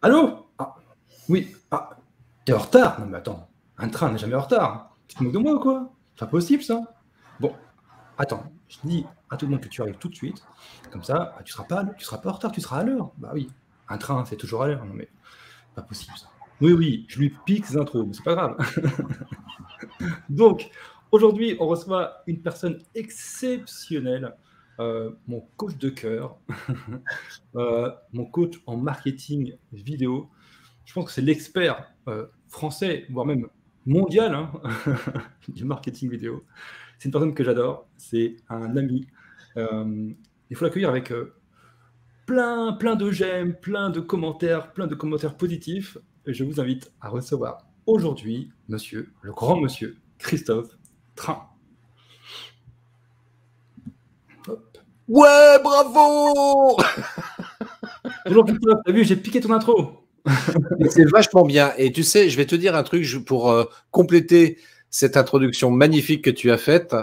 Allô? Ah, oui. Ah, t'es en retard? Non, mais attends, un train n'est jamais en retard. Tu te moques de moi ou quoi? C'est pas possible, ça. Bon, attends, je dis à tout le monde que tu arrives tout de suite. Comme ça, bah, tu seras pas en retard, tu seras à l'heure. Bah oui, un train, c'est toujours à l'heure. Non, mais pas possible, ça. Oui, oui, je lui pique ses intros, mais c'est pas grave. Donc, aujourd'hui, on reçoit une personne exceptionnelle, mon coach de cœur, mon coach en marketing vidéo. Je pense que c'est l'expert français, voire même mondial, hein, du marketing vidéo. C'est une personne que j'adore, c'est un ami. Il faut l'accueillir avec plein de j'aime, plein de commentaires positifs. Et je vous invite à recevoir aujourd'hui le grand monsieur, Christophe Train. Hop. Ouais, bravo! Bonjour Christophe, t'as vu, j'ai piqué ton intro. C'est vachement bien. Et tu sais, je vais te dire un truc pour compléter cette introduction magnifique que tu as faite.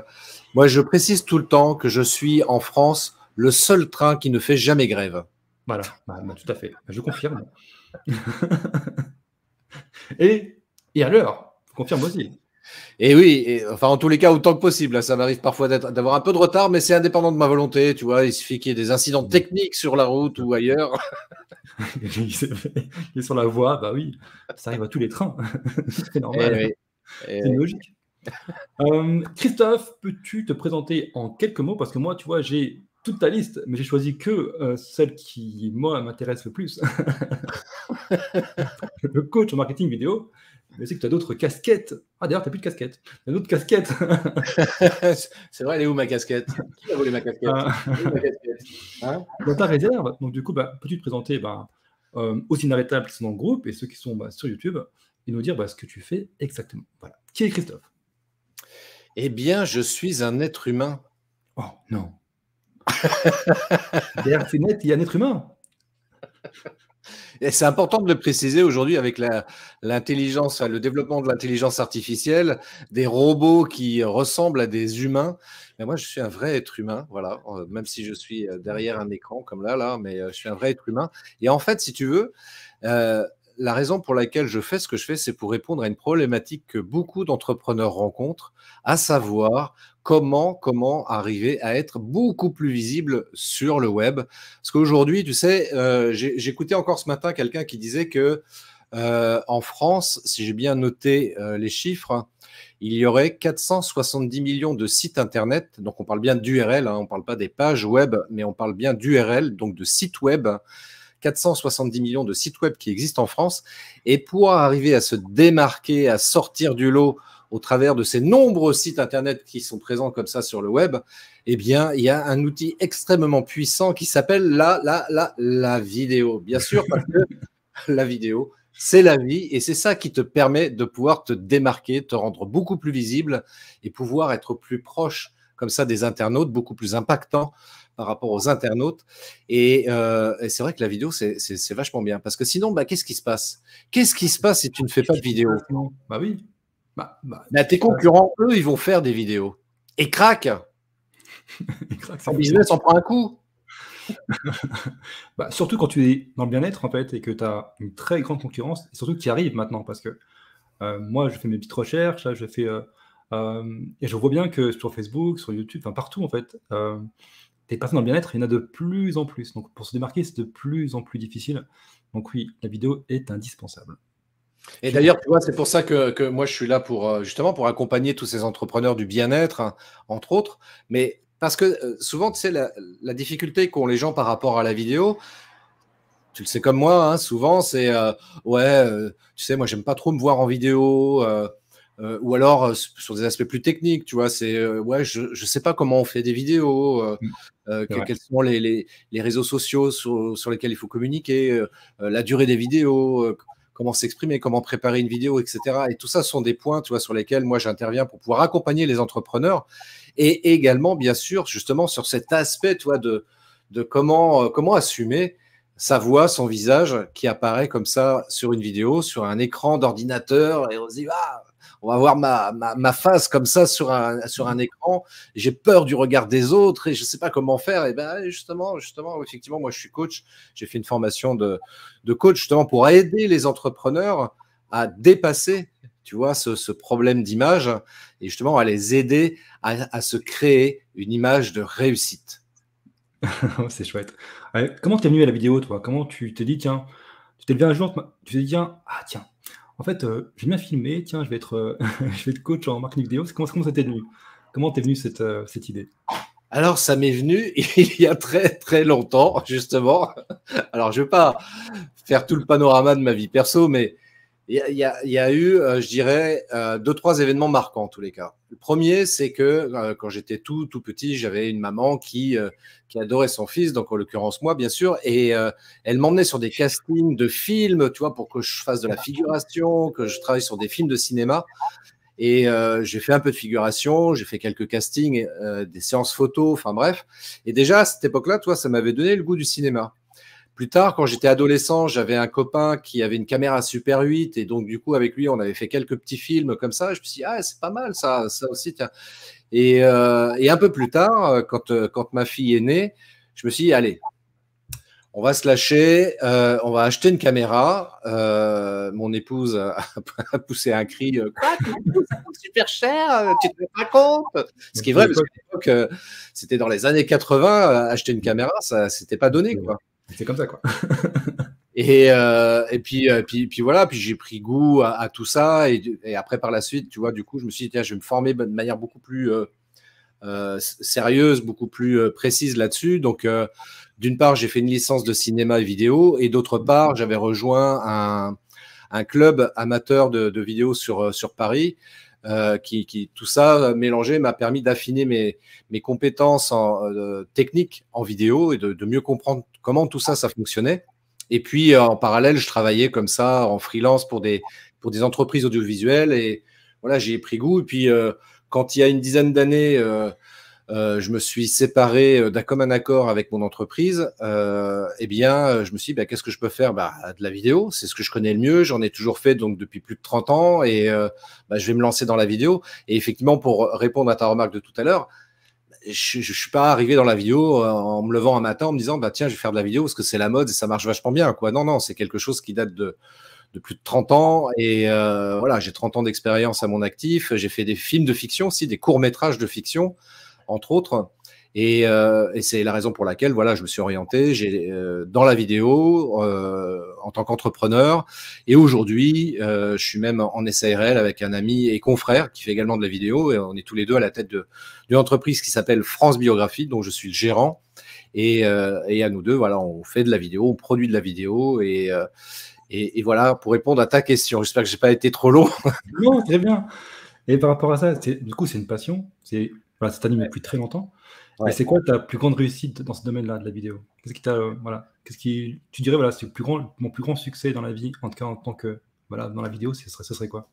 Moi, je précise tout le temps que je suis en France le seul train qui ne fait jamais grève. Voilà, tout à fait, je confirme. et à l'heure, je confirme aussi. Et oui, enfin, en tous les cas, autant que possible. Ça m'arrive parfois d'avoir un peu de retard, mais c'est indépendant de ma volonté. Tu vois, il suffit qu'il y ait des incidents techniques sur la route ou ailleurs. Il est sur la voie, bah oui, ça arrive à tous les trains. C'est normal. C'est une logique. Christophe, peux-tu te présenter en quelques mots? Parce que moi, tu vois, j'ai toute ta liste, mais j'ai choisi que celle qui, moi, m'intéresse le plus. Le coach en marketing vidéo. Mais c'est que tu as d'autres casquettes. Ah, d'ailleurs, tu n'as plus de casquette. Tu as d'autres casquettes. C'est vrai, elle est où ma casquette? Qui a volé ma casquette? Hein, dans ta réserve. Donc, du coup, peux-tu te présenter aussi inarrêtable qui sont dans le groupe et ceux qui sont sur YouTube et nous dire ce que tu fais exactement. Voilà. Qui est Christophe? Eh bien, je suis un être humain. Oh, non. Derrière ces net, il y a un être humain. Et c'est important de le préciser aujourd'hui avec l'intelligence, le développement de l'intelligence artificielle, des robots qui ressemblent à des humains. Mais moi, je suis un vrai être humain, voilà, même si je suis derrière un écran comme là, mais je suis un vrai être humain. Et en fait, si tu veux, la raison pour laquelle je fais ce que je fais, c'est pour répondre à une problématique que beaucoup d'entrepreneurs rencontrent, à savoir comment arriver à être beaucoup plus visible sur le web. Parce qu'aujourd'hui, tu sais, j'écoutais encore ce matin quelqu'un qui disait que en France, si j'ai bien noté les chiffres, il y aurait 470 millions de sites Internet. Donc, on parle bien d'URL, hein, on ne parle pas des pages web, mais on parle bien d'URL, donc de sites web. 470 millions de sites web qui existent en France. Et pour arriver à se démarquer, à sortir du lot au travers de ces nombreux sites Internet qui sont présents comme ça sur le web, eh bien, il y a un outil extrêmement puissant qui s'appelle la vidéo. Bien sûr, parce que la vidéo, c'est la vie et c'est ça qui te permet de pouvoir te démarquer, te rendre beaucoup plus visible et pouvoir être plus proche comme ça des internautes, beaucoup plus impactant par rapport aux internautes. Et c'est vrai que la vidéo, c'est vachement bien. Parce que sinon, qu'est-ce qui se passe? Qu'est-ce qui se passe si tu ne fais pas de vidéo? Bah oui. Tes concurrents, eux, ils vont faire des vidéos. Et crac, ton business en prend un coup. Surtout quand tu es dans le bien-être, en fait, et que tu as une très grande concurrence, et surtout que tu y arrives maintenant, parce que moi, je fais mes petites recherches, là, et je vois bien que sur Facebook, sur YouTube, partout, en fait, des personnes dans le bien-être, il y en a de plus en plus. Donc, pour se démarquer, c'est de plus en plus difficile. Donc oui, la vidéo est indispensable. Et d'ailleurs, tu vois, c'est pour ça que moi, je suis là pour justement pour accompagner tous ces entrepreneurs du bien-être, hein, entre autres. Mais parce que souvent, tu sais, la difficulté qu'ont les gens par rapport à la vidéo, tu le sais comme moi, hein, souvent, c'est tu sais, moi, j'aime pas trop me voir en vidéo. Ou alors sur des aspects plus techniques, tu vois, c'est je sais pas comment on fait des vidéos, quels sont les réseaux sociaux sur lesquels il faut communiquer, la durée des vidéos, comment s'exprimer, comment préparer une vidéo, etc. Et tout ça sont des points, tu vois, sur lesquels moi j'interviens pour pouvoir accompagner les entrepreneurs et également, bien sûr, justement sur cet aspect, tu vois, de comment assumer sa voix, son visage qui apparaît comme ça sur une vidéo, sur un écran d'ordinateur et on se dit on va voir ma face comme ça sur un écran. J'ai peur du regard des autres et je ne sais pas comment faire. Et ben justement, effectivement, moi je suis coach. J'ai fait une formation de coach justement pour aider les entrepreneurs à dépasser, tu vois, ce problème d'image et justement à les aider à se créer une image de réussite. C'est chouette. Ouais, comment t'es venu à la vidéo, toi? Comment tu t'es dit, tiens, tu t'es levé un jour, tu t'es dit, tiens, ah tiens, en fait, j'aime bien filmer, tiens, je vais être, je vais être coach en marketing vidéo. Comment ça t'est venu? Comment t'es venu cette idée? Alors, ça m'est venu il y a très, très longtemps, justement. Alors, je ne vais pas faire tout le panorama de ma vie perso, mais il y a eu, je dirais, 2-3 événements marquants, en tous les cas. Le premier, c'est que quand j'étais tout petit, j'avais une maman qui adorait son fils, donc en l'occurrence moi, bien sûr, et elle m'emmenait sur des castings de films, tu vois, pour que je fasse de la figuration, que je travaille sur des films de cinéma. Et j'ai fait un peu de figuration, j'ai fait quelques castings, des séances photos, enfin bref. Et déjà, à cette époque-là, toi, ça m'avait donné le goût du cinéma. Plus tard, quand j'étais adolescent, j'avais un copain qui avait une caméra Super 8 et donc du coup, avec lui, on avait fait quelques petits films comme ça. Je me suis dit, ah, c'est pas mal ça aussi, tiens. Et un peu plus tard, quand ma fille est née, je me suis dit, allez, on va se lâcher, on va acheter une caméra. Mon épouse a poussé un cri. Quoi, ça coûte super cher, tu te rends pas compte? Ce qui est vrai, parce qu'à l'époque, c'était dans les années 80, acheter une caméra, ça s'était pas donné, quoi. C'est comme ça, quoi. Et puis voilà, puis j'ai pris goût à tout ça. Et après, par la suite, tu vois, du coup, je me suis dit, tiens, je vais me former de manière beaucoup plus sérieuse, beaucoup plus précise là-dessus. Donc, d'une part, j'ai fait une licence de cinéma et vidéo, et d'autre part, j'avais rejoint un club amateur de vidéo sur Paris, qui tout ça mélangé m'a permis d'affiner mes compétences techniques en vidéo et de mieux comprendre comment tout ça fonctionnait. Et puis, en parallèle, je travaillais comme ça en freelance pour des entreprises audiovisuelles, et voilà, j'ai pris goût. Et puis, quand il y a une dizaine d'années, je me suis séparé d'un commun accord avec mon entreprise. Eh bien, je me suis dit, qu'est-ce que je peux faire? De la vidéo, c'est ce que je connais le mieux. J'en ai toujours fait donc depuis plus de 30 ans, et je vais me lancer dans la vidéo. Et effectivement, pour répondre à ta remarque de tout à l'heure, je ne suis pas arrivé dans la vidéo en me levant un matin en me disant, tiens, je vais faire de la vidéo parce que c'est la mode et ça marche vachement bien, quoi. Non, c'est quelque chose qui date de plus de 30 ans. Et voilà, j'ai 30 ans d'expérience à mon actif. J'ai fait des films de fiction aussi, des courts-métrages de fiction, entre autres. Et c'est la raison pour laquelle voilà, je me suis orienté dans la vidéo en tant qu'entrepreneur. Et aujourd'hui, je suis même en SARL avec un ami et confrère qui fait également de la vidéo. Et on est tous les deux à la tête d'une entreprise qui s'appelle France Biographie, dont je suis le gérant. Et à nous deux, voilà, on fait de la vidéo, on produit de la vidéo. Et voilà, pour répondre à ta question, j'espère que je n'ai pas été trop long. Non, très bien. Et par rapport à ça, du coup, c'est une passion. Voilà, ça t'anime depuis très longtemps. Ouais. Et c'est quoi ta plus grande réussite dans ce domaine-là de la vidéo? Qu'est-ce qui t'a, tu dirais, voilà, c'est mon plus grand succès dans la vie, en tout cas en tant que, voilà, dans la vidéo, ce serait quoi?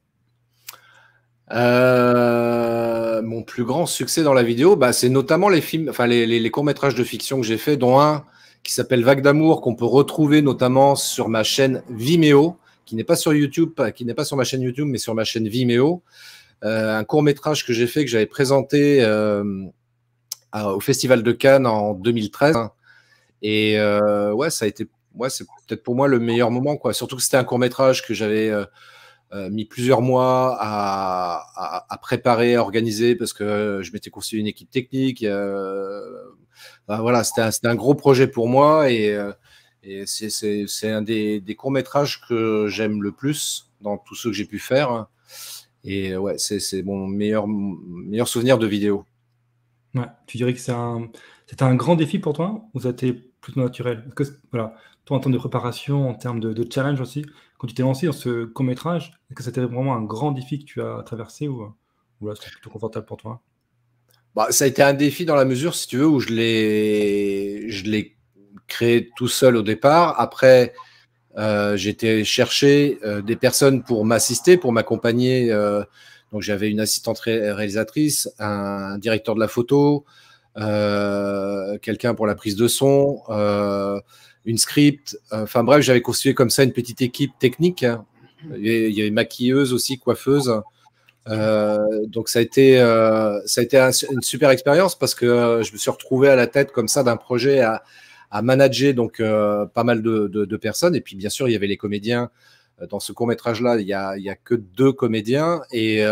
Mon plus grand succès dans la vidéo, c'est notamment les films, enfin les courts-métrages de fiction que j'ai fait, dont un qui s'appelle Vague d'amour, qu'on peut retrouver notamment sur ma chaîne Vimeo, qui n'est pas sur YouTube, qui n'est pas sur ma chaîne YouTube, mais sur ma chaîne Vimeo. Un court-métrage que j'ai fait, que j'avais présenté au Festival de Cannes en 2013. Et ouais, ça a été, c'est peut-être pour moi le meilleur moment, quoi. Surtout que c'était un court-métrage que j'avais mis plusieurs mois à préparer, à organiser, parce que je m'étais constitué une équipe technique. Voilà, c'était un gros projet pour moi, et c'est un des courts-métrages que j'aime le plus dans tous ceux que j'ai pu faire. Et ouais, c'est mon meilleur souvenir de vidéo. Ouais, tu dirais que c'était un grand défi pour toi, ou ça a été plutôt naturel? Voilà, toi, en termes de préparation, en termes de challenge aussi, quand tu t'es lancé dans ce court-métrage, est-ce que c'était vraiment un grand défi que tu as traversé, ou là, c'était plutôt confortable pour toi? Ça a été un défi dans la mesure, si tu veux, où je l'ai créé tout seul au départ. Après, j'ai été chercher des personnes pour m'assister, pour m'accompagner. Donc, j'avais une assistante réalisatrice, un directeur de la photo, quelqu'un pour la prise de son, une script. Enfin bref, j'avais constitué comme ça une petite équipe technique. Il y avait maquilleuse aussi, coiffeuse. Donc ça a été une super expérience parce que je me suis retrouvé à la tête comme ça d'un projet à manager donc pas mal de personnes. Et puis bien sûr, il y avait les comédiens. Dans ce court-métrage-là, il y a que 2 comédiens et il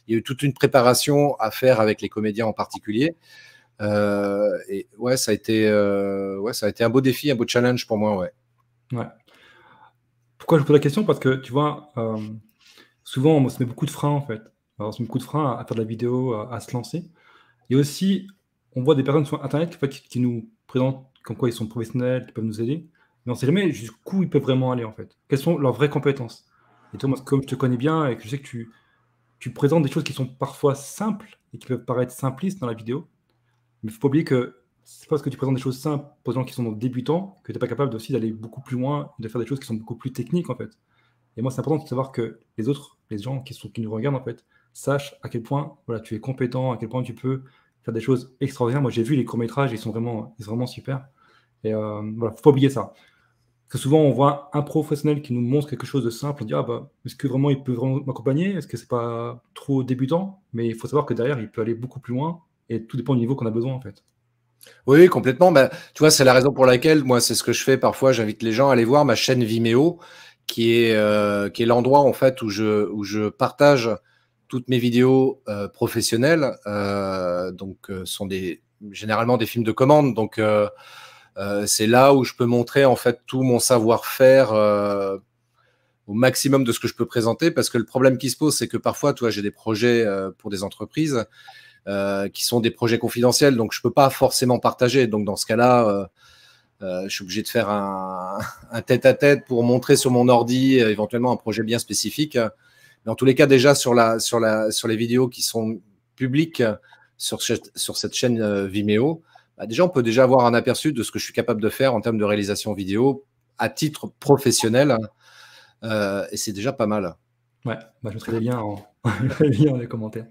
y a eu toute une préparation à faire avec les comédiens en particulier. Et ouais, ça a été un beau défi, un beau challenge pour moi, ouais. Ouais. Pourquoi je pose la question? Parce que tu vois, souvent on se met beaucoup de freins en fait. Alors, on se met beaucoup de freins à faire de la vidéo, à se lancer. Et aussi, on voit des personnes sur internet en fait, qui nous présentent comme quoi ils sont professionnels, qui peuvent nous aider, mais on ne sait jamais jusqu'où ils peuvent vraiment aller en fait. Quelles sont leurs vraies compétences? Et toi, moi, comme je te connais bien et que je sais que tu présentes des choses qui sont parfois simples et qui peuvent paraître simplistes dans la vidéo, mais il ne faut pas oublier que c'est pas parce que tu présentes des choses simples pour des gens qui sont débutants que tu n'es pas capable aussi d'aller beaucoup plus loin, de faire des choses qui sont beaucoup plus techniques en fait. Et moi, c'est important de savoir que les autres, les gens qui nous regardent en fait, sachent à quel point voilà, tu es compétent, à quel point tu peux faire des choses extraordinaires. Moi, j'ai vu les courts-métrages, ils sont vraiment super. Et voilà, faut pas oublier ça. Parce que souvent, on voit un professionnel qui nous montre quelque chose de simple, on dit, ah bah, est-ce que vraiment il peut vraiment m'accompagner? Est-ce que c'est pas trop débutant? Mais il faut savoir que derrière, il peut aller beaucoup plus loin et tout dépend du niveau qu'on a besoin en fait. Oui, complètement. Bah, tu vois, c'est la raison pour laquelle, moi, c'est ce que je fais parfois. J'invite les gens à aller voir ma chaîne Vimeo, qui est l'endroit, en fait, où je partage toutes mes vidéos professionnelles. Donc, sont généralement des films de commande. Donc, c'est là où je peux montrer, en fait, tout mon savoir-faire au maximum de ce que je peux présenter. Parce que le problème qui se pose, c'est que parfois, tu vois, j'ai des projets pour des entreprises qui sont des projets confidentiels, donc je peux pas forcément partager. Donc dans ce cas-là, je suis obligé de faire un tête-à-tête pour montrer sur mon ordi éventuellement un projet bien spécifique. Mais en tous les cas, déjà sur les vidéos qui sont publiques sur cette chaîne Vimeo, bah déjà on peut déjà avoir un aperçu de ce que je suis capable de faire en termes de réalisation vidéo à titre professionnel, et c'est déjà pas mal. Ouais, bah, je mettrai des liens les liens dans les commentaires.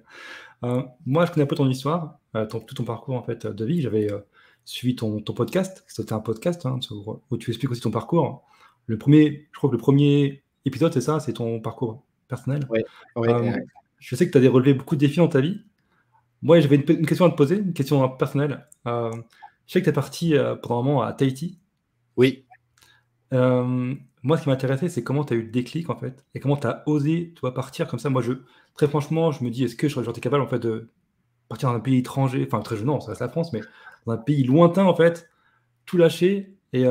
Moi, je connais un peu ton histoire, tout ton parcours en fait, de vie. J'avais suivi ton podcast. C'était un podcast hein, où tu expliques aussi ton parcours. Je crois que le premier épisode, c'est ça, c'est ton parcours personnel. Oui, oui, Euh, je sais que tu as relevé beaucoup de défis dans ta vie. Moi, j'avais une question à te poser, une question personnelle. Je sais que tu es parti pendant un moment à Tahiti. oui. Moi, ce qui m'intéressait, c'est comment tu as eu le déclic, en fait, et comment tu as osé, toi, partir comme ça. Moi, très franchement, je me dis, est-ce que j'aurais été capable, en fait, de partir dans un pays étranger, enfin, très jeune, non, ça reste la France, mais dans un pays lointain, en fait, tout lâcher et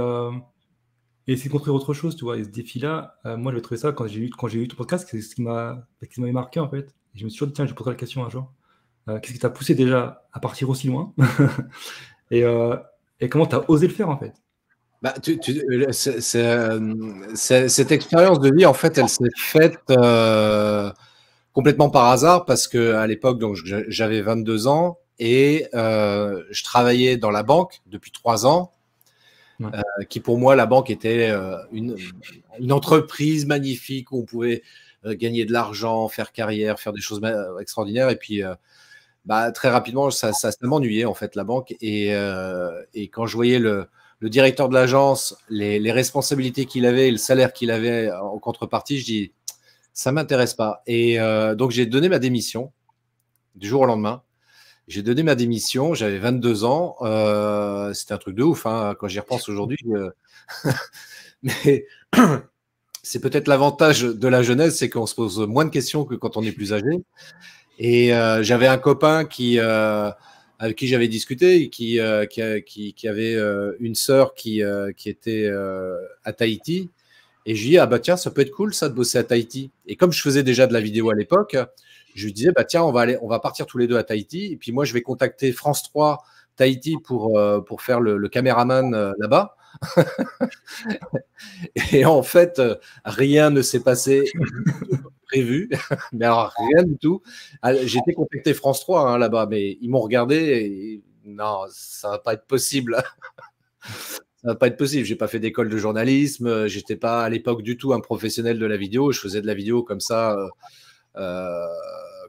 essayer de construire autre chose, tu vois. Et ce défi-là, moi, j'avais trouvé ça, quand j'ai eu ton podcast, c'est ce qui m'avait marqué, en fait. Et je me suis toujours dit, tiens, je poserai la question un jour. Qu'est-ce qui t'a poussé déjà à partir aussi loin? et, euh, et comment tu as osé le faire, en fait? Bah, cette expérience de vie, en fait, elle s'est faite complètement par hasard parce que à l'époque, donc j'avais 22 ans et je travaillais dans la banque depuis 3 ans, Ouais. qui pour moi, la banque était une entreprise magnifique où on pouvait gagner de l'argent, faire carrière, faire des choses extraordinaires. Et puis, bah, très rapidement, ça m'ennuyait en fait la banque. Et quand je voyais le directeur de l'agence, les responsabilités qu'il avait et le salaire qu'il avait en contrepartie, je dis, ça m'intéresse pas. Et donc, j'ai donné ma démission du jour au lendemain. J'ai donné ma démission, j'avais 22 ans. C'était un truc de ouf hein, quand j'y repense aujourd'hui. Mais c'est peut-être l'avantage de la jeunesse, c'est qu'on se pose moins de questions que quand on est plus âgé. Et j'avais un copain avec qui j'avais discuté, qui avait une sœur qui était à Tahiti. Et je lui dis, ah bah tiens, ça peut être cool ça de bosser à Tahiti. Et comme je faisais déjà de la vidéo à l'époque, je lui disais, bah tiens, on va partir tous les deux à Tahiti. Et puis moi, je vais contacter France 3 Tahiti pour faire le caméraman là-bas. Et en fait, rien ne s'est passé prévu, mais alors rien du tout. J'ai été contacté France 3 hein, là-bas, mais ils m'ont regardé et non, ça va pas être possible. Ça va pas être possible. J'ai pas fait d'école de journalisme. J'étais pas à l'époque du tout un professionnel de la vidéo. Je faisais de la vidéo comme ça,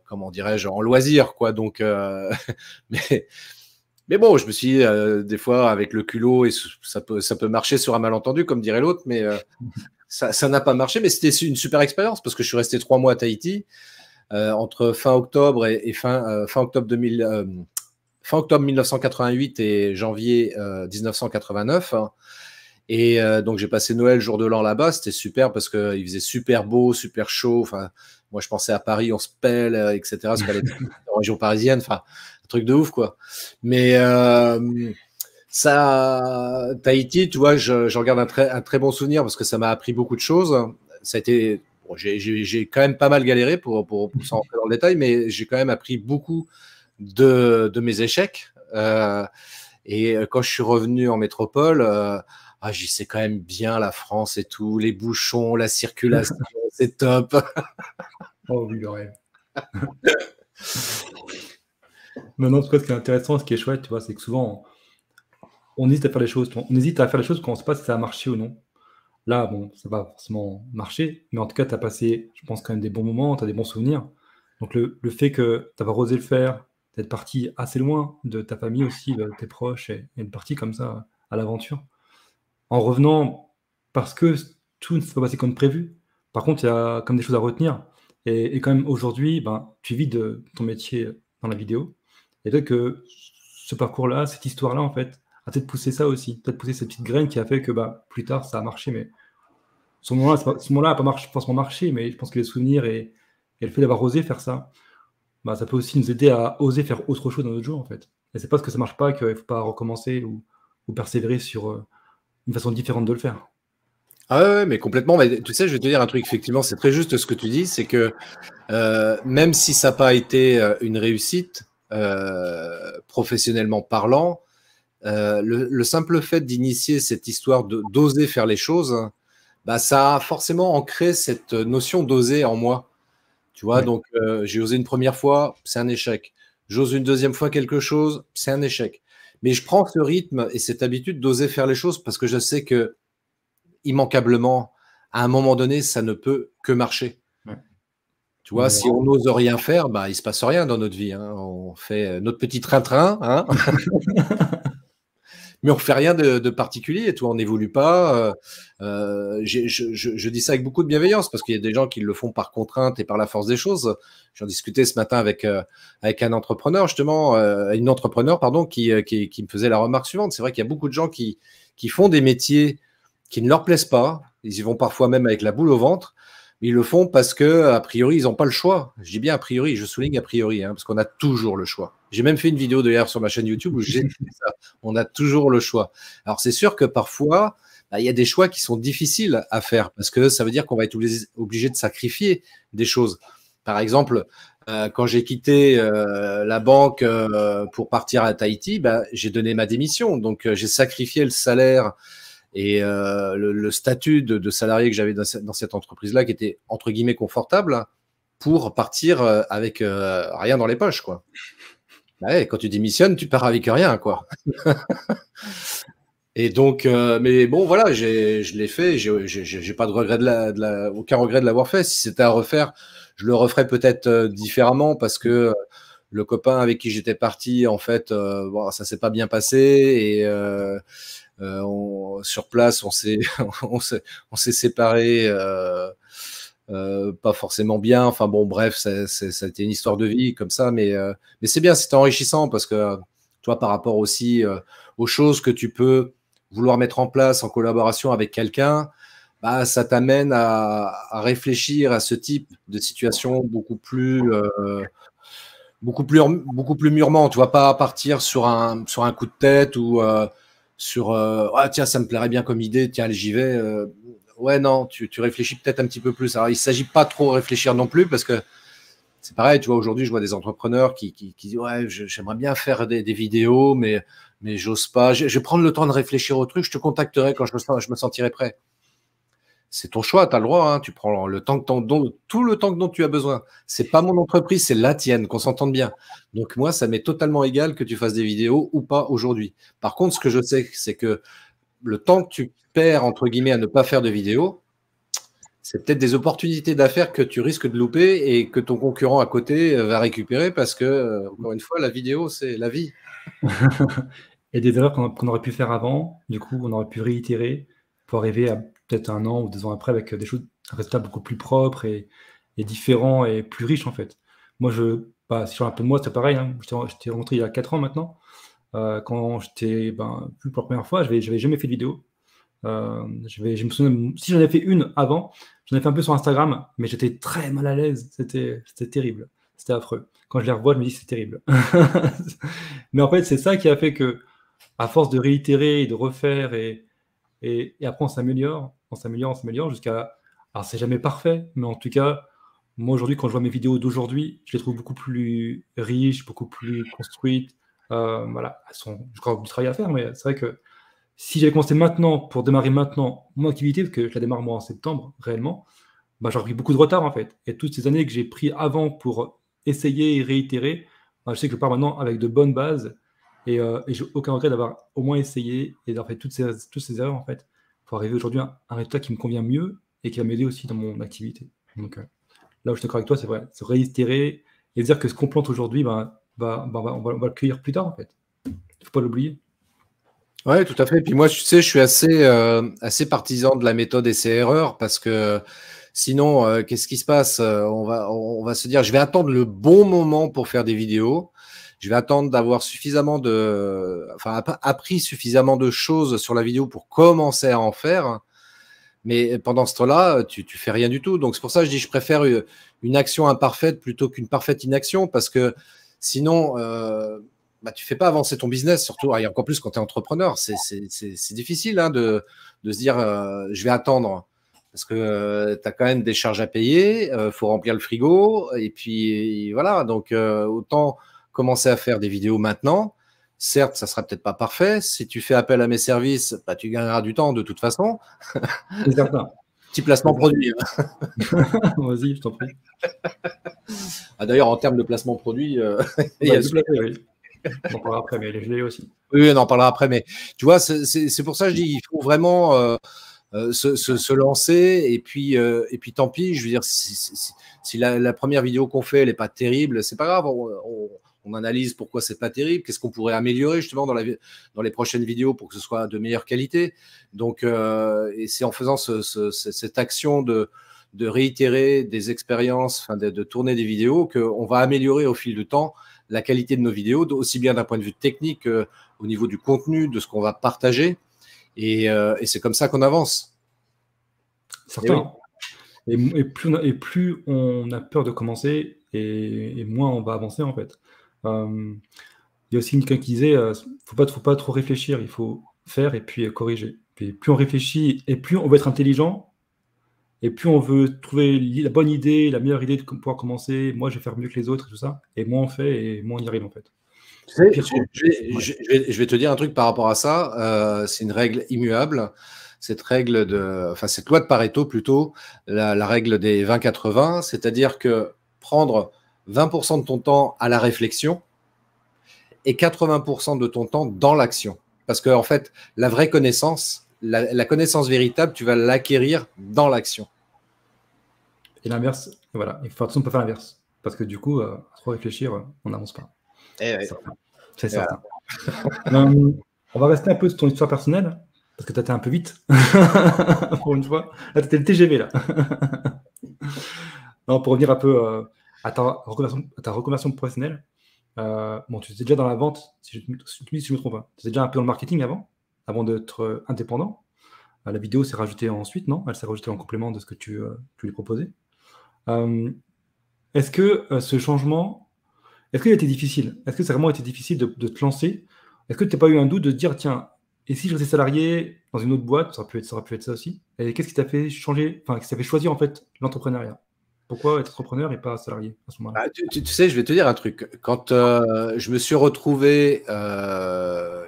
comment dirais-je, en loisir, quoi. Donc, mais bon, je me suis dit, des fois, avec le culot, et ça peut marcher sur un malentendu, comme dirait l'autre, mais ça n'a pas marché. Mais c'était une super expérience parce que je suis resté 3 mois à Tahiti. entre fin octobre et fin octobre 1988 et janvier 1989. Hein. Et donc, j'ai passé Noël, jour de l'an là-bas. C'était super parce qu'il faisait super beau, super chaud. Enfin, moi, je pensais à Paris, on se pèle, etc. Parce qu'elle est en région parisienne. Enfin, un truc de ouf, quoi. Mais ça, Tahiti, tu vois, j'en garde un très bon souvenir parce que ça m'a appris beaucoup de choses. Ça a été, bon, j'ai quand même pas mal galéré pour s'en rentrer dans le détail, mais j'ai quand même appris beaucoup de mes échecs. Et quand je suis revenu en métropole, j'y sais quand même bien la France et tout, les bouchons, la circulation, c'est top. Oh oui, le rêve. Maintenant, en tout cas, ce qui est intéressant, ce qui est chouette, tu vois, c'est que souvent, on hésite à faire les choses. On hésite à faire les choses quand on ne sait pas si ça a marché ou non. Là, bon, ça va forcément marcher, mais en tout cas, tu as passé, je pense, quand même des bons moments, tu as des bons souvenirs. Donc, le fait que tu as osé le faire, d'être parti assez loin de ta famille aussi, de tes proches, et être parti comme ça à l'aventure, en revenant parce que tout ne s'est pas passé comme prévu. Par contre, il y a comme des choses à retenir. Et quand même, aujourd'hui, ben, tu vis de ton métier dans la vidéo. Et peut-être que ce parcours-là, cette histoire-là, en fait, a peut-être poussé ça aussi. Peut-être poussé cette petite graine qui a fait que bah, plus tard, ça a marché. Mais ce moment-là, n'a pas forcément marché, mais je pense que les souvenirs et le fait d'avoir osé faire ça, bah, ça peut aussi nous aider à oser faire autre chose dans notre jour, en fait. Et c'est parce que ça marche pas qu'il ne faut pas recommencer ou persévérer sur une façon différente de le faire. Ah ouais, mais complètement. Mais, tu sais, je vais te dire un truc, effectivement, c'est très juste ce que tu dis, c'est que même si ça n'a pas été une réussite, professionnellement parlant, le simple fait d'initier cette histoire d'oser faire les choses, bah, ça a forcément ancré cette notion d'oser en moi. Tu vois, Ouais. donc j'ai osé une première fois, c'est un échec. J'ose une deuxième fois quelque chose, c'est un échec. Mais je prends ce rythme et cette habitude d'oser faire les choses parce que je sais que immanquablement, à un moment donné, ça ne peut que marcher. Ouais. Tu vois, Ouais. si on n'ose rien faire, bah, il ne se passe rien dans notre vie. Hein. On fait notre petit train-train, hein. Mais on ne fait rien de particulier. Toi, on n'évolue pas. Je dis ça avec beaucoup de bienveillance parce qu'il y a des gens qui le font par contrainte et par la force des choses. J'en discutais ce matin avec un entrepreneur, justement, une entrepreneur, pardon, qui me faisait la remarque suivante. C'est vrai qu'il y a beaucoup de gens qui font des métiers qui ne leur plaisent pas. Ils y vont parfois même avec la boule au ventre. Mais ils le font parce que, a priori, ils n'ont pas le choix. Je dis bien a priori, je souligne a priori, hein, parce qu'on a toujours le choix. J'ai même fait une vidéo d'ailleurs sur ma chaîne YouTube où j'ai dit ça. On a toujours le choix. Alors, c'est sûr que parfois, bah, y a des choix qui sont difficiles à faire parce que ça veut dire qu'on va être obligé de sacrifier des choses. Par exemple, quand j'ai quitté la banque pour partir à Tahiti, bah, j'ai donné ma démission. Donc, j'ai sacrifié le salaire et le statut de salarié que j'avais dans cette entreprise-là, qui était entre guillemets confortable, pour partir avec rien dans les poches, quoi. Bah ouais, quand tu démissionnes, tu pars avec rien, quoi. Et donc, mais bon, voilà, je l'ai fait. J'ai pas de regret aucun regret de l'avoir fait. Si c'était à refaire, je le referais peut-être différemment parce que le copain avec qui j'étais parti, en fait, bon, ça s'est pas bien passé et sur place, on s'est séparés, pas forcément bien. Enfin bon, bref, ça a été une histoire de vie comme ça, mais c'est bien, c'est enrichissant parce que toi, par rapport aussi aux choses que tu peux vouloir mettre en place en collaboration avec quelqu'un, bah, ça t'amène à réfléchir à ce type de situation beaucoup plus mûrement. Tu vas pas partir sur un coup de tête ou sur ah, tiens, ça me plairait bien comme idée, tiens, allez, j'y vais. Ouais, non, tu réfléchis peut-être un petit peu plus. Alors, il ne s'agit pas trop réfléchir non plus parce que c'est pareil, tu vois, aujourd'hui, je vois des entrepreneurs qui disent ouais, j'aimerais bien faire des vidéos, mais j'ose pas. Je vais prendre le temps de réfléchir au truc, je te contacterai quand je me sentirai prêt. C'est ton choix, tu as le droit, hein, tu prends le temps tout le temps dont tu as besoin. C'est pas mon entreprise, c'est la tienne, qu'on s'entende bien. Donc moi, ça m'est totalement égal que tu fasses des vidéos ou pas aujourd'hui. Par contre, ce que je sais, c'est que le temps que tu perds, entre guillemets, à ne pas faire de vidéos, c'est peut-être des opportunités d'affaires que tu risques de louper et que ton concurrent à côté va récupérer parce que, encore une fois, la vidéo, c'est la vie. Et des erreurs qu'on aurait pu faire avant, du coup, on aurait pu réitérer pour arriver à peut-être 1 an ou 2 ans après avec un résultat beaucoup plus propre et est différent et plus riche en fait. Moi, si je parle un peu de moi, c'est pareil, hein. J'étais rentré il y a 4 ans maintenant. Quand j'étais vu pour la première fois, je n'avais jamais fait de vidéo. Je me souviens, si j'en avais fait une avant, j'en ai fait un peu sur Instagram, mais j'étais très mal à l'aise. C'était terrible. C'était affreux. Quand je les revois, je me dis que c'est terrible. Mais en fait, c'est ça qui a fait que, à force de réitérer et de refaire, et après on s'améliore jusqu'à. Alors, c'est jamais parfait, mais en tout cas, moi aujourd'hui, quand je vois mes vidéos d'aujourd'hui, je les trouve beaucoup plus riches, beaucoup plus construites. Voilà, elles sont, j'ai encore du travail à faire, mais c'est vrai que si j'avais commencé maintenant, pour démarrer maintenant mon activité, parce que je la démarre moi en septembre, réellement, j'aurais pris beaucoup de retard en fait. Et toutes ces années que j'ai pris avant pour essayer et réitérer, je sais que je pars maintenant avec de bonnes bases et j'ai aucun regret d'avoir au moins essayé et d'avoir fait toutes ces erreurs en fait pour arriver aujourd'hui à un résultat qui me convient mieux et qui va m'aider aussi dans mon activité. Donc là où je suis d'accord avec toi, c'est vrai, se réitérer et dire que ce qu'on plante aujourd'hui, on va le cueillir plus tard en fait. Il ne faut pas l'oublier. Ouais, tout à fait. Puis moi, tu sais, je suis assez partisan de la méthode essai-erreur parce que sinon, qu'est-ce qui se passe? On va se dire, je vais attendre le bon moment pour faire des vidéos. Je vais attendre d'avoir appris suffisamment de choses sur la vidéo pour commencer à en faire. Mais pendant ce temps-là, tu fais rien du tout. Donc c'est pour ça que je dis, je préfère une action imparfaite plutôt qu'une parfaite inaction parce que sinon, tu fais pas avancer ton business, surtout, et encore plus quand tu es entrepreneur. C'est difficile hein, de se dire, je vais attendre parce que tu as quand même des charges à payer, faut remplir le frigo, et puis voilà. Donc autant commencer à faire des vidéos maintenant. Certes, ça sera peut-être pas parfait. Si tu fais appel à mes services, tu gagneras du temps de toute façon. C'est certain. Petit placement produit. Vas-y, je t'en prie. D'ailleurs, en termes de placement produit, il y a oui. On en parlera après, mais les gelées aussi. Oui, on en parlera après. Mais tu vois, c'est pour ça que je dis, il faut vraiment se lancer. Et puis tant pis. Je veux dire, si la première vidéo qu'on fait, elle n'est pas terrible, c'est pas grave. On analyse pourquoi c'est pas terrible, qu'est-ce qu'on pourrait améliorer justement dans les prochaines vidéos pour que ce soit de meilleure qualité. Donc, et c'est en faisant cette action de réitérer des expériences, de tourner des vidéos, qu'on va améliorer au fil du temps la qualité de nos vidéos, aussi bien d'un point de vue technique au niveau du contenu, de ce qu'on va partager. Et c'est comme ça qu'on avance. Certain. Et plus on a peur de commencer, et moins on va avancer en fait. Il y a aussi quelqu'un qui disait faut pas trop réfléchir, il faut faire et puis corriger. Puis plus on réfléchit et plus on veut être intelligent, et plus on veut trouver la bonne idée, la meilleure idée de pouvoir commencer. Moi, je vais faire mieux que les autres et tout ça. Et moins on fait, et moins on y arrive en fait. Tu sais, je vais te dire un truc par rapport à ça. C'est une règle immuable. Cette règle cette loi de Pareto plutôt, la règle des 20-80, c'est-à-dire que prendre 20% de ton temps à la réflexion et 80% de ton temps dans l'action. Parce que en fait, la vraie connaissance, la connaissance véritable, tu vas l'acquérir dans l'action. Et l'inverse, voilà. Il faut attention de ne pas faire l'inverse. Parce que du coup, à trop réfléchir, on n'avance pas. C'est certain. On va rester un peu sur ton histoire personnelle, parce que tu as été un peu vite, pour une fois. Là, tu étais le TGV, là. Non, pour revenir un peu à ta reconversion professionnelle, tu étais déjà dans la vente, si je me trompe pas. Tu étais déjà un peu dans le marketing avant d'être indépendant. La vidéo s'est rajoutée ensuite, non? Elle s'est rajoutée en complément de ce que tu lui proposais. Est-ce que ce changement, est-ce qu'il a été difficile? Est-ce que ça a vraiment été difficile de te lancer? Est-ce que tu n'as pas eu un doute de te dire, tiens, et si je restais salarié dans une autre boîte, ça aurait pu être ça aussi. Et qu'est-ce qui t'a fait changer, qu'est-ce qui t'a fait choisir en fait l'entrepreneuriat? Pourquoi être entrepreneur et pas salarié à ce moment-là? Tu sais, je vais te dire un truc. Quand je me suis retrouvé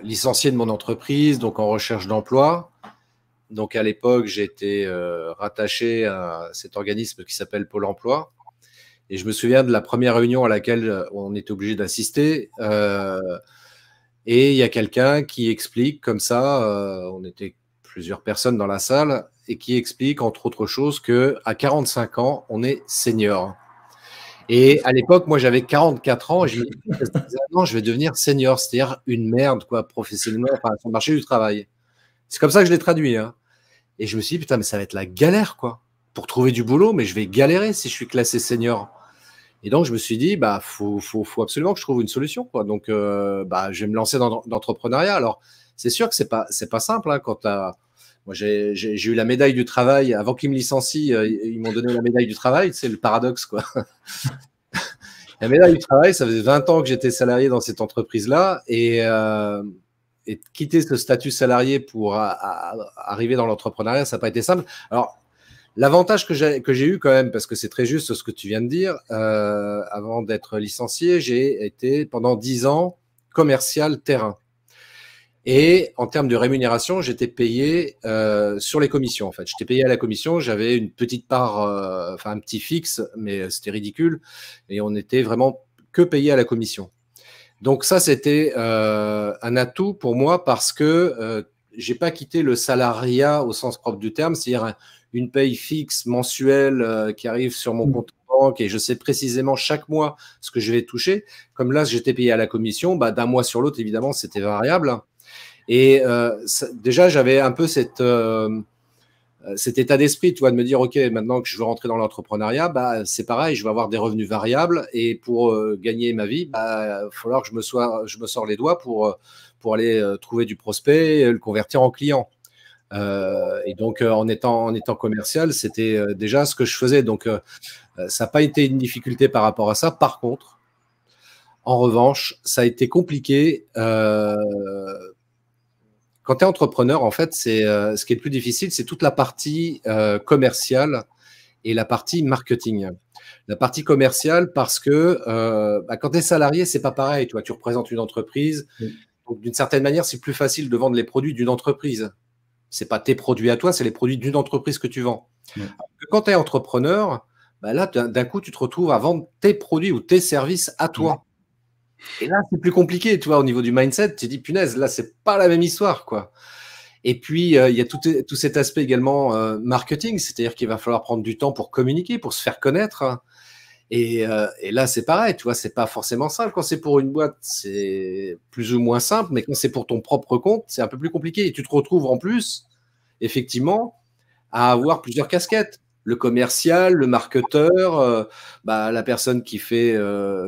licencié de mon entreprise, donc en recherche d'emploi, donc à l'époque, j'étais rattaché à cet organisme qui s'appelle Pôle emploi. Et je me souviens de la première réunion à laquelle on était obligé d'assister. Et il y a quelqu'un qui explique comme ça, on était plusieurs personnes dans la salle, et qui explique, entre autres choses, qu'à 45 ans, on est senior. Et à l'époque, moi, j'avais 44 ans, et j'ai dit, non, je vais devenir senior, c'est-à-dire une merde, quoi, professionnellement, sur le marché du travail. C'est comme ça que je l'ai traduit. Hein. Et je me suis dit, putain, mais ça va être la galère, quoi. pour trouver du boulot, mais je vais galérer si je suis classé senior. Et donc, je me suis dit, bah, faut absolument que je trouve une solution, quoi. Donc, bah, je vais me lancer dans l'entrepreneuriat. Alors, c'est sûr que c'est pas simple, hein, moi, j'ai eu la médaille du travail. Avant qu'ils me licencient, ils m'ont donné la médaille du travail. C'est le paradoxe, quoi. La médaille du travail, ça faisait 20 ans que j'étais salarié dans cette entreprise-là. Et quitter ce statut salarié pour arriver dans l'entrepreneuriat, ça n'a pas été simple. Alors, l'avantage que j'ai eu quand même, parce que c'est très juste ce que tu viens de dire, avant d'être licencié, j'ai été pendant 10 ans commercial terrain. Et en termes de rémunération, j'étais payé sur les commissions. En fait, j'étais payé à la commission. J'avais une petite part, enfin un petit fixe, mais c'était ridicule. Et on était vraiment que payé à la commission. Donc ça, c'était un atout pour moi parce que j'ai pas quitté le salariat au sens propre du terme, c'est-à-dire une paye fixe mensuelle qui arrive sur mon compte en banque et je sais précisément chaque mois ce que je vais toucher. Comme là, j'étais payé à la commission, bah, d'un mois sur l'autre, évidemment, c'était variable. Et déjà, j'avais un peu cet état d'esprit, tu vois, de me dire, OK, maintenant que je veux rentrer dans l'entrepreneuriat, bah, c'est pareil, je vais avoir des revenus variables et pour gagner ma vie, bah, il va falloir que je me sors les doigts pour aller trouver du prospect et le convertir en client. Et donc, en étant commercial, c'était déjà ce que je faisais. Donc, ça n'a pas été une difficulté par rapport à ça. Par contre, en revanche, ça a été compliqué. Quand tu es entrepreneur, en fait, ce qui est le plus difficile, c'est toute la partie commerciale et la partie marketing. La partie commerciale, parce que bah, quand tu es salarié, c'est pas pareil. Tu représentes une entreprise. Donc, d'une certaine manière, c'est plus facile de vendre les produits d'une entreprise. C'est pas tes produits à toi, c'est les produits d'une entreprise que tu vends. Quand tu es entrepreneur, bah là, d'un coup, tu te retrouves à vendre tes produits ou tes services à toi. Et là, c'est plus compliqué, tu vois, au niveau du mindset, tu te dis, punaise, là, c'est pas la même histoire, quoi. Et puis, il y a tout cet aspect également marketing, c'est-à-dire qu'il va falloir prendre du temps pour communiquer, pour se faire connaître. Et là, c'est pareil, tu vois, c'est pas forcément simple. Quand c'est pour une boîte, c'est plus ou moins simple, mais quand c'est pour ton propre compte, c'est un peu plus compliqué. Et tu te retrouves en plus, effectivement, à avoir plusieurs casquettes. Le commercial, le marketeur, bah, la personne qui fait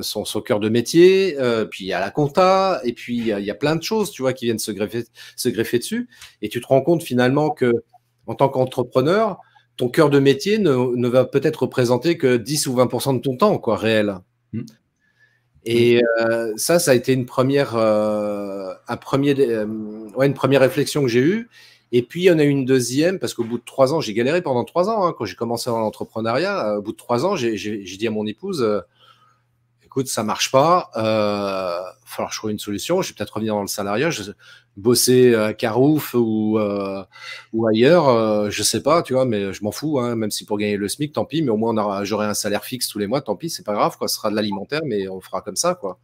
son cœur de métier, puis il y a la compta, et puis il y a plein de choses, tu vois, qui viennent se greffer dessus. Et tu te rends compte finalement que, en tant qu'entrepreneur, ton cœur de métier ne va peut-être représenter que 10 ou 20% de ton temps, quoi, réel. Et ça a été une première réflexion que j'ai eue. Et puis, il y en a eu une deuxième, parce qu'au bout de 3 ans, j'ai galéré pendant 3 ans, hein, quand j'ai commencé dans l'entrepreneuriat. Au bout de 3 ans, j'ai dit à mon épouse, écoute, ça marche pas, il va falloir que je trouve une solution, je vais peut-être revenir dans le salariat, bosser à Carouf ou ailleurs, je sais pas, tu vois, mais je m'en fous, hein, même si pour gagner le SMIC, tant pis, mais au moins j'aurai un salaire fixe tous les mois, tant pis, c'est pas grave, quoi, ce sera de l'alimentaire, mais on fera comme ça, quoi.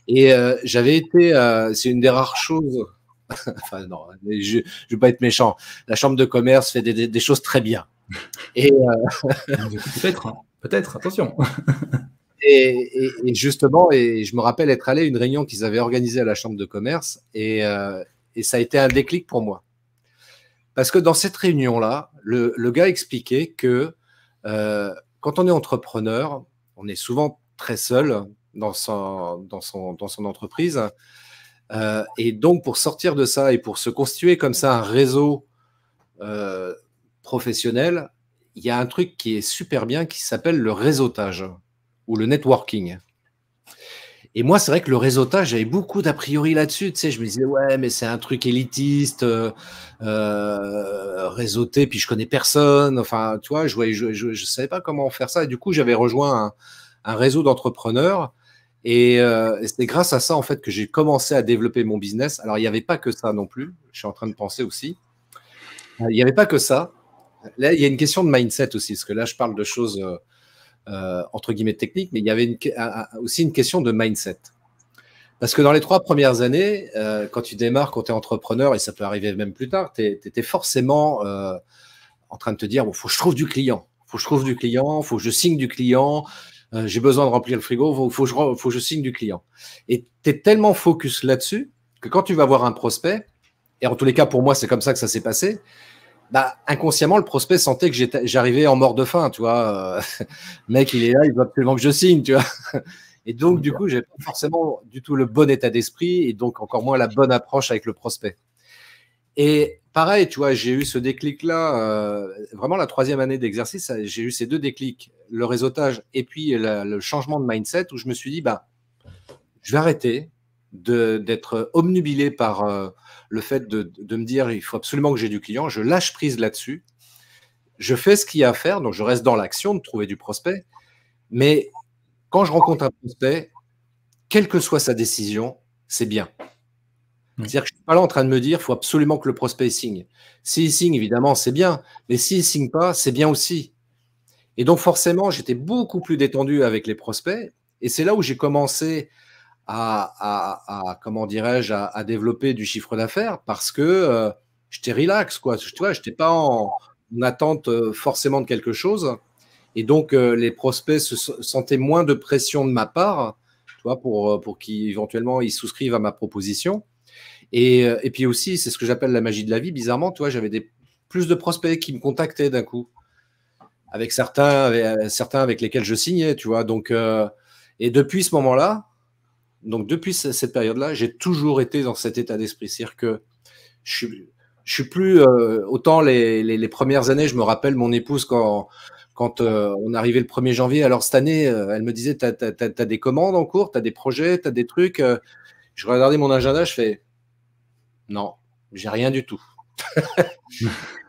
Et j'avais été, c'est une des rares choses, enfin non, je vais pas être méchant, la chambre de commerce fait des choses très bien. Et peut-être, attention. Et justement, et je me rappelle être allé à une réunion qu'ils avaient organisée à la chambre de commerce et ça a été un déclic pour moi. Parce que dans cette réunion-là, le gars expliquait que quand on est entrepreneur, on est souvent très seul dans son entreprise. Et donc, pour sortir de ça et pour se constituer comme ça un réseau professionnel, il y a un truc qui est super bien qui s'appelle le réseautage ou le networking. Et moi, c'est vrai que le réseautage, j'avais beaucoup d'a priori là-dessus. Tu sais, je me disais, ouais, mais c'est un truc élitiste, réseauté, puis je connais personne. Enfin, tu vois, je savais pas comment faire ça. Et du coup, j'avais rejoint un réseau d'entrepreneurs. Et c'est grâce à ça, en fait, que j'ai commencé à développer mon business. Alors, il n'y avait pas que ça non plus. Je suis en train de penser aussi. Il n'y avait pas que ça. Là, il y a une question de mindset aussi, parce que là, je parle de choses entre guillemets techniques, mais il y avait aussi une question de mindset. Parce que dans les 3 premières années, quand tu démarres, quand tu es entrepreneur, et ça peut arriver même plus tard, tu étais forcément en train de te dire, bon, faut que je trouve du client, faut que je signe du client, j'ai besoin de remplir le frigo, faut que je signe du client. Et tu es tellement focus là-dessus que quand tu vas voir un prospect, et en tous les cas, pour moi, c'est comme ça que ça s'est passé, bah, inconsciemment, le prospect sentait que j'arrivais en mort de faim, tu vois. Le mec, il est là, il veut absolument que je signe, tu vois. Et donc, du coup, j'ai pas forcément du tout le bon état d'esprit et donc encore moins la bonne approche avec le prospect. Et pareil, tu vois, j'ai eu ce déclic-là, vraiment la 3e année d'exercice, j'ai eu ces 2 déclics, le réseautage et puis le changement de mindset où je me suis dit, bah, je vais arrêter d'être obnubilé par le fait de me dire, il faut absolument que j'ai du client, je lâche prise là-dessus, je fais ce qu'il y a à faire, donc je reste dans l'action de trouver du prospect, mais quand je rencontre un prospect, quelle que soit sa décision, c'est bien. C'est-à-dire que je ne suis pas là en train de me dire qu'il faut absolument que le prospect signe. S'il signe, évidemment, c'est bien. Mais s'il ne signe pas, c'est bien aussi. Et donc, forcément, j'étais beaucoup plus détendu avec les prospects. Et c'est là où j'ai commencé comment dirais-je, à développer du chiffre d'affaires parce que j'étais relax, quoi. Tu vois, je n'étais pas en attente forcément de quelque chose. Et donc, les prospects se sentaient moins de pression de ma part, tu vois, pour qu'éventuellement ils souscrivent à ma proposition. Et puis aussi, c'est ce que j'appelle la magie de la vie. Bizarrement, tu vois, j'avais plus de prospects qui me contactaient d'un coup, avec certains avec lesquels je signais, tu vois. Donc, et depuis ce moment-là, donc depuis cette période-là, j'ai toujours été dans cet état d'esprit. C'est-à-dire que je suis plus autant les premières années, je me rappelle mon épouse quand on arrivait le 1er janvier. Alors cette année, elle me disait, t'as des commandes en cours, t'as des projets, t'as des trucs. Je regardais mon agenda, je fais non, j'ai rien du tout.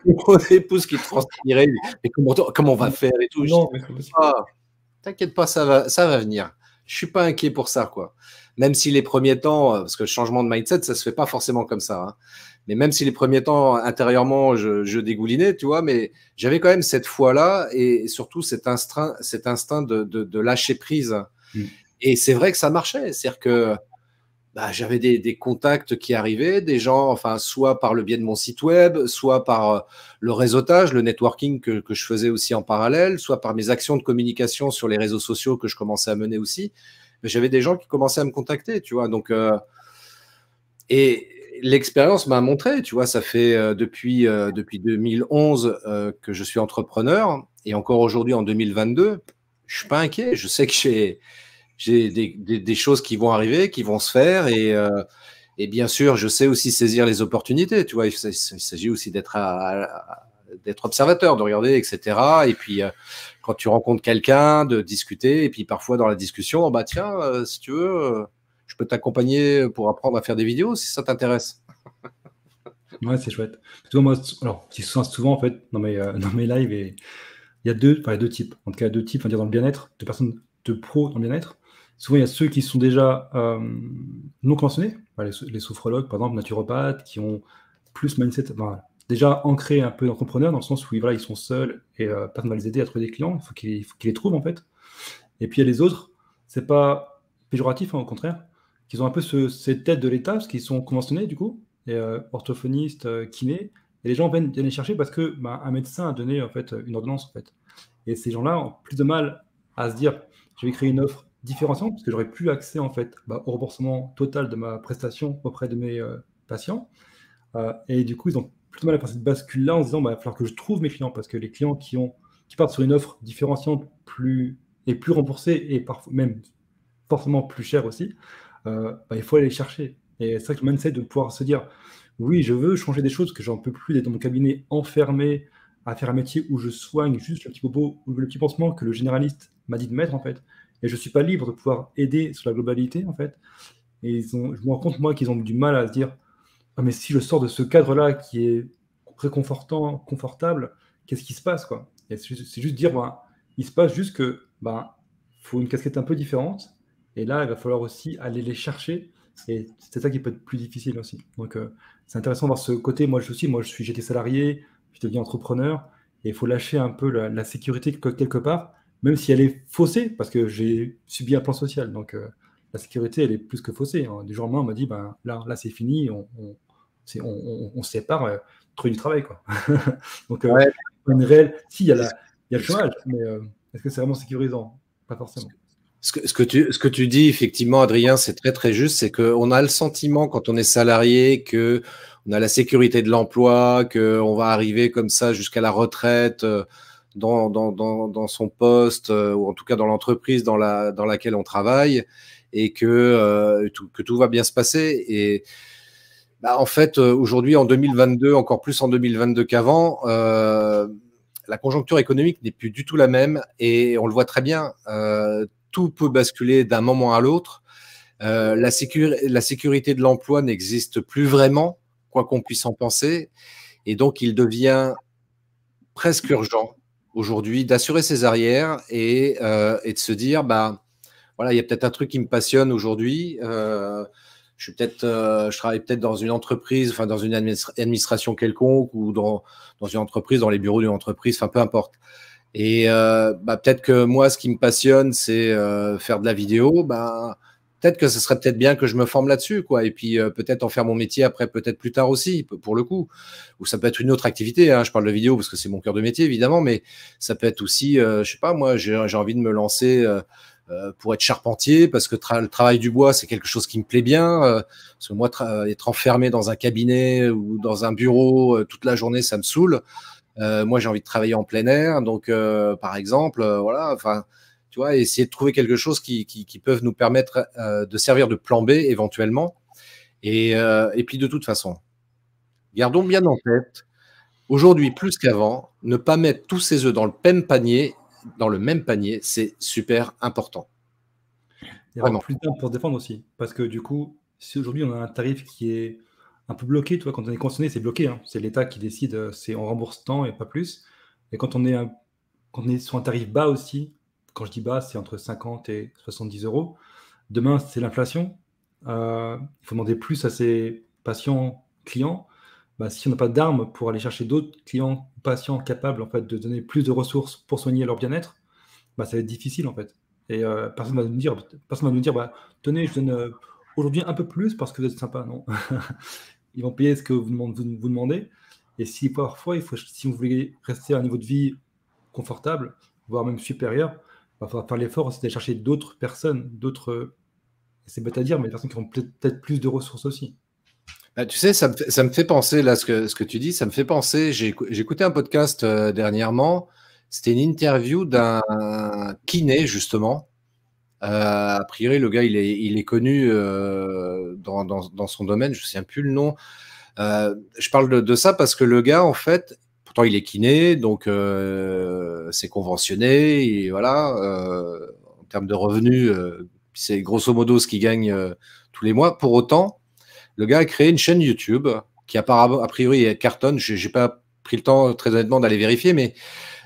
Mon épouse qui transpirait, mais comment on va faire et tout. Non, T'inquiète pas, ça va venir. Je suis pas inquiet pour ça, quoi. Même si les premiers temps, parce que le changement de mindset, ça se fait pas forcément comme ça, hein. Mais même si les premiers temps, intérieurement, je dégoulinais, tu vois, mais j'avais quand même cette foi-là et surtout cet instinct de lâcher prise. Et c'est vrai que ça marchait. C'est-à-dire que bah, j'avais des contacts qui arrivaient, des gens, enfin, soit par le biais de mon site web, soit par le réseautage, le networking que je faisais aussi en parallèle, soit par mes actions de communication sur les réseaux sociaux que je commençais à mener aussi. Mais j'avais des gens qui commençaient à me contacter, tu vois. Donc, et l'expérience m'a montré, tu vois, ça fait depuis 2011 que je suis entrepreneur et encore aujourd'hui en 2022, je suis pas inquiet. Je sais que j'ai des choses qui vont arriver, qui vont se faire et bien sûr, je sais aussi saisir les opportunités, tu vois, il s'agit aussi d'être observateur, de regarder, etc. Et puis, quand tu rencontres quelqu'un, de discuter, et puis parfois dans la discussion, bah tiens, si tu veux, je peux t'accompagner pour apprendre à faire des vidéos si ça t'intéresse. Ouais, c'est chouette. Tu vois, moi, alors, souvent, en fait, dans mes lives, il y a deux types. En tout cas, 2 types, on va dire, dans le bien-être, de personnes, de pros dans le bien-être. Souvent, il y a ceux qui sont déjà non conventionnés, les sophrologues, par exemple, naturopathes, qui ont plus mindset, déjà ancré un peu d'entrepreneur, dans le sens où voilà, ils sont seuls et personne ne va les aider à trouver des clients. Il faut qu'ils les trouvent, en fait. Et puis, il y a les autres, c'est pas péjoratif, hein, au contraire, qu'ils ont un peu cette tête de l'État, parce qu'ils sont conventionnés, du coup, et orthophonistes, kinés. Et les gens viennent les chercher parce que un médecin a donné en fait une ordonnance, en fait. Et ces gens-là ont plus de mal à se dire, je vais créer une offre différenciante, parce que j'aurai plus accès en fait au remboursement total de ma prestation auprès de mes patients. Et du coup, ils ont plus de mal à faire cette bascule-là en se disant, il va falloir que je trouve mes clients, parce que les clients qui partent sur une offre différenciante plus remboursée et parfois même forcément plus chère aussi, il faut aller les chercher. Et c'est vrai que le mindset de pouvoir se dire, oui, je veux changer des choses, que j'en peux plus d'être dans mon cabinet enfermé à faire un métier où je soigne juste le petit bobo ou le petit pansement que le généraliste m'a dit de mettre, en fait. Et je ne suis pas libre de pouvoir aider sur la globalité, en fait. Et je me rends compte, moi, qu'ils ont du mal à se dire, ah, mais si je sors de ce cadre-là qui est réconfortant, confortable, qu'est-ce qui se passe, quoi? Et c'est juste dire, il se passe juste que faut une casquette un peu différente. Et là, il va falloir aussi aller les chercher. Et c'est ça qui peut être plus difficile aussi. Donc, c'est intéressant de voir ce côté. J'étais salarié, je deviens entrepreneur. Et il faut lâcher un peu la sécurité quelque part, même si elle est faussée, parce que j'ai subi un plan social. Donc, la sécurité, elle est plus que faussée, hein. Du jour au lendemain, on m'a dit, là c'est fini, on se sépare, trouver du travail, quoi. Donc, Ouais. une réelle. Si, il y a le chômage, mais est-ce que c'est vraiment sécurisant? Pas forcément. Ce que tu dis, effectivement, Adrien, c'est très, très juste. C'est qu'on a le sentiment, quand on est salarié, que on a la sécurité de l'emploi, qu'on va arriver comme ça jusqu'à la retraite dans son poste, ou en tout cas dans l'entreprise dans laquelle on travaille, et que tout va bien se passer. Et en fait, aujourd'hui, en 2022, encore plus en 2022 qu'avant, la conjoncture économique n'est plus du tout la même, et on le voit très bien. Tout peut basculer d'un moment à l'autre. La sécurité de l'emploi n'existe plus vraiment, quoi qu'on puisse en penser. Et donc, il devient presque urgent aujourd'hui d'assurer ses arrières et de se dire, voilà, il y a peut-être un truc qui me passionne aujourd'hui. Je travaille peut-être dans une entreprise, enfin dans une administration quelconque, ou dans une entreprise, dans les bureaux d'une entreprise, enfin peu importe. Et peut-être que moi, ce qui me passionne, c'est faire de la vidéo. Peut-être que ce serait peut-être bien que je me forme là-dessus, quoi. Et puis peut-être en faire mon métier après, peut-être plus tard aussi, pour le coup. Ou ça peut être une autre activité, hein. Je parle de vidéo parce que c'est mon cœur de métier, évidemment, mais ça peut être aussi, je sais pas, moi, j'ai envie de me lancer pour être charpentier, parce que le travail du bois, c'est quelque chose qui me plaît bien. Parce que moi, être enfermé dans un cabinet ou dans un bureau toute la journée, ça me saoule. Moi, j'ai envie de travailler en plein air, donc par exemple, voilà, enfin, tu vois, essayer de trouver quelque chose qui peuvent nous permettre de servir de plan B éventuellement. Et puis de toute façon, gardons bien en tête, aujourd'hui plus qu'avant, ne pas mettre tous ses œufs dans le même panier, c'est super important. Il y avoir plus d'armes pour se défendre aussi. Parce que du coup, si aujourd'hui on a un tarif qui est un peu bloqué, tu vois, quand on est concerné, c'est bloqué, hein. C'est l'État qui décide, c'est on rembourse tant et pas plus. Et quand on est sur un tarif bas aussi, quand je dis bas, c'est entre 50 et 70 euros. Demain, c'est l'inflation. Il faut demander plus à ses patients, clients. Si on n'a pas d'armes pour aller chercher d'autres clients, patients capables en fait, de donner plus de ressources pour soigner leur bien-être, ça va être difficile en fait. Et personne ne va nous dire, tenez, je donne aujourd'hui un peu plus parce que vous êtes sympa. Non. Ils vont payer ce que vous demandez. Et si parfois, si vous voulez rester à un niveau de vie confortable, voire même supérieur, il va falloir faire l'effort aussi d'aller chercher d'autres personnes, c'est bête à dire, mais des personnes qui ont peut-être plus de ressources aussi. Tu sais, ça me fait penser, là, ce que tu dis, ça me fait penser, j'ai écouté un podcast dernièrement, c'était une interview d'un kiné, justement. A priori, le gars, il est connu dans son domaine, je ne me souviens plus le nom. Je parle de ça parce que le gars, en fait, pourtant il est kiné, donc c'est conventionné, et voilà, en termes de revenus, c'est grosso modo ce qu'il gagne tous les mois. Pour autant, le gars a créé une chaîne YouTube qui apparemment, a priori, cartonne. Je n'ai pas pris le temps, très honnêtement, d'aller vérifier, mais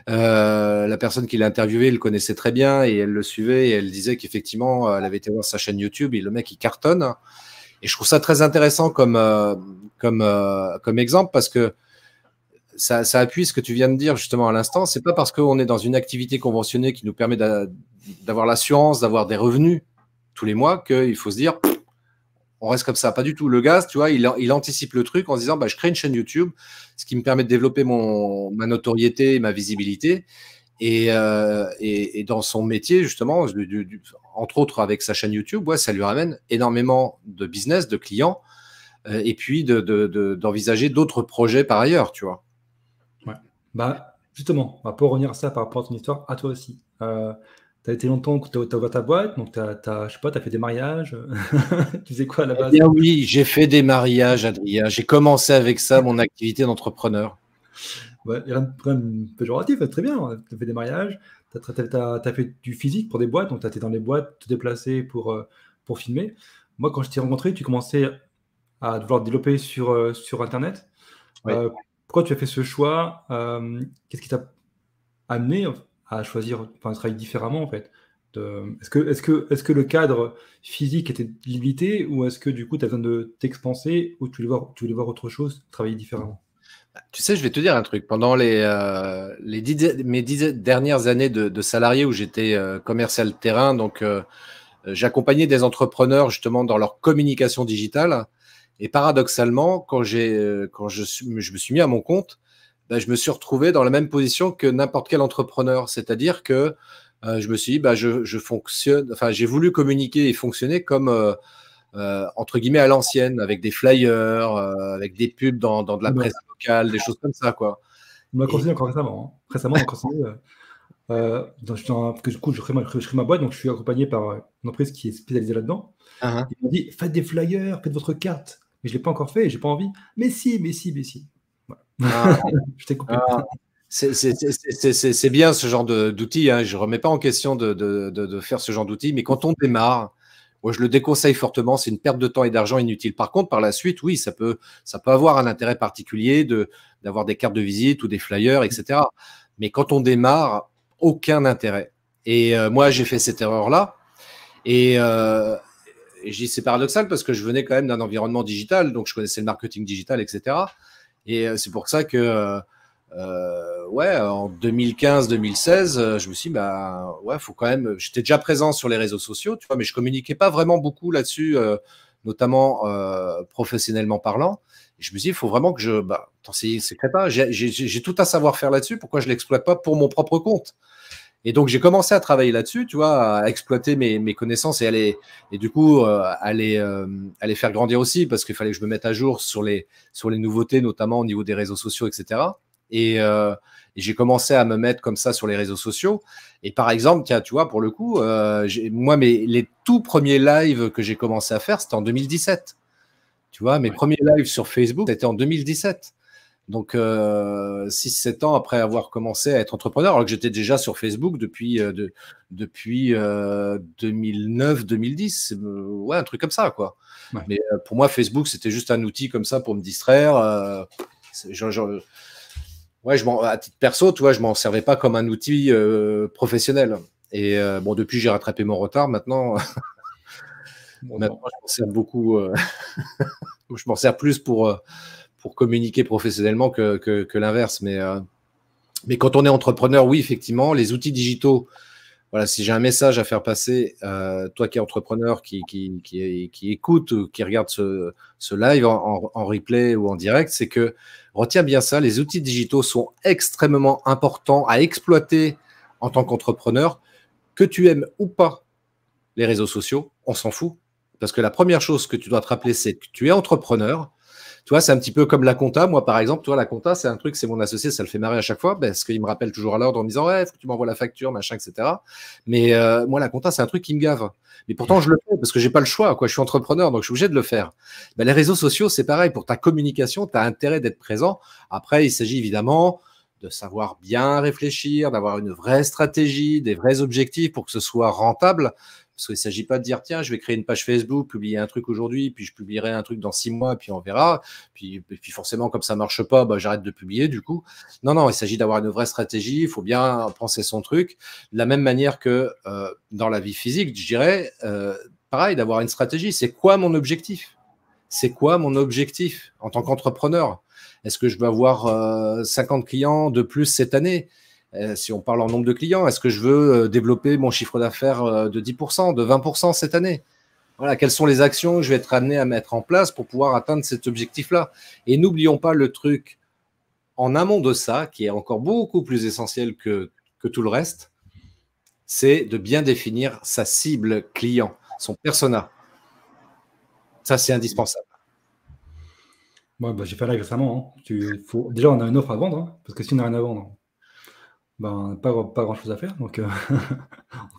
la personne qui l'a interviewé le connaissait très bien et elle le suivait, et elle disait qu'effectivement, elle avait été voir sa chaîne YouTube et le mec, il cartonne. Et je trouve ça très intéressant comme exemple, parce que ça appuie ce que tu viens de dire justement à l'instant. C'est pas parce qu'on est dans une activité conventionnée qui nous permet d'avoir l'assurance, d'avoir des revenus tous les mois, qu'il faut se dire on reste comme ça. Pas du tout. Le gars, tu vois, il anticipe le truc en se disant je crée une chaîne YouTube, ce qui me permet de développer ma notoriété et ma visibilité. Et dans son métier, justement, entre autres avec sa chaîne YouTube, ça lui ramène énormément de business, de clients, et puis d'envisager d'autres projets par ailleurs, tu vois. Ouais. Justement, on va pas revenir à ça par rapport à ton histoire, à toi aussi. Tu as été longtemps que tu as ouvert ta boîte, donc je sais pas, tu as fait des mariages. Tu faisais quoi à la base? Eh bien oui, j'ai fait des mariages, Adrien. J'ai commencé avec ça, mon activité d'entrepreneur. Il n'y a rien de péjoratif, c'est très bien. Tu as fait des mariages, tu as fait du physique pour des boîtes, donc tu as été dans les boîtes, te déplacer pour filmer. Moi, quand je t'ai rencontré, tu commençais à devoir développer sur Internet. Oui. Pourquoi tu as fait ce choix? Qu'est-ce qui t'a amené à choisir, un travail différemment en fait? Est-ce que le cadre physique était limité, ou est-ce que du coup tu as besoin de t'expanser, ou tu voulais voir autre chose, travailler différemment? Tu sais, je vais te dire un truc. Pendant mes 10 dernières années de salarié, où j'étais commercial terrain, donc j'accompagnais des entrepreneurs justement dans leur communication digitale. Et paradoxalement, quand je me suis mis à mon compte, je me suis retrouvé dans la même position que n'importe quel entrepreneur. C'est-à-dire que je me suis dit, je fonctionne, enfin, j'ai voulu communiquer et fonctionner comme entre guillemets à l'ancienne, avec des flyers, avec des pubs dans de la presse locale, des choses comme ça, quoi. On m'a conseillé encore récemment. Hein. Récemment, on m'a conseillé. Du coup, je crée ma boîte, donc je suis accompagné par une entreprise qui est spécialisée là-dedans. Ils m'ont dit, faites des flyers, faites votre carte. Mais je ne l'ai pas encore fait et je n'ai pas envie. Mais si. Voilà. Je t'ai coupé. C'est bien ce genre d'outils. Hein. Je ne remets pas en question de faire ce genre d'outils, mais quand on démarre, moi, je le déconseille fortement. C'est une perte de temps et d'argent inutile. Par contre, par la suite, oui, ça peut avoir un intérêt particulier d'avoir des cartes de visite ou des flyers, etc. Mais quand on démarre, aucun intérêt. Et moi, j'ai fait cette erreur-là. Et je dis c'est paradoxal parce que je venais quand même d'un environnement digital, donc je connaissais le marketing digital, etc. Et c'est pour ça que en 2015-2016, je me suis dit, faut quand même. J'étais déjà présent sur les réseaux sociaux, tu vois, mais je communiquais pas vraiment beaucoup là-dessus, notamment professionnellement parlant. Et je me suis dit, il faut vraiment que c'est pas. J'ai tout un savoir-faire là-dessus. Pourquoi je l'exploite pas pour mon propre compte? Et donc, j'ai commencé à travailler là-dessus, tu vois, à exploiter mes connaissances et du coup, à les faire grandir aussi parce qu'il fallait que je me mette à jour sur les nouveautés, notamment au niveau des réseaux sociaux, etc. Et j'ai commencé à me mettre comme ça sur les réseaux sociaux. Et par exemple, tiens, tu vois, pour le coup, moi, les tout premiers lives que j'ai commencé à faire, c'était en 2017. Tu vois, mes premiers lives sur Facebook, c'était en 2017. Donc, 6-7 ans après avoir commencé à être entrepreneur, alors que j'étais déjà sur Facebook depuis 2009-2010. Ouais, un truc comme ça, quoi. Ouais. Mais pour moi, Facebook, c'était juste un outil comme ça pour me distraire. À titre perso, tu vois, je m'en servais pas comme un outil professionnel. Et depuis, j'ai rattrapé mon retard. Maintenant, maintenant je m'en sers beaucoup. Je m'en sers plus pour communiquer professionnellement que l'inverse. Mais quand on est entrepreneur, oui, effectivement, les outils digitaux, voilà, si j'ai un message à faire passer, toi qui es entrepreneur, qui écoute ou qui regarde ce live en replay ou en direct, c'est que retiens bien ça, les outils digitaux sont extrêmement importants à exploiter en tant qu'entrepreneur, que tu aimes ou pas les réseaux sociaux, on s'en fout. Parce que la première chose que tu dois te rappeler, c'est que tu es entrepreneur. Tu vois, c'est un petit peu comme la compta. Moi, par exemple, tu vois, la compta, c'est un truc, c'est mon associé, ça le fait marrer à chaque fois, parce qu'il me rappelle toujours à l'ordre en me disant, ouais, faut que tu m'envoies la facture, machin, etc. Mais moi, la compta, c'est un truc qui me gave. Mais pourtant, je le fais parce que j'ai pas le choix, quoi. Je suis entrepreneur, donc je suis obligé de le faire. Les réseaux sociaux, c'est pareil. Pour ta communication, tu as intérêt d'être présent. Après, il s'agit évidemment de savoir bien réfléchir, d'avoir une vraie stratégie, des vrais objectifs pour que ce soit rentable. Parce qu'il ne s'agit pas de dire, tiens, je vais créer une page Facebook, publier un truc aujourd'hui, puis je publierai un truc dans 6 mois, puis on verra. Puis forcément, comme ça ne marche pas, j'arrête de publier du coup. Non, il s'agit d'avoir une vraie stratégie, il faut bien penser son truc. De la même manière que dans la vie physique, je dirais, pareil, d'avoir une stratégie. C'est quoi mon objectif? C'est quoi mon objectif en tant qu'entrepreneur? Est-ce que je veux avoir 50 clients de plus cette année? Si on parle en nombre de clients, est-ce que je veux développer mon chiffre d'affaires de 10%, de 20% cette année? Voilà, quelles sont les actions que je vais être amené à mettre en place pour pouvoir atteindre cet objectif-là? Et n'oublions pas le truc en amont de ça, qui est encore beaucoup plus essentiel que tout le reste, c'est de bien définir sa cible client, son persona. Ça, c'est indispensable. Ouais, j'ai fait là récemment. Hein. Déjà, on a une offre à vendre, hein, parce que si on n'a rien à vendre, pas grand-chose à faire. Donc,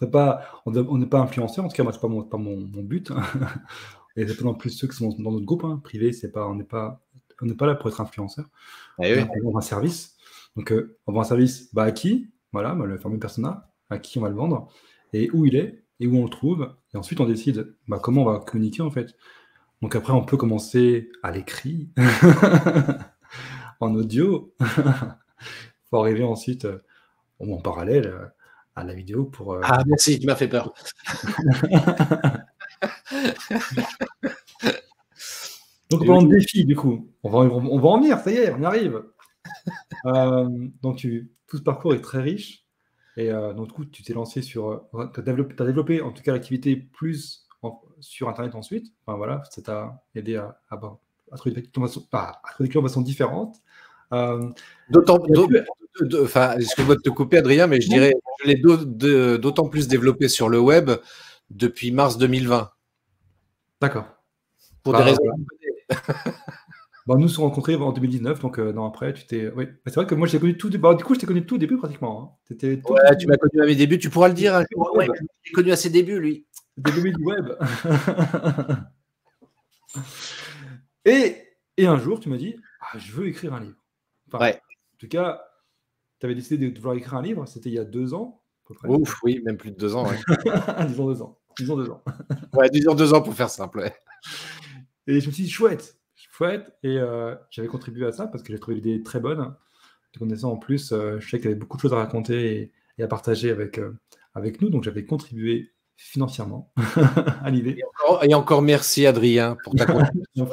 on n'est pas influenceur. En tout cas, moi, c'est pas mon but. Et c'est pas non plus ceux qui sont dans notre groupe hein, privé. On n'est pas là pour être influenceur. On vend un service. Donc, on vend un service à qui? Voilà, le fameux persona, à qui on va le vendre, et où il est, et où on le trouve. Et ensuite, on décide comment on va communiquer, en fait. Donc, après, on peut commencer à l'écrit, en audio. Il faut arriver ensuite... en parallèle à la vidéo pour... Ah, merci, tu m'as fait peur. Donc, on va en défi, du coup. On va en venir, ça y est, on y arrive. Donc, tout ce parcours est très riche. Et donc, du coup, tu t'es lancé sur... Tu as développé, en tout cas, l'activité plus sur Internet ensuite. Enfin, voilà, ça t'a aidé à trouver des clients de façon différente. Excuse-moi de te couper, Adrien, mais je dirais je l'ai d'autant plus développé sur le web depuis mars 2020. D'accord. Pour des raisons. Bon, nous nous sommes rencontrés en 2019, donc non, après, tu t'es. Oui, c'est vrai que moi, je t'ai connu tout. Bon, du coup, je t'ai connu tout au début pratiquement. Hein. Ouais, tu m'as connu à mes débuts, tu pourras le dire. Hein. Ouais, je l'ai connu à ses débuts, lui. Des bébés du web. Et un jour, tu m'as dit, ah, je veux écrire un livre. Enfin, Ouais. en tout cas, tu avais décidé de vouloir écrire un livre, c'était il y a 2 ans, à peu près. Ouf, oui, même plus de 2 ans. Ouais. Disons 2 ans. Disons 2 ans. Ouais, disons 2 ans pour faire simple. Ouais. Et je me suis dit, chouette. Et j'avais contribué à ça parce que j'ai trouvé l'idée très bonne. Te connaissant en plus, je sais que tu avais beaucoup de choses à raconter et à partager avec nous, donc j'avais contribué financièrement à l'idée. Et encore merci, Adrien, pour ta contribution.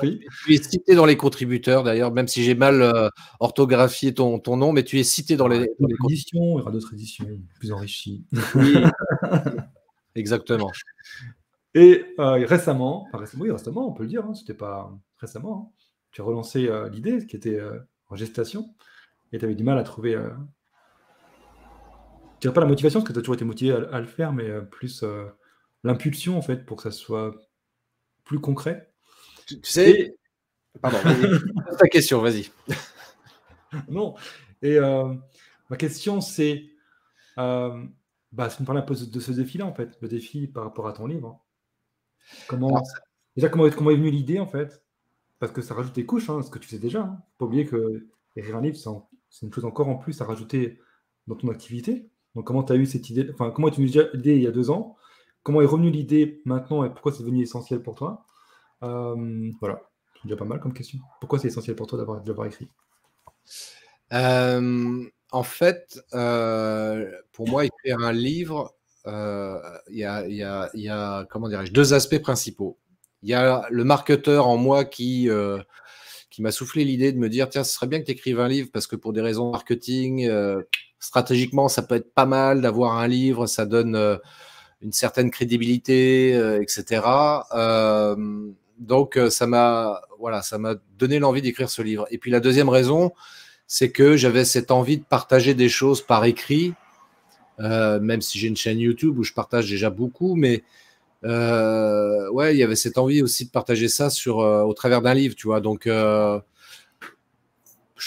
Tu es cité dans les contributeurs, d'ailleurs, même si j'ai mal orthographié ton nom, mais tu es cité dans les éditions. Il y aura d'autres éditions plus enrichies. Oui, exactement. Et récemment, on peut le dire, hein, c'était pas récemment, hein, tu as relancé l'idée qui était en gestation et tu avais du mal à trouver, je dirais pas la motivation, parce que tu as toujours été motivé à le faire, mais plus l'impulsion en fait pour que ça soit plus concret. Tu sais, pardon, ta question, vas-y. Non, et ma question c'est, si tu me parlais un peu de ce défi-là en fait, le défi par rapport à ton livre. Comment est venue l'idée en fait? Parce que ça rajoute des couches, hein, ce que tu faisais déjà. Hein. Faut pas oublier que écrire un livre, c'est une chose encore en plus à rajouter dans ton activité. Donc comment tu as eu cette idée, enfin comment est venue l'idée il y a 2 ans? Comment est revenue l'idée maintenant et pourquoi c'est devenu essentiel pour toi? Voilà, c'est déjà pas mal comme question. Pourquoi c'est essentiel pour toi de l'avoir écrit? En fait, pour moi, écrire un livre, il y a comment dirais-je, 2 aspects principaux. Il y a le marketeur en moi qui m'a soufflé l'idée de me dire: «Tiens, ce serait bien que tu écrives un livre parce que pour des raisons marketing, stratégiquement, ça peut être pas mal d'avoir un livre, ça donne, une certaine crédibilité, et cetera». Donc ça m'a donné l'envie d'écrire ce livre. Et puis la deuxième raison, c'est que j'avais cette envie de partager des choses par écrit, même si j'ai une chaîne YouTube où je partage déjà beaucoup, mais ouais, il y avait cette envie aussi de partager ça au travers d'un livre, tu vois. Donc, je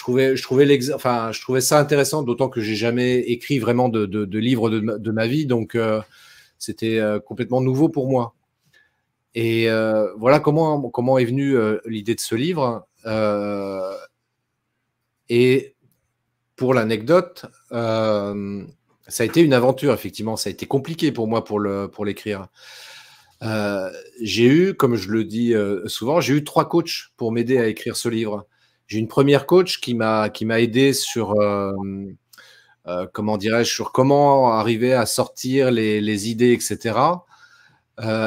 trouvais ça intéressant, d'autant que j'ai jamais écrit vraiment de livre de ma vie, donc c'était complètement nouveau pour moi. Et voilà comment est venue l'idée de ce livre. Et pour l'anecdote, ça a été une aventure, effectivement. Ça a été compliqué pour moi pour l'écrire. J'ai eu, comme je le dis souvent, j'ai eu 3 coachs pour m'aider à écrire ce livre. J'ai une première coach qui m'a aidé sur comment dirais-je, sur comment arriver à sortir les idées, etc.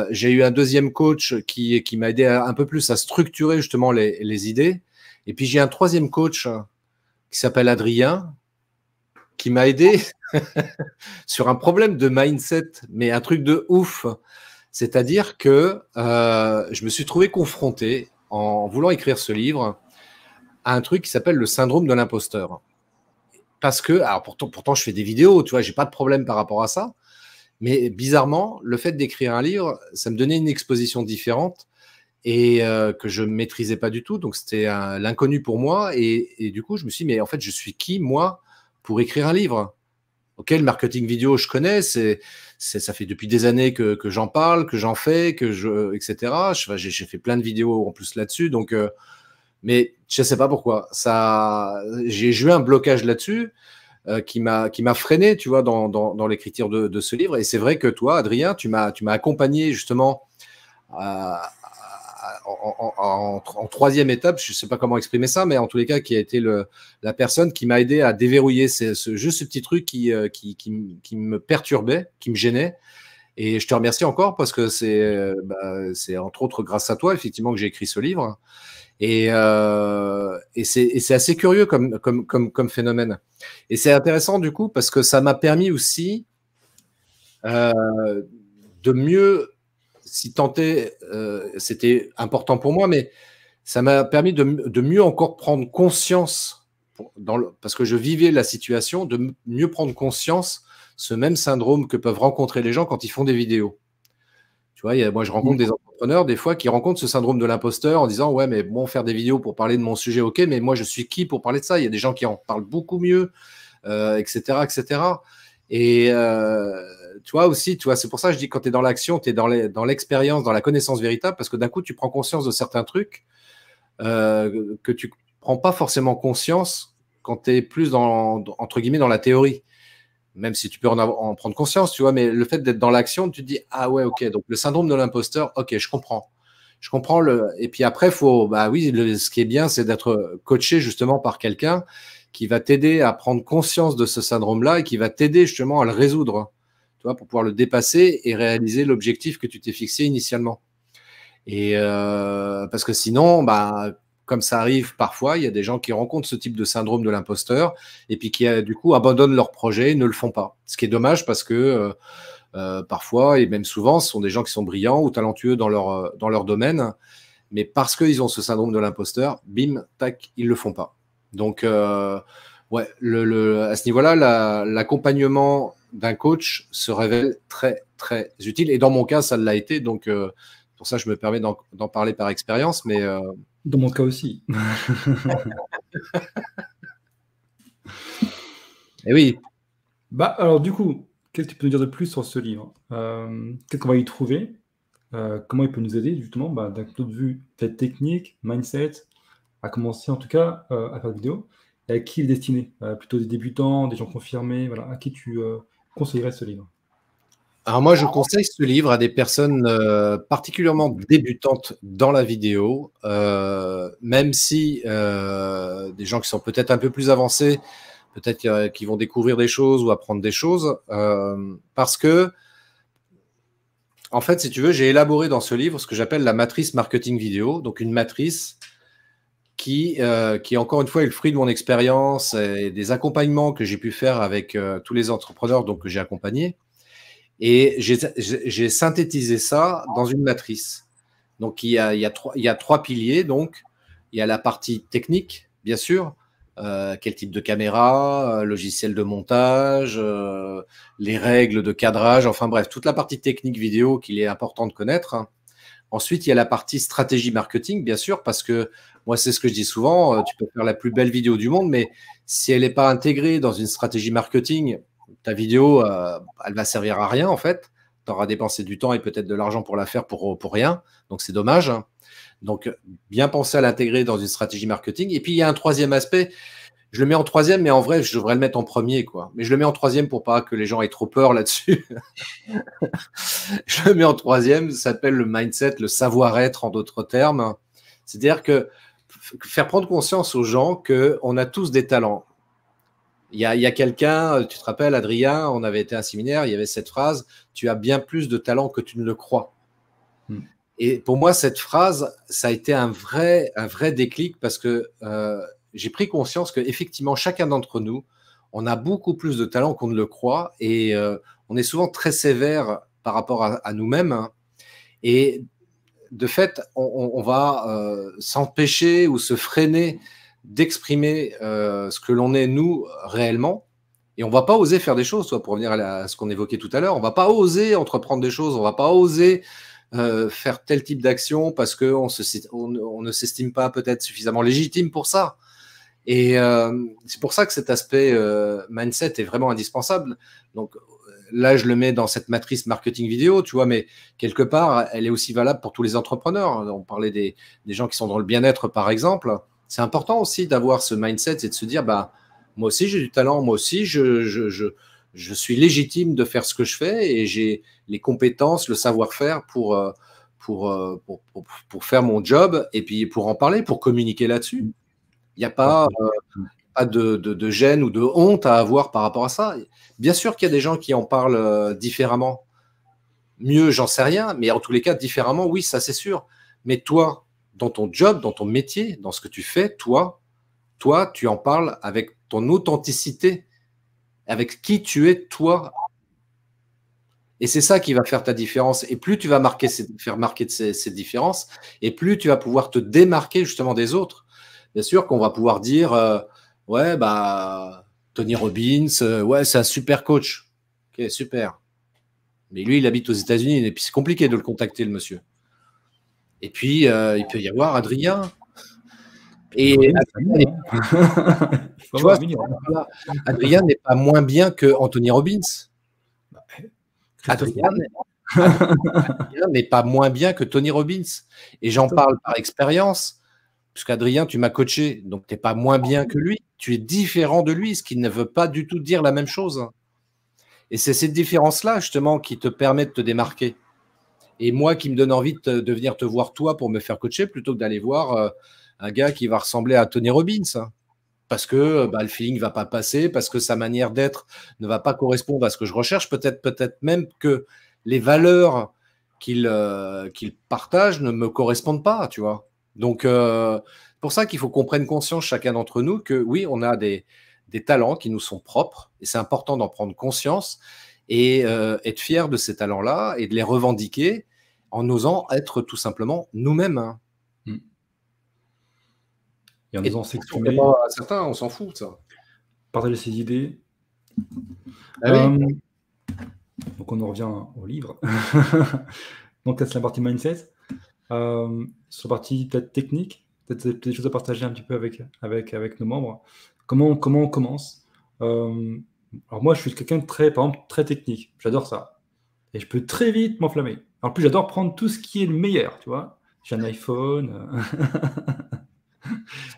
J'ai eu un deuxième coach qui m'a aidé un peu plus à structurer justement les idées. Et puis j'ai un troisième coach qui s'appelle Adrien, qui m'a aidé sur un problème de mindset, mais un truc de ouf. C'est-à-dire que je me suis trouvé confronté, en voulant écrire ce livre, à un truc qui s'appelle le syndrome de l'imposteur. Parce que, alors pourtant je fais des vidéos, tu vois, j'ai pas de problème par rapport à ça, mais bizarrement, le fait d'écrire un livre, ça me donnait une exposition différente et que je ne maîtrisais pas du tout, donc c'était l'inconnu pour moi, et du coup je me suis dit, mais en fait je suis qui, moi, pour écrire un livre? Ok, le marketing vidéo, je connais, ça fait depuis des années que j'en parle, que j'en fais, etc. J'ai fait plein de vidéos en plus là-dessus, donc, mais je ne sais pas pourquoi. J'ai eu un blocage là-dessus qui m'a freiné, tu vois, dans l'écriture de ce livre. Et c'est vrai que toi, Adrien, tu m'as accompagné justement en troisième étape, je ne sais pas comment exprimer ça, mais en tous les cas, qui a été la personne qui m'a aidé à déverrouiller juste ce petit truc qui me perturbait, qui me gênait. Et je te remercie encore parce que c'est entre autres grâce à toi, effectivement, que j'ai écrit ce livre. Et c'est assez curieux comme phénomène. Et c'est intéressant du coup parce que ça m'a permis aussi de mieux, si tant est, c'était important pour moi, mais ça m'a permis de mieux encore prendre conscience, parce que je vivais la situation, de mieux prendre conscience ce même syndrome que peuvent rencontrer les gens quand ils font des vidéos. Tu vois, moi, je rencontre des entrepreneurs, des fois, qui rencontrent ce syndrome de l'imposteur en disant, ouais, mais bon, faire des vidéos pour parler de mon sujet, ok, mais moi, je suis qui pour parler de ça? Il y a des gens qui en parlent beaucoup mieux, etc., etc. Et tu vois aussi, tu vois, c'est pour ça que je dis quand tu es dans l'action, tu es dans l'expérience, dans la connaissance véritable, parce que d'un coup, tu prends conscience de certains trucs que tu prends pas forcément conscience quand tu es plus entre guillemets dans la théorie. Même si tu peux en prendre conscience, tu vois, mais le fait d'être dans l'action, tu te dis, ah ouais, ok, donc le syndrome de l'imposteur, ok, je comprends. Je comprends et puis après, bah oui, ce qui est bien, c'est d'être coaché justement par quelqu'un qui va t'aider à prendre conscience de ce syndrome-là et qui va t'aider justement à le résoudre, tu vois, pour pouvoir le dépasser et réaliser l'objectif que tu t'es fixé initialement. Et parce que sinon, bah, comme ça arrive parfois, il y a des gens qui rencontrent ce type de syndrome de l'imposteur et puis qui, du coup, abandonnent leur projet et ne le font pas. Ce qui est dommage parce que parfois, et même souvent, ce sont des gens qui sont brillants ou talentueux dans leur domaine, mais parce qu'ils ont ce syndrome de l'imposteur, bim, tac, ils ne le font pas. Donc, ouais, à ce niveau-là, l'accompagnement d'un coach se révèle très, très utile. Et dans mon cas, ça l'a été. Donc, pour ça, je me permets d'en parler par expérience. Mais dans mon cas aussi. Et oui. Bah, alors, du coup, qu'est-ce que tu peux nous dire de plus sur ce livre? Qu'est-ce qu'on va y trouver? Comment il peut nous aider, justement, bah, d'un point de vue peut-être technique, mindset, à commencer en tout cas à faire des vidéos? Et à qui il est destiné? Plutôt des débutants, des gens confirmés, voilà. À qui tu conseillerais ce livre? Alors moi, je conseille ce livre à des personnes particulièrement débutantes dans la vidéo, même si des gens qui sont peut-être un peu plus avancés, peut-être qui vont découvrir des choses ou apprendre des choses, parce que, en fait, si tu veux, j'ai élaboré dans ce livre ce que j'appelle la matrice marketing vidéo, donc une matrice qui encore une fois, est le fruit de mon expérience et des accompagnements que j'ai pu faire avec tous les entrepreneurs donc, que j'ai accompagnés. Et j'ai synthétisé ça dans une matrice. Donc, il y a trois piliers. Donc, il y a la partie technique, bien sûr. Quel type de caméra, logiciel de montage, les règles de cadrage, enfin bref, toute la partie technique vidéo qu'il est important de connaître. Ensuite, il y a la partie stratégie marketing, bien sûr, parce que moi, c'est ce que je dis souvent, tu peux faire la plus belle vidéo du monde, mais si elle n'est pas intégrée dans une stratégie marketing, ta vidéo, elle va servir à rien, en fait. Tu auras dépensé du temps et peut-être de l'argent pour la faire pour rien. Donc, c'est dommage. Donc, bien penser à l'intégrer dans une stratégie marketing. Et puis, il y a un troisième aspect. Je le mets en troisième, mais en vrai, je devrais le mettre en premier, quoi. Mais je le mets en troisième pour pas que les gens aient trop peur là-dessus. Je le mets en troisième. Ça s'appelle le mindset, le savoir-être, en d'autres termes. C'est-à-dire que faire prendre conscience aux gens qu'on a tous des talents. Il y a quelqu'un, tu te rappelles, Adrien, on avait été à un séminaire, il y avait cette phrase, tu as bien plus de talent que tu ne le crois. Et pour moi, cette phrase, ça a été un vrai déclic parce que j'ai pris conscience qu'effectivement, chacun d'entre nous, on a beaucoup plus de talent qu'on ne le croit et on est souvent très sévère par rapport à nous-mêmes. Hein. Et de fait, on va s'empêcher ou se freiner d'exprimer ce que l'on est nous réellement et on va pas oser faire des choses, pour revenir à ce qu'on évoquait tout à l'heure, on va pas oser entreprendre des choses, on va pas oser faire tel type d'action parce qu'on ne s'estime pas peut-être suffisamment légitime pour ça. Et c'est pour ça que cet aspect mindset est vraiment indispensable. Donc là, je le mets dans cette matrice marketing vidéo, tu vois, mais quelque part, elle est aussi valable pour tous les entrepreneurs. On parlait des gens qui sont dans le bien-être, par exemple. C'est important aussi d'avoir ce mindset et de se dire, bah, moi aussi, j'ai du talent, moi aussi, je suis légitime de faire ce que je fais et j'ai les compétences, le savoir-faire pour faire mon job et puis pour en parler, pour communiquer là-dessus. Il n'y a pas de gêne ou de honte à avoir par rapport à ça. Bien sûr qu'il y a des gens qui en parlent différemment. Mieux, j'en sais rien, mais en tous les cas, différemment, oui, ça c'est sûr. Mais toi, dans ton job, dans ton métier, dans ce que tu fais, toi, tu en parles avec ton authenticité, avec qui tu es, toi. Et c'est ça qui va faire ta différence. Et plus tu vas faire marquer ces différences, et plus tu vas pouvoir te démarquer justement des autres. Bien sûr qu'on va pouvoir dire ouais, bah, Tony Robbins, ouais, c'est un super coach. Ok, super. Mais lui, il habite aux États-Unis, et puis c'est compliqué de le contacter, le monsieur. Et puis, il peut y avoir Adrien. Et tu vois, Adrien n'est pas moins bien que Anthony Robbins. Adrien n'est pas moins bien que Tony Robbins. Et j'en parle par expérience, puisqu'Adrien, tu m'as coaché, donc tu n'es pas moins bien que lui. Tu es différent de lui, ce qui ne veut pas du tout dire la même chose. Et c'est cette différence-là, justement, qui te permet de te démarquer. Et moi, qui me donne envie de venir te voir, toi, pour me faire coacher, plutôt que d'aller voir un gars qui va ressembler à Tony Robbins. Parce que le feeling ne va pas passer, parce que sa manière d'être ne va pas correspondre à ce que je recherche. Peut-être même que les valeurs qu'il partage ne me correspondent pas, tu vois. Donc, c'est pour ça qu'il faut qu'on prenne conscience, chacun d'entre nous, que oui, on a des talents qui nous sont propres, et c'est important d'en prendre conscience et être fier de ces talents-là et de les revendiquer en osant être tout simplement nous-mêmes. Hein. Et en osant s'exprimer. Certains, on s'en fout, ça. Partager ses idées. Ah oui. Donc, on en revient au livre. Donc, c'est la partie mindset. Sur la partie peut-être technique, peut-être des choses à partager un petit peu avec nos membres. Comment on commence Alors, moi, je suis quelqu'un de très, par exemple, très technique. J'adore ça. Et je peux très vite m'enflammer. En plus, j'adore prendre tout ce qui est le meilleur, tu vois. J'ai un iPhone.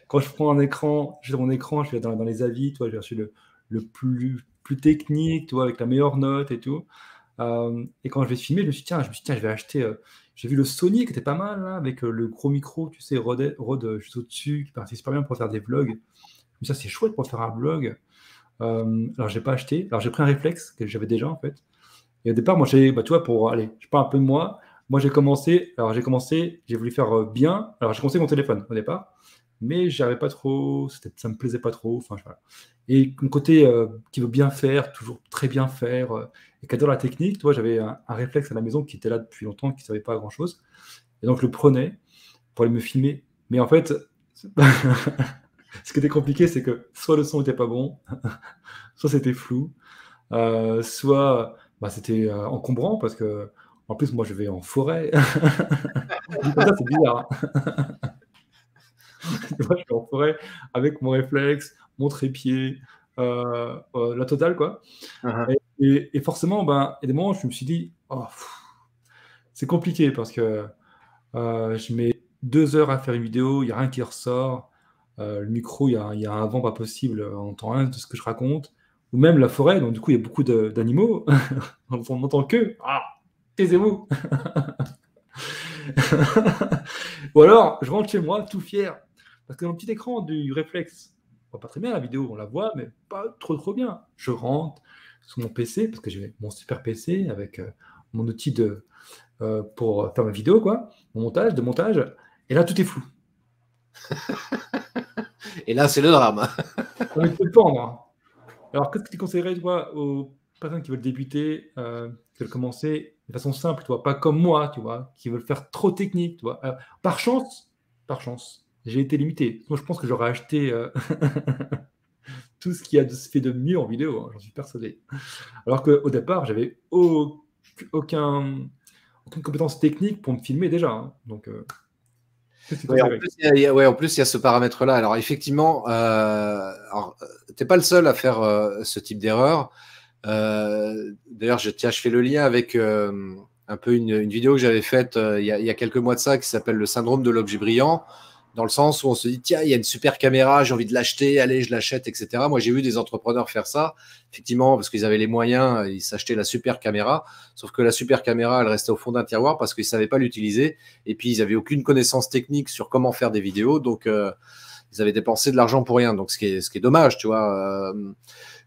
Quand je prends un écran, j'ai mon écran, je vais dans les avis, tu vois, j'ai reçu le plus technique, tu vois, avec la meilleure note et tout. Et quand je vais filmer, je me suis dit, tiens, je vais acheter. J'ai vu le Sony qui était pas mal, là, avec le gros micro, tu sais, Rode juste au-dessus, qui paraissait super bien pour faire des vlogs. Mais ça, c'est chouette pour faire un vlog. Alors, j'ai pas acheté. Alors, j'ai pris un réflexe que j'avais déjà, en fait. Et au départ, moi, tu vois, pour aller, je parle un peu de moi. Moi, j'ai commencé, j'ai voulu faire bien. Alors, j'ai commencé mon téléphone au départ, mais j'avais pas trop, ça me plaisait pas trop. Enfin, voilà. Et mon côté qui veut bien faire, toujours très bien faire, et qui adore la technique, tu vois, j'avais un réflexe à la maison qui était là depuis longtemps, qui ne savait pas grand-chose. Et donc, je le prenais pour aller me filmer. Mais en fait, ce qui était compliqué, c'est que soit le son n'était pas bon, soit c'était flou, soit c'était encombrant parce que, en plus, moi, je vais en forêt. Ça, c'est bizarre. Moi, je suis en forêt avec mon réflexe, mon trépied, la totale, quoi. Et forcément, il y a des moments où je me suis dit, oh, c'est compliqué parce que je mets 2 heures à faire une vidéo, il n'y a rien qui ressort. Le micro, il y a un vent pas possible, on n'entend rien de ce que je raconte. Ou même la forêt, donc du coup, il y a beaucoup d'animaux. On n'entend que ah, taisez-vous. Ou alors, je rentre chez moi tout fier. Parce que dans le petit écran du réflexe, on voit pas très bien la vidéo, on la voit, mais pas trop bien. Je rentre sur mon PC, parce que j'ai mon super PC avec mon outil pour faire ma vidéo, quoi, mon montage, et là, tout est flou. Et là, c'est le drame. On va te pendre. Alors, qu'est-ce que tu conseillerais, toi, aux personnes qui veulent débuter, qui veulent commencer de façon simple, tu vois, pas comme moi, tu vois, qui veulent faire trop technique, tu vois. Par chance, j'ai été limité. Moi, je pense que j'aurais acheté tout ce qui a fait de mieux en vidéo, hein, j'en suis persuadé. Alors qu'au départ, j'avais aucune compétence technique pour me filmer déjà. Hein. Donc, en plus, il y a ce paramètre-là. Alors, effectivement, tu n'es pas le seul à faire ce type d'erreur. D'ailleurs, je fais le lien avec un peu une vidéo que j'avais faite il y a quelques mois de ça qui s'appelle le syndrome de l'objet brillant, dans le sens où on se dit, tiens, il y a une super caméra, j'ai envie de l'acheter, allez, je l'achète, etc. Moi, j'ai vu des entrepreneurs faire ça, effectivement, parce qu'ils avaient les moyens, ils s'achetaient la super caméra, sauf que la super caméra, elle restait au fond d'un tiroir parce qu'ils ne savaient pas l'utiliser, et puis ils n'avaient aucune connaissance technique sur comment faire des vidéos, donc ils avaient dépensé de l'argent pour rien, donc ce qui est dommage, tu vois.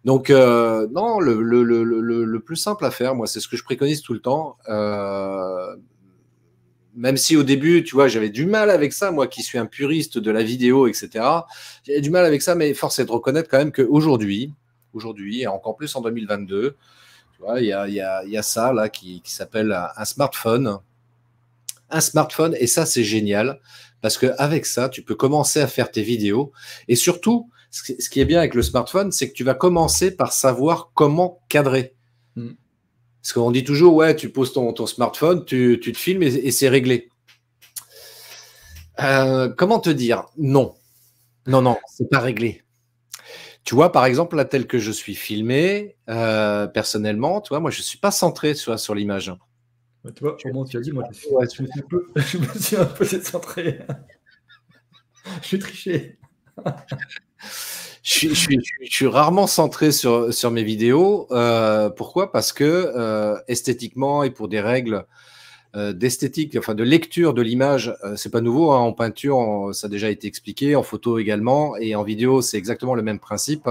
Donc, non, le plus simple à faire, moi, c'est ce que je préconise tout le temps. Même si au début, tu vois, j'avais du mal avec ça, moi qui suis un puriste de la vidéo, etc. J'avais du mal avec ça, mais force est de reconnaître quand même qu'aujourd'hui, et encore plus en 2022, tu vois, il y a ça là qui s'appelle un smartphone. Un smartphone, et ça, c'est génial, parce qu'avec ça, tu peux commencer à faire tes vidéos. Et surtout, ce qui est bien avec le smartphone, c'est que tu vas commencer par savoir comment cadrer. Parce qu'on dit toujours, ouais, tu poses ton smartphone, tu te filmes et c'est réglé. Comment te dire? Non. Non, non, c'est pas réglé. Tu vois, par exemple, là, tel que je suis filmé, personnellement, tu vois, moi, je suis pas centré sur l'image. Ouais, tu vois, au moment où tu as dit, moi, Ouais. je me suis je me suis un peu décentré. Je suis triché. Je suis rarement centré sur mes vidéos. Pourquoi? Parce que esthétiquement et pour des règles d'esthétique, enfin de lecture de l'image, c'est pas nouveau, hein, en peinture, ça a déjà été expliqué, en photo également, et en vidéo, c'est exactement le même principe.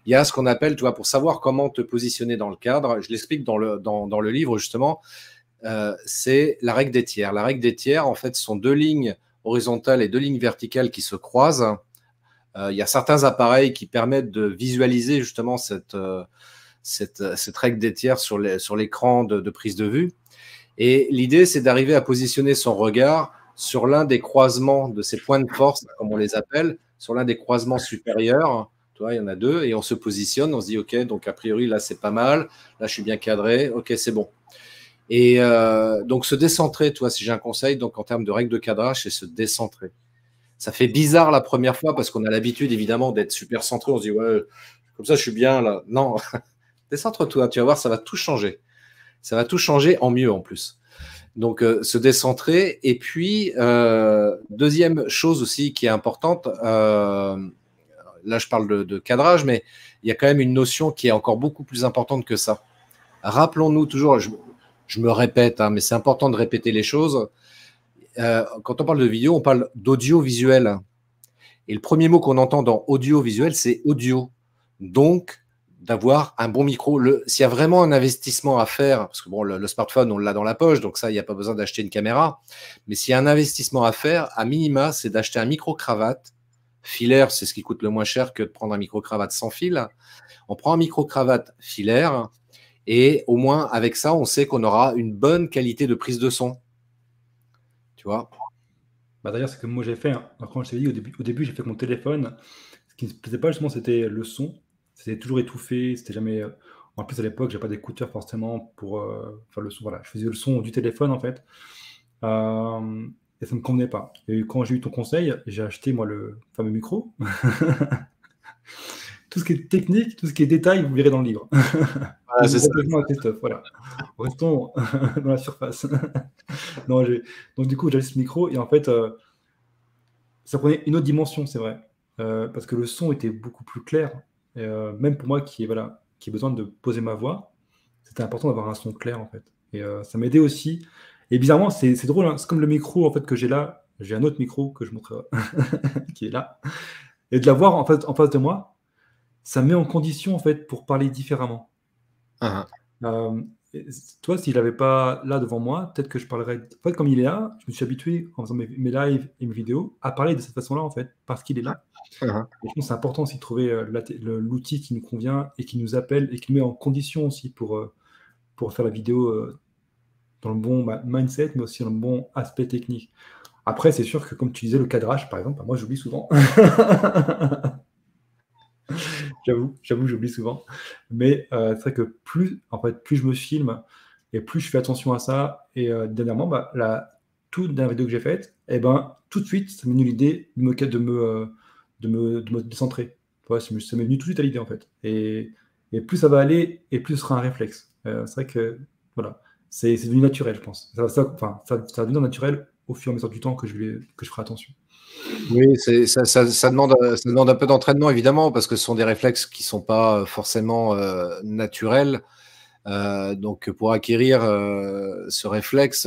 Il y a ce qu'on appelle, tu vois, pour savoir comment te positionner dans le cadre, je l'explique dans le livre justement, c'est la règle des tiers. La règle des tiers, en fait, sont deux lignes horizontales et deux lignes verticales qui se croisent. Il y a certains appareils qui permettent de visualiser justement cette règle des tiers sur l'écran de prise de vue. Et l'idée, c'est d'arriver à positionner son regard sur l'un des croisements de ces points de force, comme on les appelle, sur l'un des croisements supérieurs. Tu vois, il y en a deux, et on se positionne, on se dit, OK, donc a priori, là, c'est pas mal, là, je suis bien cadré, OK, c'est bon. Et donc, se décentrer, tu vois, si j'ai un conseil, donc en termes de règles de cadrage, c'est se décentrer. Ça fait bizarre la première fois parce qu'on a l'habitude, évidemment, d'être super centré. On se dit, ouais, comme ça, je suis bien là. Non, décentre-toi, tu vas voir, ça va tout changer. Ça va tout changer en mieux en plus. Donc, se décentrer. Et puis, deuxième chose aussi qui est importante, là, je parle de cadrage, mais il y a quand même une notion qui est encore beaucoup plus importante que ça. Rappelons-nous toujours, je me répète, hein, mais c'est important de répéter les choses. Quand on parle de vidéo, on parle d'audiovisuel. Et le premier mot qu'on entend dans audiovisuel, c'est audio. Donc, d'avoir un bon micro. S'il y a vraiment un investissement à faire, parce que bon, le smartphone, on l'a dans la poche, donc ça, il n'y a pas besoin d'acheter une caméra. Mais s'il y a un investissement à faire, à minima, c'est d'acheter un micro-cravate. Filaire, c'est ce qui coûte le moins cher que de prendre un micro-cravate sans fil. On prend un micro-cravate filaire et au moins, avec ça, on sait qu'on aura une bonne qualité de prise de son. Tu vois? Bah, d'ailleurs, c'est comme moi j'ai fait, hein. Alors, quand je t'ai dit, au début, j'ai fait avec mon téléphone. Ce qui ne me plaisait pas, justement, c'était le son. C'était toujours étouffé. C'était jamais. En plus, à l'époque, j'avais pas d'écouteurs forcément pour faire le son. Voilà, je faisais le son du téléphone, en fait. Euh, et ça ne me convenait pas. Et quand j'ai eu ton conseil, j'ai acheté, moi, le fameux micro. Tout ce qui est technique, tout ce qui est détail, vous verrez dans le livre. Voilà, c'est ça. Complètement à Christophe, voilà. Restons dans la surface. Non, donc, du coup, j'ai acheté ce micro et en fait, ça prenait une autre dimension, c'est vrai. Parce que le son était beaucoup plus clair. Et, même pour moi voilà, qui ai besoin de poser ma voix, c'était important d'avoir un son clair en fait. Et ça m'aidait aussi. Et bizarrement, c'est drôle, hein. C'est comme le micro en fait que j'ai là. J'ai un autre micro que je montrerai, qui est là. Et de l'avoir en fait en face de moi, ça me met en condition en fait pour parler différemment. Uh-huh. Euh, Toi, s'il n'avait pas là devant moi, peut-être que je parlerais. En fait, comme il est là, je me suis habitué en faisant mes lives et mes vidéos à parler de cette façon-là en fait, parce qu'il est là. Uh-huh. Et je pense que c'est important aussi de trouver l'outil qui nous convient et qui nous appelle et qui nous met en condition aussi pour faire la vidéo dans le bon mindset, mais aussi dans le bon aspect technique. Après, c'est sûr que comme tu disais, le cadrage, par exemple, bah, moi j'oublie souvent. J'avoue, j'oublie souvent. Mais c'est vrai que en fait, plus je me filme et plus je fais attention à ça. Et dernièrement, bah, la toute dernière vidéo que j'ai faite, eh ben, tout de suite, ça m'est venu l'idée de me décentrer. Ouais, ça m'est venu tout de suite à l'idée, en fait. Et plus ça va aller, et plus ce sera un réflexe. C'est vrai que, voilà, c'est devenu naturel, je pense. Enfin, ça va devenir naturel au fur et à mesure du temps que je ferai attention. Oui, ça demande un peu d'entraînement, évidemment, parce que ce sont des réflexes qui ne sont pas forcément naturels. Donc, pour acquérir ce réflexe,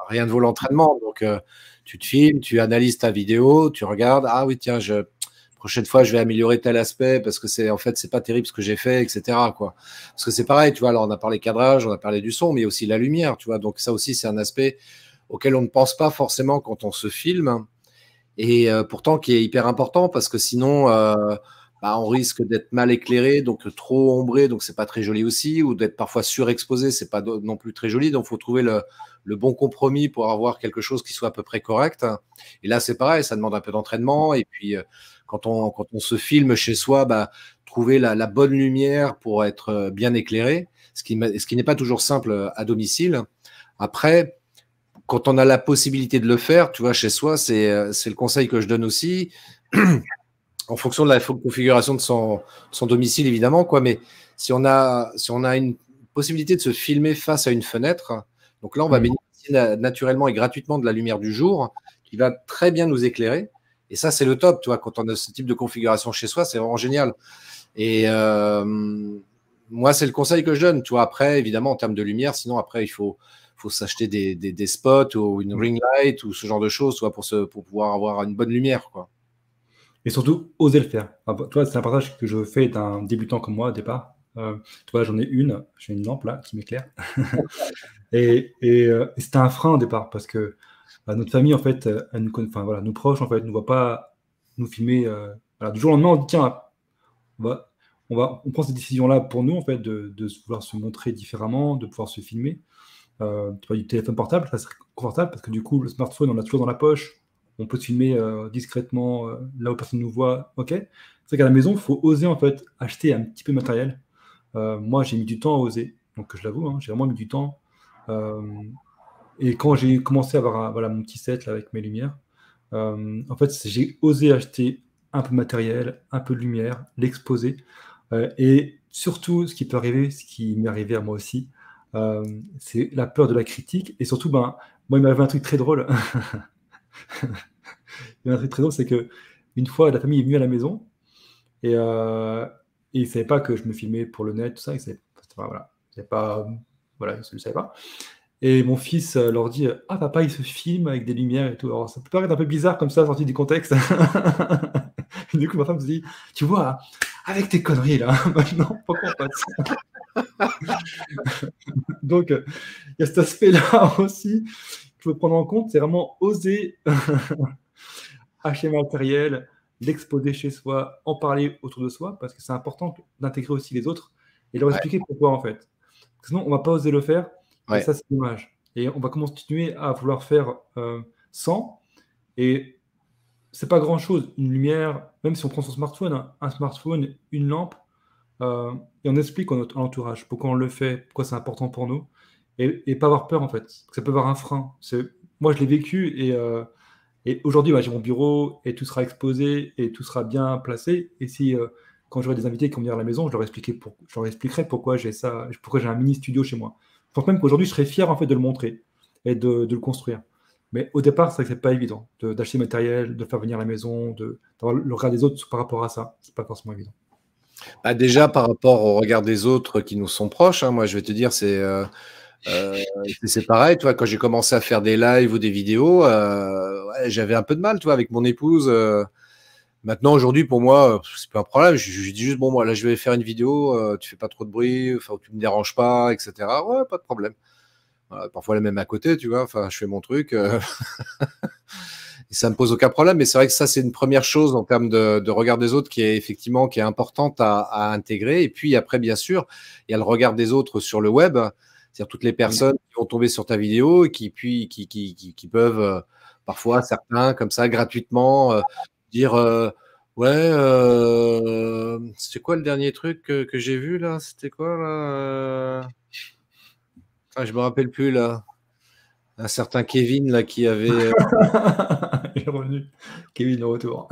rien ne vaut l'entraînement. Donc, tu te filmes, tu analyses ta vidéo, tu regardes. Ah oui, tiens, prochaine fois, je vais améliorer tel aspect parce que en fait, c'est pas terrible ce que j'ai fait, etc., quoi. Parce que c'est pareil, tu vois. Alors, on a parlé cadrage, on a parlé du son, mais aussi la lumière, tu vois. Donc, ça aussi, c'est un aspect auquel on ne pense pas forcément quand on se filme et pourtant qui est hyper important parce que sinon, on risque d'être mal éclairé, donc trop ombré, donc c'est pas très joli aussi, ou d'être parfois surexposé, c'est pas non plus très joli. Donc, il faut trouver le bon compromis pour avoir quelque chose qui soit à peu près correct. Et là, c'est pareil, ça demande un peu d'entraînement. Et puis, quand on se filme chez soi, trouver la bonne lumière pour être bien éclairé, ce qui n'est pas toujours simple à domicile. Après, quand on a la possibilité de le faire, tu vois, chez soi, c'est le conseil que je donne aussi, en fonction de la configuration de son domicile, évidemment, quoi. Mais si on a une possibilité de se filmer face à une fenêtre, donc là, on va bénéficier naturellement et gratuitement de la lumière du jour, qui va très bien nous éclairer. Et ça, c'est le top, tu vois, quand on a ce type de configuration chez soi, c'est vraiment génial. Et moi, c'est le conseil que je donne, tu vois. Après, évidemment, en termes de lumière, sinon, après, il faut s'acheter des spots ou une ring light ou ce genre de choses, tu vois, pour pouvoir avoir une bonne lumière, quoi. Et surtout, oser le faire. Tu vois, c'est un partage que je fais d'un débutant comme moi au départ. Tu vois, j'en ai j'ai une lampe là qui m'éclaire. et c'était un frein au départ parce que notre famille, en fait, enfin, voilà, nos proches, en fait, ne voient pas nous filmer. Voilà, du jour au lendemain, on dit tiens, on prend cette décision-là pour nous, en fait, de vouloir se montrer différemment, de pouvoir se filmer. Tu vois, du téléphone portable, ça serait confortable parce que du coup, le smartphone, on l'a toujours dans la poche. On peut se filmer discrètement là où personne ne nous voit. Ok. C'est vrai qu'à la maison, il faut oser en fait acheter un petit peu de matériel. Moi, j'ai mis du temps à oser. Donc, je l'avoue, hein, j'ai vraiment mis du temps. Euh, et quand j'ai commencé à avoir voilà, mon petit set là, avec mes lumières, en fait, j'ai osé acheter un peu de matériel, un peu de lumière, l'exposer. Et surtout, ce qui peut arriver, ce qui m'est arrivé à moi aussi, c'est la peur de la critique. Et surtout, ben, moi, il m'est arrivé un truc très drôle. Il y a un truc très drôle, c'est que une fois, la famille est venue à la maison et ils ne savaient pas que je me filmais pour le net, tout ça. Voilà, ils savaient pas, voilà, ils ne le savaient pas. Et mon fils leur dit ah, papa, il se filme avec des lumières et tout. Alors, ça peut paraître un peu bizarre comme ça, sorti du contexte. Et du coup, ma femme se dit tu vois, avec tes conneries là, maintenant, pourquoi pas ça. Donc, il y a cet aspect-là aussi qu'il faut prendre en compte, c'est vraiment oser acheter matériel, l'exposer chez soi, en parler autour de soi, parce que c'est important d'intégrer aussi les autres et leur expliquer pourquoi en fait. Sinon, on ne va pas oser le faire, et ça, c'est dommage. Et on va continuer à vouloir faire sans, et c'est pas grand-chose. Une lumière, même si on prend son smartphone, hein, un smartphone, une lampe, et on explique à notre entourage pourquoi on le fait, pourquoi c'est important pour nous, et pas avoir peur en fait. Ça peut avoir un frein. Moi, je l'ai vécu, et aujourd'hui, j'ai mon bureau et tout sera exposé et tout sera bien placé. Et si, quand j'aurai des invités qui vont venir à la maison, je leur expliquerai pourquoi j'ai ça, pourquoi j'ai un mini studio chez moi. Je pense même qu'aujourd'hui, je serais fier en fait de le montrer et de le construire. Mais au départ, c'est vrai que c'est pas évident d'acheter matériel, de faire venir à la maison, d'avoir le regard des autres par rapport à ça. C'est pas forcément évident. Bah déjà, par rapport au regard des autres qui nous sont proches, hein, moi, je vais te dire, c'est pareil, tu vois, quand j'ai commencé à faire des lives ou des vidéos, ouais, j'avais un peu de mal, tu vois, avec mon épouse. Maintenant, aujourd'hui, pour moi, c'est pas un problème. Je dis juste, bon, moi, là, je vais faire une vidéo, tu fais pas trop de bruit, enfin, tu me déranges pas, etc. Ouais, pas de problème. Voilà, parfois, elle est même à côté, tu vois, enfin, je fais mon truc. Et ça me pose aucun problème, mais c'est vrai que ça, c'est une première chose en termes de regard des autres qui est importante à intégrer. Et puis après, bien sûr, il y a le regard des autres sur le web, c'est-à-dire toutes les personnes qui vont tomber sur ta vidéo et qui peuvent parfois, certains, comme ça, gratuitement, dire ouais, c'était quoi le dernier truc que j'ai vu là? C'était quoi là? Je me rappelle plus là. Un certain Kevin là qui avait. Il est revenu. Kevin, le retour.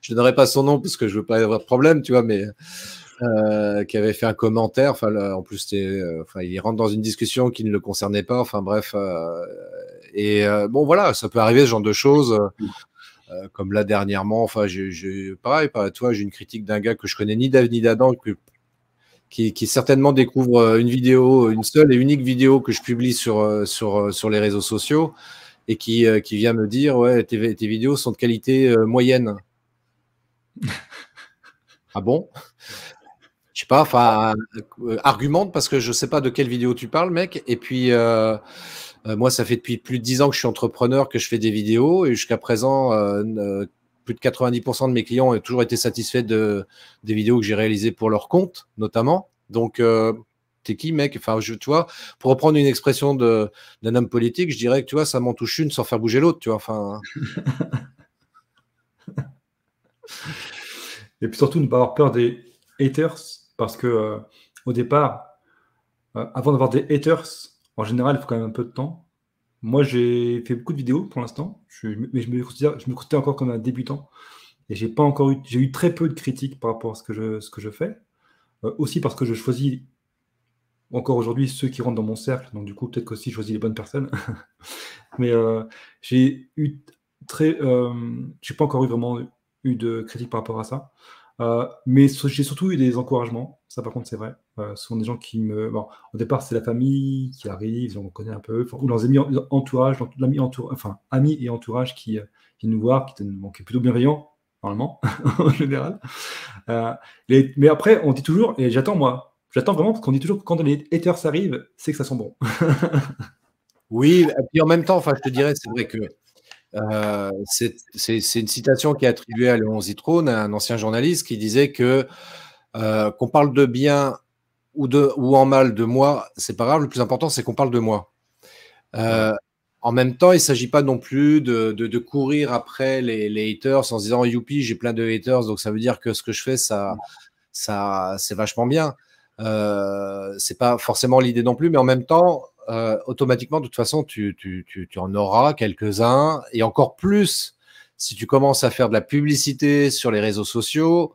Je ne donnerai pas son nom parce que je veux pas avoir de problème, tu vois, mais qui avait fait un commentaire. Enfin, là, en plus, il rentre dans une discussion qui ne le concernait pas. Enfin, bref. Bon, voilà, ça peut arriver ce genre de choses. Comme là dernièrement. Enfin, pareil, toi, j'ai une critique d'un gars que je connais ni d'Ave ni d'Adam, qui certainement découvre une vidéo, une seule et unique vidéo que je publie sur les réseaux sociaux et qui vient me dire ouais, tes vidéos sont de qualité moyenne. Ah bon? Je sais pas, enfin, argumente parce que je sais pas de quelle vidéo tu parles, mec. Et puis, moi, ça fait depuis plus de 10 ans que je suis entrepreneur, que je fais des vidéos et jusqu'à présent, plus de 90% de mes clients ont toujours été satisfaits des vidéos que j'ai réalisées pour leur compte, notamment. Donc, t'es qui, mec? Enfin, tu vois, pour reprendre une expression d'un homme politique, je dirais que tu vois, ça m'en touche une sans faire bouger l'autre, tu vois. Enfin. Et puis surtout, ne pas avoir peur des haters, parce que au départ, avant d'avoir des haters, en général, il faut quand même un peu de temps. Moi, j'ai fait beaucoup de vidéos pour l'instant, mais je me considère encore comme un débutant. Et j'ai eu très peu de critiques par rapport à ce que je fais. Aussi parce que je choisis encore aujourd'hui ceux qui rentrent dans mon cercle. Donc, du coup, peut-être qu'aussi je choisis les bonnes personnes. Mais j'ai eu j'ai pas encore eu vraiment eu de critiques par rapport à ça. Mais j'ai surtout eu des encouragements. Ça, par contre, c'est vrai. Ce sont des gens qui me. Bon, au départ, c'est la famille qui arrive, on connaît un peu, ou leurs amis entourage, enfin, amis et entourage qui viennent nous voir, qui est plutôt bienveillant, normalement, en général. Euh, mais après, on dit toujours, et j'attends vraiment, parce qu'on dit toujours que quand les haters arrivent, c'est que ça sent bon. Oui, et puis en même temps, enfin, je te dirais, c'est vrai que c'est une citation qui est attribuée à Léon Zitrone, un ancien journaliste, qui disait que qu'on parle de bien ou en mal de moi, c'est pas grave, le plus important, c'est qu'on parle de moi. En même temps, il ne s'agit pas non plus de courir après les haters en se disant youpi, j'ai plein de haters, donc ça veut dire que ce que je fais, c'est vachement bien. C'est pas forcément l'idée non plus, mais en même temps, automatiquement, de toute façon, tu en auras quelques-uns, et encore plus si tu commences à faire de la publicité sur les réseaux sociaux.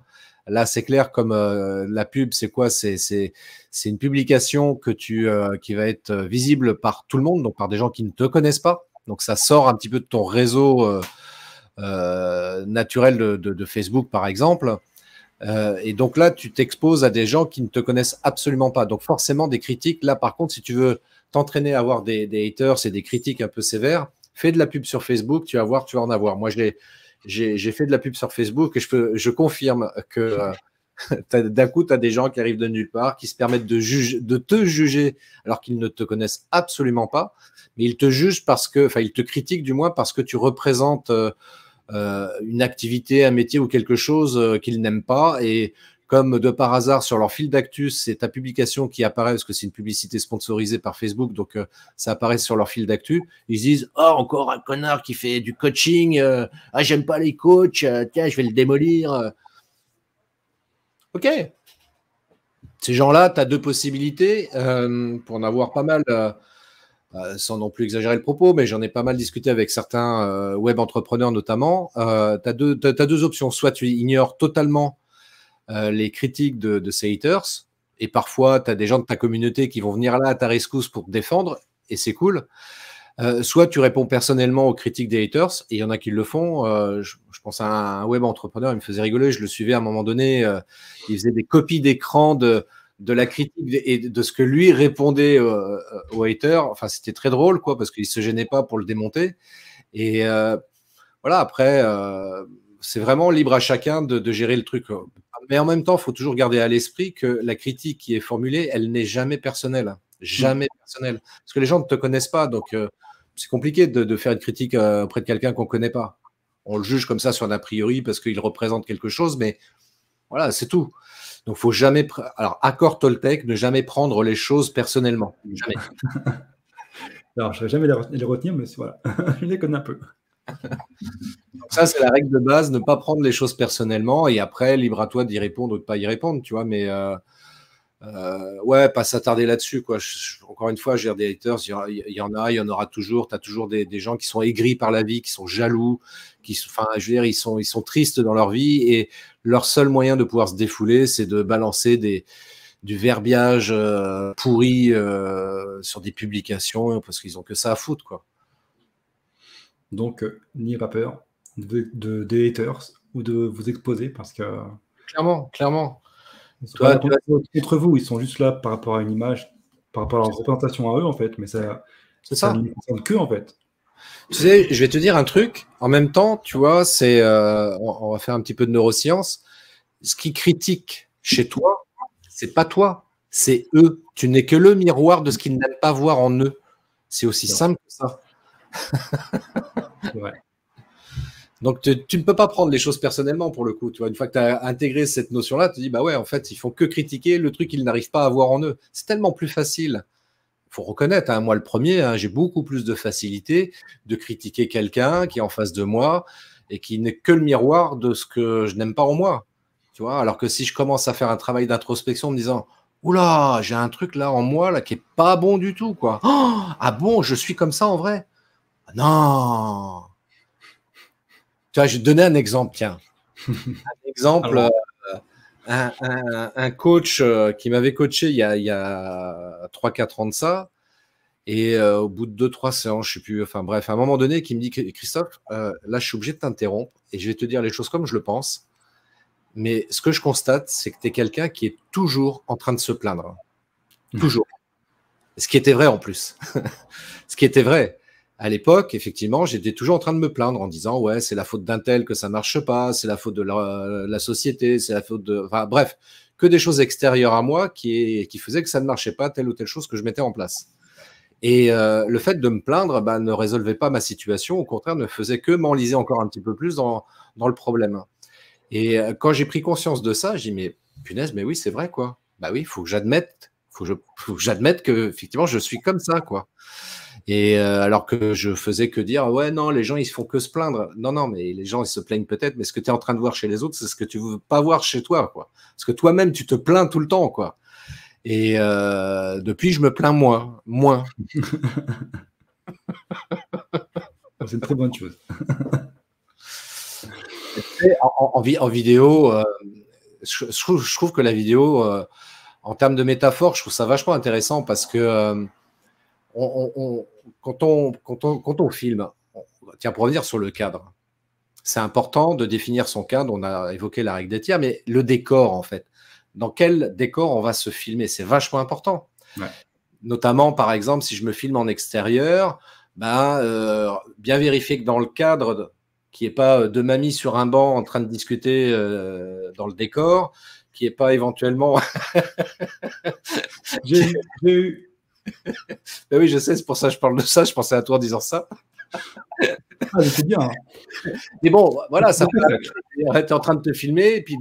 Là, c'est clair, comme la pub, c'est quoi? C'est une publication qui va être visible par tout le monde, donc par des gens qui ne te connaissent pas. Donc, ça sort un petit peu de ton réseau naturel de Facebook, par exemple. Et donc là, tu t'exposes à des gens qui ne te connaissent absolument pas. Donc forcément, des critiques. Là, par contre, si tu veux t'entraîner à avoir des haters et des critiques un peu sévères, fais de la pub sur Facebook, tu vas voir, tu vas en avoir. Moi, j'ai fait de la pub sur Facebook et je confirme que d'un coup, tu as des gens qui arrivent de nulle part, qui se permettent de te juger alors qu'ils ne te connaissent absolument pas, mais ils te jugent enfin, ils te critiquent du moins parce que tu représentes une activité, un métier ou quelque chose qu'ils n'aiment pas. Et comme de par hasard, sur leur fil d'actu, c'est ta publication qui apparaît, parce que c'est une publicité sponsorisée par Facebook, donc ça apparaît sur leur fil d'actu. Ils se disent « Oh, encore un connard qui fait du coaching, ah, j'aime pas les coachs, tiens, je vais le démolir. » Ok. Ces gens-là, tu as deux possibilités, pour en avoir pas mal, sans non plus exagérer le propos, mais j'en ai pas mal discuté avec certains web entrepreneurs notamment. Tu as deux options. Soit tu ignores totalement les critiques de ces haters, et parfois tu as des gens de ta communauté qui vont venir là à ta rescousse pour te défendre, et c'est cool. Soit tu réponds personnellement aux critiques des haters, et il y en a qui le font. Je pense à un web entrepreneur, il me faisait rigoler, je le suivais à un moment donné, il faisait des copies d'écran de la critique et de ce que lui répondait aux haters. Enfin, c'était très drôle, quoi, parce qu'il se gênait pas pour le démonter. Et voilà, après, c'est vraiment libre à chacun de gérer le truc. Mais en même temps, il faut toujours garder à l'esprit que la critique qui est formulée, elle n'est jamais personnelle. Jamais personnelle. Parce que les gens ne te connaissent pas, donc c'est compliqué de faire une critique auprès de quelqu'un qu'on ne connaît pas. On le juge comme ça sur un a priori parce qu'il représente quelque chose, mais voilà, c'est tout. Donc, il faut jamais. Alors, accord Toltec, ne jamais prendre les choses personnellement. Jamais. Alors, je ne vais jamais les retenir, mais voilà, je les connais un peu. Donc ça, c'est la règle de base, ne pas prendre les choses personnellement, et après, libre à toi d'y répondre ou de ne pas y répondre, tu vois. Mais ouais, pas s'attarder là-dessus, quoi. Encore une fois, j'ai des haters, il y en a, il y en aura toujours. Tu as toujours des gens qui sont aigris par la vie, qui sont jaloux, enfin, je veux dire, ils sont tristes dans leur vie, et leur seul moyen de pouvoir se défouler, c'est de balancer du verbiage pourri sur des publications, parce qu'ils ont que ça à foutre, quoi. Donc, n'ayez pas peur des haters ou de vous exposer, parce que Clairement. ils sont pas là contre vous, ils sont juste là par rapport à une image, par rapport à leur représentation à eux, en fait, mais ça ne concerne qu'eux, en fait. Tu sais, je vais te dire un truc. En même temps, tu vois, on va faire un petit peu de neurosciences. Ce qui critique chez toi, c'est pas toi, c'est eux. Tu n'es que le miroir de ce qu'ils n'aiment pas voir en eux. C'est aussi simple que ça. C'est vrai. Donc, tu ne peux pas prendre les choses personnellement, pour le coup. Tu vois, une fois que tu as intégré cette notion-là, tu te dis, bah ouais, en fait, ils font que critiquer le truc qu'ils n'arrivent pas à voir en eux. C'est tellement plus facile. Il faut reconnaître, hein, moi le premier, hein, j'ai beaucoup plus de facilité de critiquer quelqu'un qui est en face de moi et qui n'est que le miroir de ce que je n'aime pas en moi. Tu vois, alors que si je commence à faire un travail d'introspection en me disant, oula, j'ai un truc là en moi là qui est pas bon du tout, quoi. Oh, ah bon, je suis comme ça en vrai? Non. Tu vois, je vais te donner un exemple, tiens. Un exemple, Alors, un coach qui m'avait coaché il y a 3-4 ans de ça, et au bout de 2-3 séances, je sais plus, enfin bref, à un moment donné, qui me dit, Christophe, là, je suis obligé de t'interrompre et je vais te dire les choses comme je le pense. Mais ce que je constate, c'est que tu es quelqu'un qui est toujours en train de se plaindre. Toujours. Ce qui était vrai en plus. Ce qui était vrai. À l'époque, effectivement, j'étais toujours en train de me plaindre en disant ouais, c'est la faute d'un tel que ça marche pas, c'est la faute de la société, c'est la faute de. Enfin, bref, que des choses extérieures à moi qui faisaient que ça ne marchait pas, telle ou telle chose que je mettais en place. Et le fait de me plaindre ne résolvait pas ma situation, au contraire, ne faisait que m'enliser encore un petit peu plus dans le problème. Et quand j'ai pris conscience de ça, j'ai dit mais punaise, mais oui, c'est vrai quoi. Bah oui, il faut que j'admette, faut que j'admette que effectivement je suis comme ça quoi. Et alors que je faisais que dire ouais non, les gens ils font que se plaindre. Non non, mais les gens ils se plaignent peut-être, mais ce que tu es en train de voir chez les autres, c'est ce que tu veux pas voir chez toi quoi. Parce que toi-même tu te plains tout le temps quoi. Et depuis je me plains moins. c'est une très bonne chose. En vidéo, je trouve que la vidéo, en termes de métaphore, je trouve ça vachement intéressant parce que quand on filme, tiens, pour revenir sur le cadre, c'est important de définir son cadre. On a évoqué la règle des tiers, mais le décor, en fait. Dans quel décor on va se filmer? C'est vachement important. Ouais. Notamment, par exemple, si je me filme en extérieur, bien vérifier que dans le cadre, qu'il n'y ait pas deux mamies sur un banc en train de discuter dans le décor, qu'il n'y ait pas éventuellement… J'ai eu. Ben oui, je sais, c'est pour ça que je parle de ça. Je pensais à toi en disant ça. Ah, c'est bien. Hein. Mais bon, voilà, ça peut être en train de te filmer, et puis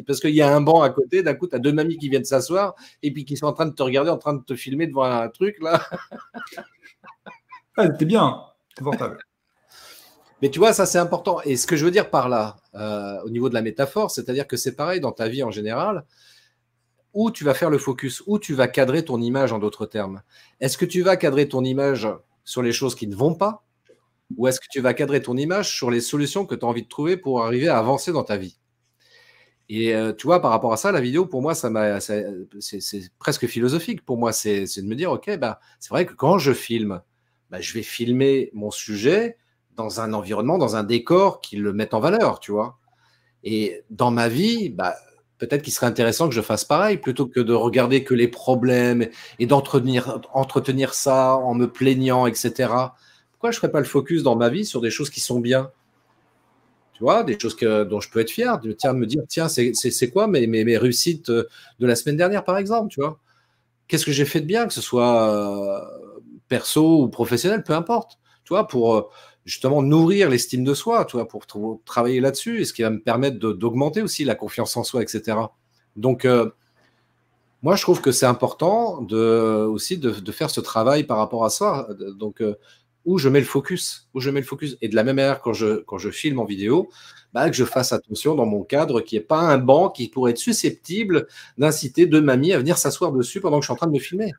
parce qu'il y a un banc à côté, d'un coup, tu as deux mamies qui viennent s'asseoir, et puis qui sont en train de te regarder, en train de te filmer devant un truc, là. Ah, c'était bien. Confortable. Mais tu vois, ça, c'est important. Et ce que je veux dire par là, au niveau de la métaphore, c'est-à-dire que c'est pareil dans ta vie en général, où tu vas faire le focus, où tu vas cadrer ton image, en d'autres termes. Est-ce que tu vas cadrer ton image sur les choses qui ne vont pas, ou est-ce que tu vas cadrer ton image sur les solutions que tu as envie de trouver pour arriver à avancer dans ta vie? Et tu vois, par rapport à ça, la vidéo, pour moi, c'est presque philosophique. Pour moi, c'est de me dire, OK, c'est vrai que quand je filme, je vais filmer mon sujet dans un environnement, dans un décor qui le mette en valeur, tu vois. Et dans ma vie, peut-être qu'il serait intéressant que je fasse pareil, plutôt que de regarder que les problèmes et d'entretenir ça en me plaignant, etc. Pourquoi je ne ferais pas le focus dans ma vie sur des choses qui sont bien? Tu vois, des choses dont je peux être fier, me dire, tiens, c'est quoi mes réussites de la semaine dernière, par exemple, tu vois? Qu'est-ce que j'ai fait de bien, que ce soit perso ou professionnel, peu importe, tu vois, pour justement nourrir l'estime de soi, tu vois, pour travailler là-dessus, et ce qui va me permettre d'augmenter aussi la confiance en soi, etc. Donc, moi, je trouve que c'est important aussi de faire ce travail par rapport à ça. Donc, où je mets le focus, Et de la même manière, quand je filme en vidéo, que je fasse attention dans mon cadre, qu'il n'y ait pas un banc qui pourrait être susceptible d'inciter deux mamies à venir s'asseoir dessus pendant que je suis en train de me filmer.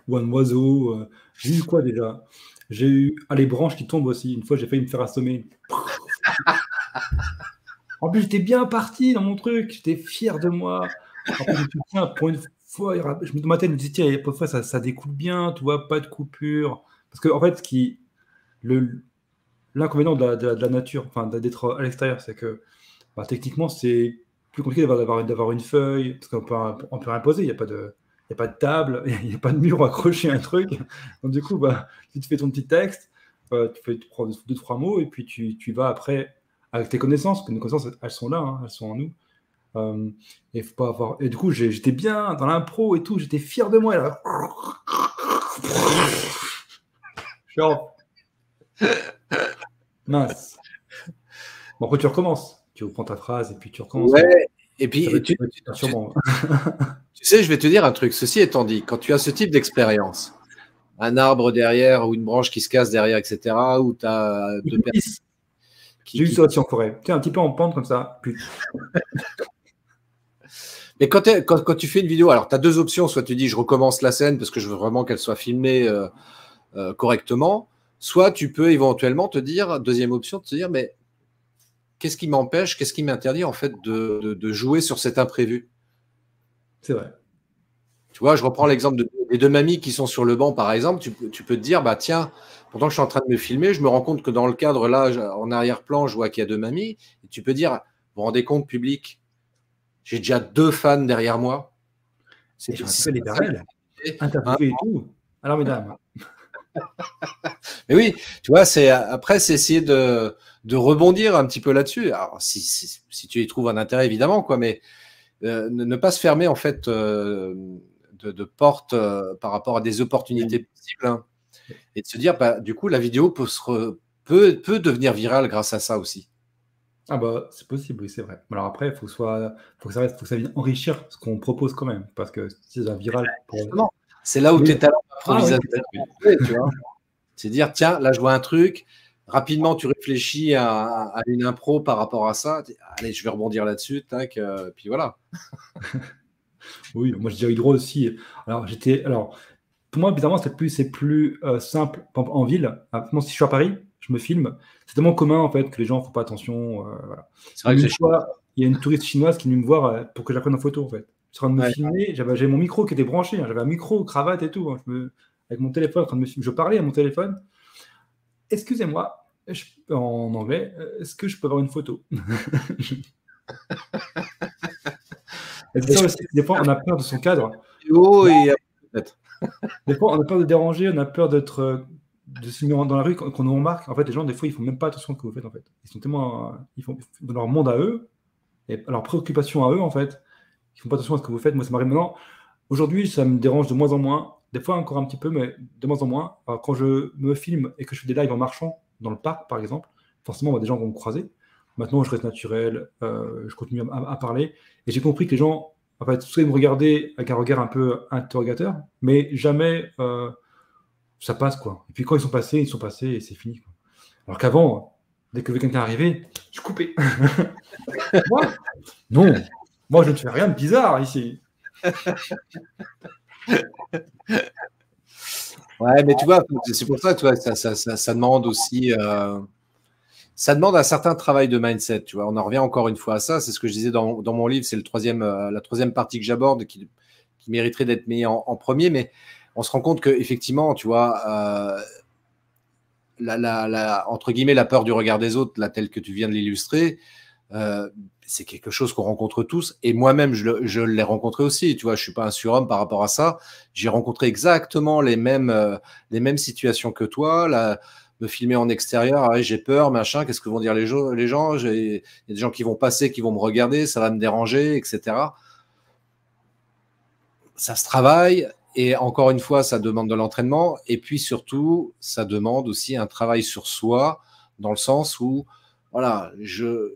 Ou un oiseau. J'ai eu quoi déjà? J'ai eu les branches qui tombent aussi. Une fois, j'ai failli me faire assommer. En plus, j'étais bien parti dans mon truc. J'étais fier de moi. Après, je me suis dit, tiens, pour une fois, dans ma tête, je me dis, tiens, parfois, ça découle bien, tu vois, pas de coupure. Parce que, en fait, l'inconvénient de la nature, enfin, d'être à l'extérieur, c'est que, techniquement, c'est plus compliqué d'avoir une feuille, parce qu'on peut rien poser, il n'y a pas de table, il n'y a pas de mur accroché à un truc. Donc, du coup, tu te fais ton petit texte, tu prends deux, trois mots, et puis tu vas après avec tes connaissances, parce que nos connaissances, elles sont là, hein, elles sont en nous. Et faut pas avoir. Et du coup, j'étais bien dans l'impro et tout, j'étais fier de moi. Là. Genre, mince. Bon, après, tu recommences. Tu reprends ta phrase et puis tu recommences. Ouais, et puis sûrement. Tu sais, je vais te dire un truc. Ceci étant dit, quand tu as ce type d'expérience, un arbre derrière ou une branche qui se casse derrière, etc., où tu as deux personnes J'ai eu ça aussi en forêt. Tu sais, un petit peu en pente comme ça. Puis... Mais quand tu fais une vidéo, alors tu as deux options. Soit tu dis je recommence la scène parce que je veux vraiment qu'elle soit filmée correctement. Soit tu peux éventuellement te dire, deuxième option, te dire mais qu'est-ce qui m'empêche, qu'est-ce qui m'interdit en fait de jouer sur cet imprévu? C'est vrai. Tu vois, je reprends l'exemple des deux mamies qui sont sur le banc, par exemple. Tu peux te dire, bah tiens, pendant que je suis en train de me filmer, je me rends compte que dans le cadre, là, en arrière-plan, je vois qu'il y a deux mamies. Et tu peux dire, vous vous rendez compte, public, j'ai déjà deux fans derrière moi. Et j'aurais pu C'est faire les pas ça Darrell, hein. interviewer et tout. Alors, mesdames, Mais oui, tu vois, après, c'est essayer de rebondir un petit peu là-dessus. Alors, si tu y trouves un intérêt, évidemment, quoi, mais ne pas se fermer, en fait, de porte par rapport à des opportunités possibles, hein. Et de se dire, bah, du coup, la vidéo peut devenir virale grâce à ça aussi. ah bah, c'est possible, oui, c'est vrai. Alors après, faut que ça vienne enrichir ce qu'on propose quand même, parce que si c'est un viral pour Justement, c'est là où oui. tes talents Ah oui, d'improvisation peut-être, oui. peuvent jouer, tu vois. C'est dire, tiens, là, je vois un truc. Rapidement, tu réfléchis à une impro par rapport à ça. Allez, je vais rebondir là-dessus, tac, puis voilà. Oui, moi je dirais droit aussi. Alors, pour moi, bizarrement, c'est plus simple. Par exemple, en ville, moi, si je suis à Paris, je me filme. C'est tellement commun en fait que les gens ne font pas attention. Voilà. C'est vrai Même que une c'est chiant. fois, il y a une touriste chinoise qui est venue me voir pour que je la prenne en photo en fait. Je suis en train de me Ouais. filmer, j'avais mon micro qui était branché, hein. J'avais un micro, cravate et tout, hein. Avec mon téléphone, en train de me filmer. Je parlais à mon téléphone. Excusez-moi, en anglais, est-ce que je peux avoir une photo? Et c'est Mais ça je aussi, des fois, on a peur de son cadre. vidéo et peut-être. Des fois, on a peur de déranger, on a peur de se filmer dans la rue, qu'on nous remarque. En fait, les gens, des fois, ils font même pas attention à ce que vous faites, en fait. Ils sont tellement, ils font dans leur monde à eux, et à leurs préoccupations à eux, en fait, ils font pas attention à ce que vous faites. Moi, ça m'arrive maintenant. Aujourd'hui, ça me dérange de moins en moins. Des fois, encore un petit peu, mais de moins en moins. Alors, quand je me filme et que je fais des lives en marchant dans le parc, par exemple, forcément, des gens vont me croiser. Maintenant, je reste naturel, je continue à parler. Et j'ai compris que les gens, en fait, soit ils me regardaient avec un regard un peu interrogateur, mais jamais ça passe, quoi. Et puis quand ils sont passés et c'est fini, quoi. Alors qu'avant, dès que quelqu'un arrivait, je coupais. Moi? Non. Moi, je ne fais rien de bizarre ici. Ouais, mais tu vois, c'est pour ça, tu vois, ça demande aussi, ça demande un certain travail de mindset, tu vois. On en revient encore une fois à ça. C'est ce que je disais dans mon livre. C'est la troisième partie que j'aborde qui mériterait d'être mise en premier. Mais on se rend compte que effectivement, tu vois, entre guillemets, la peur du regard des autres, là, telle que tu viens de l'illustrer, c'est quelque chose qu'on rencontre tous. Et moi-même, je l'ai rencontré aussi. Tu vois, je suis pas un surhomme par rapport à ça. J'ai rencontré exactement les mêmes situations que toi. Me filmer en extérieur, ah ouais, j'ai peur, machin, qu'est-ce que vont dire les gens? Il y a des gens qui vont passer, qui vont me regarder, ça va me déranger, etc. Ça se travaille. Et encore une fois, ça demande de l'entraînement. Et puis surtout, ça demande aussi un travail sur soi, dans le sens où, voilà, je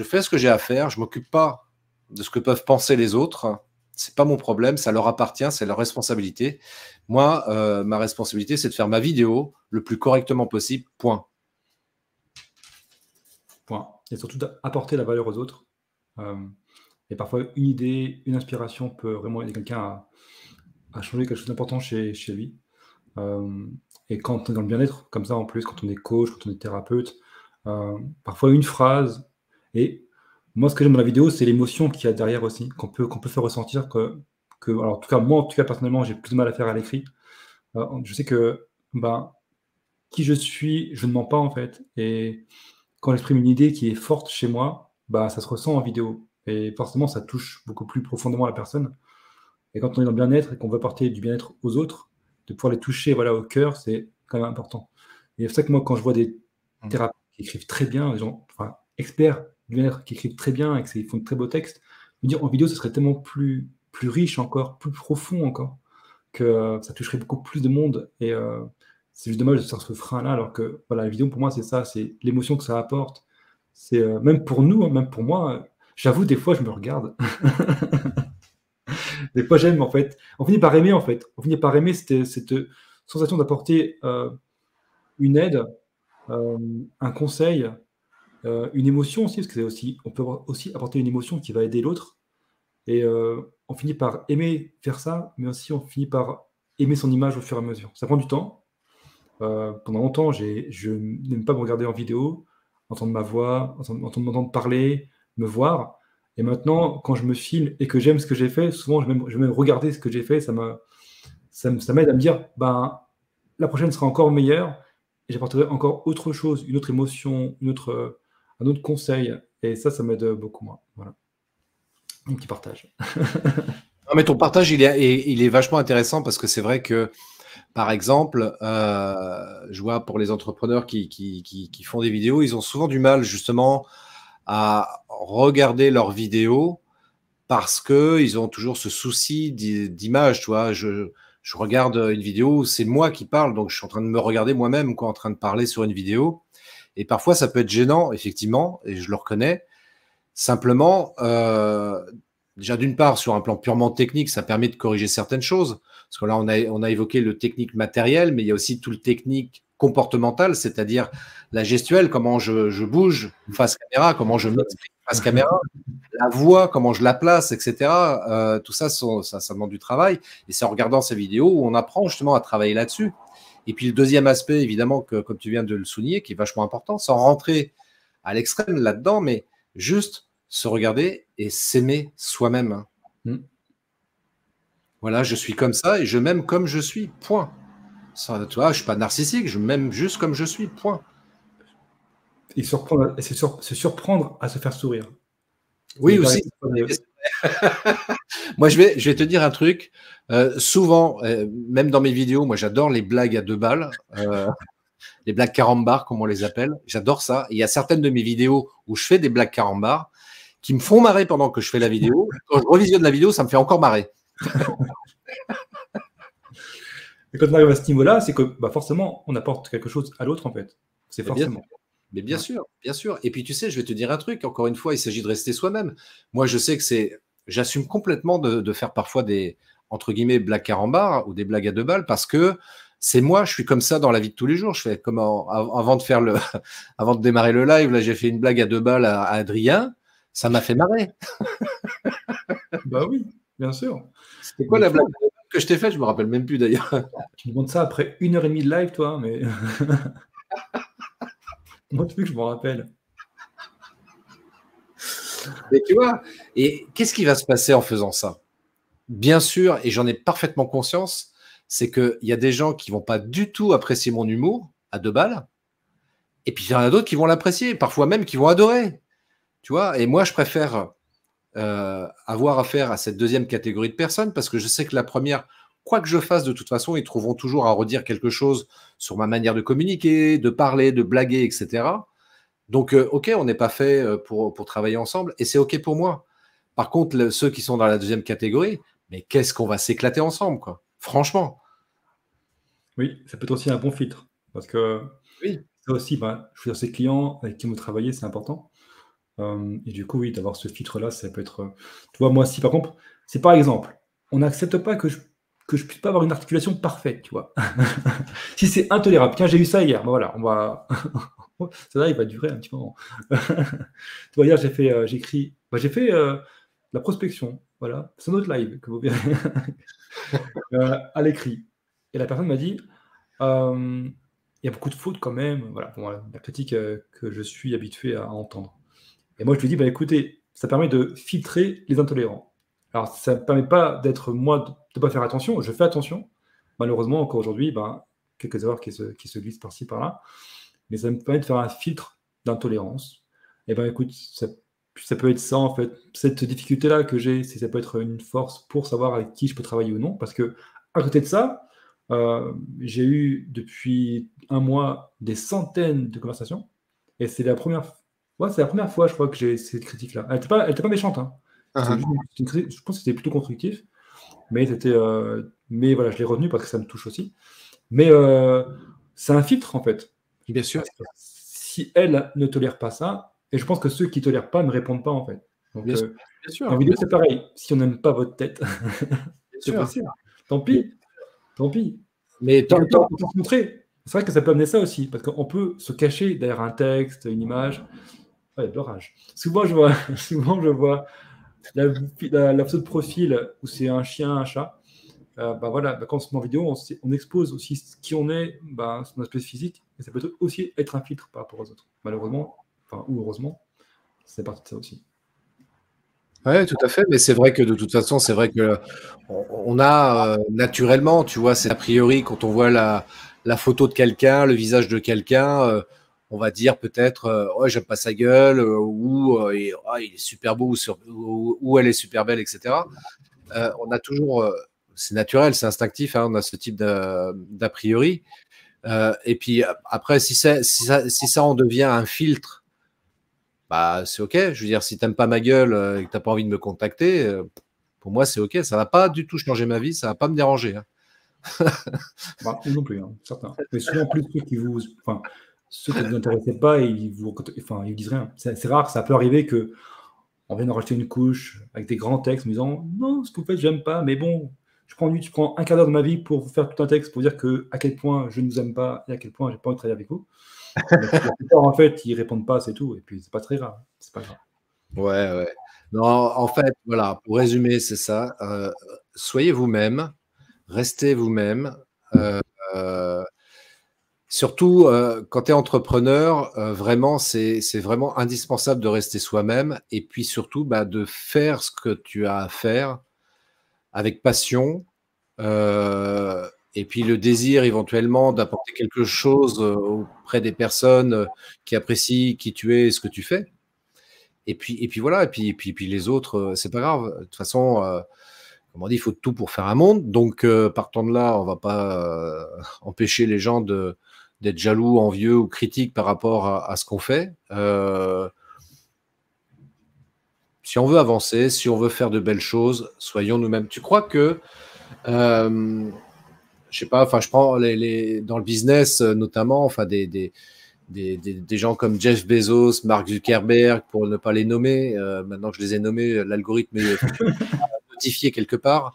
fais ce que j'ai à faire, je m'occupe pas de ce que peuvent penser les autres. C'est pas mon problème, ça leur appartient, c'est leur responsabilité. Moi, ma responsabilité, c'est de faire ma vidéo le plus correctement possible. Point. Point. Et surtout d'apporter la valeur aux autres. Euh, et parfois, une idée, une inspiration peut vraiment aider quelqu'un à changer quelque chose d'important chez lui. Euh, et quand on est dans le bien-être, comme ça en plus, quand on est coach, quand on est thérapeute, parfois une phrase. Et moi, ce que j'aime dans la vidéo, c'est l'émotion qu'il y a derrière aussi, qu'on peut faire ressentir alors en tout cas, moi, en tout cas, personnellement, j'ai plus de mal à faire à l'écrit. Je sais que ben, qui je suis, je ne mens pas en fait. Et quand j'exprime une idée qui est forte chez moi, bah, ça se ressent en vidéo. Et forcément, ça touche beaucoup plus profondément la personne. Et quand on est dans le bien-être et qu'on veut apporter du bien-être aux autres, de pouvoir les toucher voilà, au cœur, c'est quand même important. Et c'est pour ça que moi, quand je vois des thérapeutes qui écrivent très bien, des gens enfin, experts du bien-être qui écrivent très bien et qui font de très beaux textes, je me dire en vidéo, ce serait tellement plus riche encore, plus profond encore, que ça toucherait beaucoup plus de monde. Et c'est juste dommage de faire ce frein-là, alors que voilà, la vidéo, pour moi, c'est ça, c'est l'émotion que ça apporte. C'est même pour nous, hein, même pour moi, j'avoue, des fois, je me regarde. Des fois, j'aime, en fait. On finit par aimer, en fait. On finit par aimer cette sensation d'apporter une aide, euh, un conseil, une émotion aussi, parce que c'est aussi, on peut aussi apporter une émotion qui va aider l'autre. Et on finit par aimer faire ça, mais aussi on finit par aimer son image au fur et à mesure. Ça prend du temps. Pendant longtemps, je n'aime pas me regarder en vidéo, entendre ma voix, m'entendre parler, me voir. Et maintenant, quand je me filme et que j'aime ce que j'ai fait, souvent je vais même regarder ce que j'ai fait. Ça m'aide à me dire, ben, la prochaine sera encore meilleure et j'apporterai encore autre chose, une autre émotion, un autre conseil. Et ça m'aide beaucoup, moi. Voilà. Un petit partage. Non, mais ton partage, il est vachement intéressant parce que c'est vrai que, par exemple, je vois pour les entrepreneurs qui font des vidéos, ils ont souvent du mal justement à regarder leurs vidéos parce qu'ils ont toujours ce souci d'image. Tu vois, je regarde une vidéo, c'est moi qui parle, donc je suis en train de me regarder moi-même, quoi, en train de parler sur une vidéo. Et parfois, ça peut être gênant, effectivement, et je le reconnais. Simplement, déjà d'une part, sur un plan purement technique, ça permet de corriger certaines choses. Parce que là, on a évoqué le technique matériel, mais il y a aussi tout le technique comportemental, c'est-à-dire la gestuelle, comment je bouge face caméra, comment je m'exprime face caméra, la voix, comment je la place, etc. Tout ça, ça demande du travail. Et c'est en regardant ces vidéos où on apprend justement à travailler là-dessus. Et puis le deuxième aspect, évidemment, que, comme tu viens de le souligner, qui est vachement important, sans rentrer à l'extrême là-dedans, mais juste se regarder et s'aimer soi-même. Voilà, je suis comme ça et je m'aime comme je suis, point. Ça, tu vois, je ne suis pas narcissique, je m'aime juste comme je suis, point. Et se surprendre à se faire sourire. Oui, aussi. Moi, je vais te dire un truc. Souvent, même dans mes vidéos, moi, j'adore les blagues à 2 balles. Les blagues carambar, comme on les appelle. J'adore ça. Et il y a certaines de mes vidéos où je fais des blagues carambar qui me font marrer pendant que je fais la vidéo. Quand je revisionne la vidéo, ça me fait encore marrer. Et quand on arrive à ce niveau-là, c'est que bah, forcément, on apporte quelque chose à l'autre, en fait. C'est forcément. Mais bien sûr, bien sûr. Et puis tu sais, je vais te dire un truc, encore une fois, il s'agit de rester soi-même. Moi, je sais que j'assume complètement de faire parfois des, entre guillemets, blagues carambar ou des blagues à 2 balles parce que c'est moi, je suis comme ça dans la vie de tous les jours. Je fais comme avant de démarrer le live, là, j'ai fait une blague à 2 balles à Adrien. Ça m'a fait marrer. Bah oui, bien sûr. C'était quoi la blague que je t'ai faite? Je me rappelle même plus d'ailleurs. Tu me demandes ça après 1h30 de live, toi, mais moi, tu veux que je m'en rappelle. Mais tu vois, et qu'est-ce qui va se passer en faisant ça? Bien sûr, et j'en ai parfaitement conscience, c'est qu'il y a des gens qui vont pas du tout apprécier mon humour à 2 balles, et puis il y en a d'autres qui vont l'apprécier, parfois même qui vont adorer. Tu vois, et moi, je préfère avoir affaire à cette deuxième catégorie de personnes parce que je sais que la première, quoi que je fasse, de toute façon, ils trouveront toujours à redire quelque chose sur ma manière de communiquer, de parler, de blaguer, etc. Donc, OK, on n'est pas fait pour travailler ensemble et c'est OK pour moi. Par contre, ceux qui sont dans la deuxième catégorie, mais qu'est-ce qu'on va s'éclater ensemble, quoi. Franchement. Oui, ça peut être aussi un bon filtre. Parce que oui. Ça aussi, bah, je veux dire, ces clients avec qui vous travaillez, c'est important. Et du coup, oui, d'avoir ce filtre-là, ça peut être. Tu vois, moi, si par contre, c'est par exemple, on n'accepte pas que je puisse pas avoir une articulation parfaite, tu vois. Si c'est intolérable, tiens, j'ai eu ça hier, bah voilà, on va. Ça là, il va durer un petit moment. Tu vois, hier, j'ai fait la prospection, voilà, c'est notre live que vous verrez à l'écrit. Et la personne m'a dit, il y a beaucoup de fautes quand même, voilà, bon, la critique que je suis habitué à entendre. Et moi, je lui dis, bah, écoutez, ça permet de filtrer les intolérants. Alors, ça ne permet pas d'être moi, de ne pas faire attention. Je fais attention. Malheureusement, encore aujourd'hui, ben, quelques erreurs qui se glissent par-ci, par-là. Mais ça me permet de faire un filtre d'intolérance. Et ben, écoute, ça peut être ça, en fait. Cette difficulté-là que j'ai, ça peut être une force pour savoir avec qui je peux travailler ou non. Parce que, à côté de ça, j'ai eu depuis un mois des centaines de conversations. Et c'est la première fois, je crois, que j'ai cette critique-là. Elle était pas méchante, hein. Je pense que c'était plutôt constructif. Mais mais voilà, je l'ai retenu parce que ça me touche aussi. Mais c'est un filtre, en fait. Bien sûr. Si elle ne tolère pas ça, et je pense que ceux qui ne tolèrent pas ne répondent pas, en fait. Donc, bien sûr. En vidéo, c'est pareil. Si on n'aime pas votre tête, c'est sûr. possible. Tant pis. Tant pis. Mais en même temps, on peut se montrer. C'est vrai que ça peut amener ça aussi, parce qu'on peut se cacher derrière un texte, une image. Ouais, de l'orage. Souvent, je vois la photo de profil où c'est un chien, un chat, bah voilà, bah quand on se met en vidéo, on expose aussi qui on est, bah, son aspect physique, et ça peut aussi être un filtre par rapport aux autres. Malheureusement, enfin, ou heureusement, c'est partie de ça aussi. Ouais, tout à fait, mais c'est vrai que de toute façon, c'est vrai que on a naturellement, tu vois, c'est a priori quand on voit la photo de quelqu'un, le visage de quelqu'un, on va dire peut-être, ouais, j'aime pas sa gueule, ou ah, il est super beau, ou elle est super belle, etc. On a toujours, c'est naturel, c'est instinctif, hein, on a ce type d'a priori. Et puis après, si ça en devient un filtre, bah, c'est OK. Je veux dire, si t'aimes pas ma gueule et que t'as pas envie de me contacter, pour moi, c'est OK. Ça va pas du tout changer ma vie, ça va pas me déranger, hein. Bah, ou non plus, hein, certains. Mais souvent, plus enfin, ceux qui ne vous intéressaient pas, enfin, ils disent rien. C'est rare, ça peut arriver que on vienne de rajouter une couche avec des grands textes en disant non, ce que vous faites, j'aime pas, mais bon, je prends un quart d'heure de ma vie pour vous faire tout un texte pour dire à quel point je ne vous aime pas et à quel point j'ai pas envie de travailler avec vous. Mais la plupart, en fait, ils répondent pas, c'est tout. Et puis, c'est pas très grave. C'est pas grave. Ouais, ouais. Non, en fait, voilà, pour résumer, c'est ça. Soyez vous-même, restez vous-même. Euh, euh, Surtout quand tu es entrepreneur, vraiment, c'est vraiment indispensable de rester soi-même et puis surtout bah, de faire ce que tu as à faire avec passion, et puis le désir éventuellement d'apporter quelque chose auprès des personnes qui apprécient qui tu es et ce que tu fais. Et puis voilà, puis les autres, c'est pas grave. De toute façon, comme on dit, il faut tout pour faire un monde. Donc, partant de là, on va pas empêcher les gens d'être jaloux, envieux ou critiques par rapport à ce qu'on fait. Si on veut avancer, si on veut faire de belles choses, soyons nous-mêmes. Tu crois que je sais pas, enfin, je prends dans le business notamment, enfin, des gens comme Jeff Bezos, Mark Zuckerberg, pour ne pas les nommer. Maintenant que je les ai nommés, l'algorithme est notifié quelque part.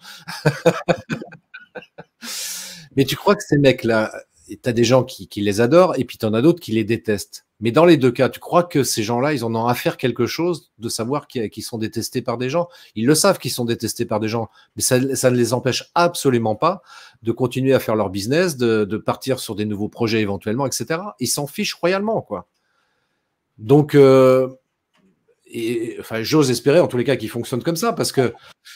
Mais tu crois que ces mecs-là, tu as des gens qui les adorent et puis tu en as d'autres qui les détestent. Mais dans les deux cas, tu crois que ces gens-là, ils en ont à faire quelque chose de savoir qu'ils sont détestés par des gens? Ils le savent qu'ils sont détestés par des gens, mais ça ne les empêche absolument pas de continuer à faire leur business, de partir sur des nouveaux projets éventuellement, etc. Ils s'en fichent royalement, quoi. Donc, enfin, j'ose espérer en tous les cas qu'ils fonctionnent comme ça, parce que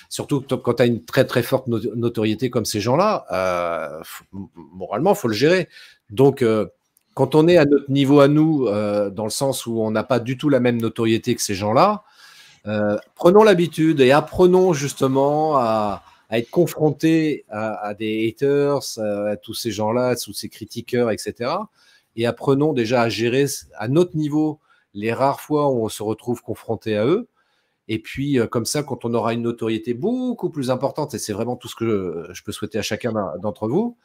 surtout quand tu as une très très forte notoriété comme ces gens-là, moralement, il faut le gérer. Donc, quand on est à notre niveau à nous, dans le sens où on n'a pas du tout la même notoriété que ces gens-là, prenons l'habitude et apprenons justement à être confrontés à des haters, à tous ces gens-là, à tous ces critiqueurs, etc. Et apprenons déjà à gérer à notre niveau les rares fois où on se retrouve confronté à eux. Et puis, comme ça, quand on aura une notoriété beaucoup plus importante, et c'est vraiment tout ce que je peux souhaiter à chacun d'entre vous,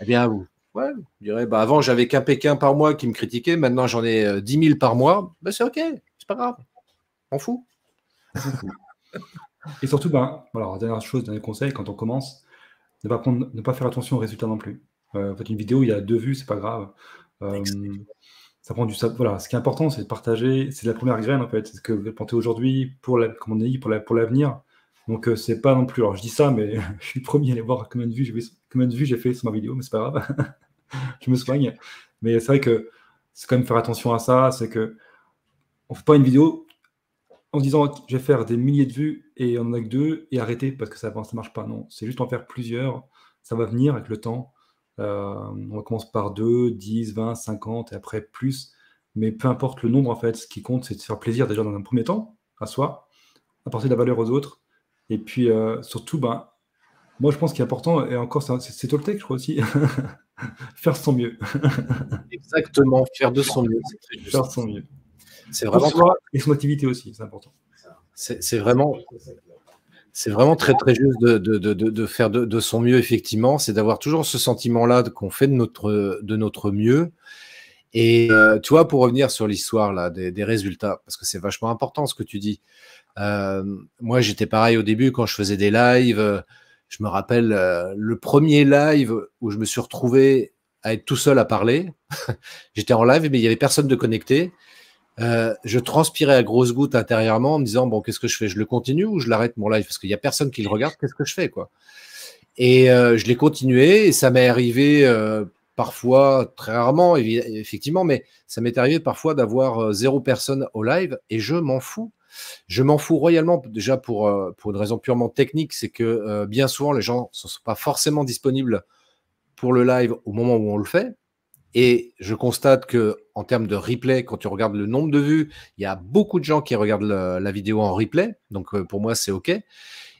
eh bien, ouais, vous direz, bah, avant, j'avais qu'un Pékin par mois qui me critiquait, maintenant, j'en ai 10 000 par mois. Ben, c'est OK, c'est pas grave, on fout. Et surtout, ben, voilà, dernière chose, dernier conseil, quand on commence, ne pas faire attention aux résultats non plus. En fait, une vidéo, il y a 2 vues, c'est pas grave. Ça prend voilà. Ce qui est important, c'est de partager. C'est la première graine, en fait. C'est ce que vous avez planté aujourd'hui, comme on a dit, pour l'avenir. Donc, c'est pas non plus. Alors, je dis ça, mais je suis le premier à aller voir combien de vues j'ai fait sur ma vidéo, mais c'est pas grave. Je me soigne. Mais c'est vrai que c'est quand même faire attention à ça. C'est que on fait pas une vidéo en se disant je vais faire des milliers de vues et on en a que 2 et arrêter parce que ça marche pas. Non, c'est juste en faire plusieurs. Ça va venir avec le temps. On commence par 2, 10, 20, 50 et après plus. Mais peu importe le nombre, en fait, ce qui compte, c'est de se faire plaisir déjà dans un premier temps, à soi, apporter de la valeur aux autres. Et puis surtout, ben, moi je pense qu'il est important, et encore c'est Toltec, je crois aussi, faire son mieux. Exactement, faire de son mieux, c'est très juste. Faire son mieux. C'est Pour vraiment, soi et son activité aussi, c'est important. c'est vraiment très très juste de faire de son mieux, effectivement. C'est d'avoir toujours ce sentiment-là qu'on fait de notre mieux. Et tu vois, pour revenir sur l'histoire là des résultats, parce que c'est vachement important ce que tu dis. Moi, j'étais pareil au début quand je faisais des lives. Je me rappelle le premier live où je me suis retrouvé à être tout seul à parler. J'étais en live, mais il y avait personne de connecté. je transpirais à grosses gouttes intérieurement en me disant, bon, qu'est-ce que je fais? Je le continue ou je l'arrête mon live? Parce qu'il n'y a personne qui le regarde, qu'est-ce que je fais, quoi? Et je l'ai continué et ça m'est arrivé parfois, très rarement, effectivement, mais ça m'est arrivé parfois d'avoir 0 personne au live et je m'en fous. Je m'en fous royalement, déjà pour une raison purement technique, c'est que bien souvent, les gens ne sont pas forcément disponibles pour le live au moment où on le fait. Et je constate que en termes de replay, quand tu regardes le nombre de vues, il y a beaucoup de gens qui regardent la vidéo en replay. Donc pour moi, c'est OK.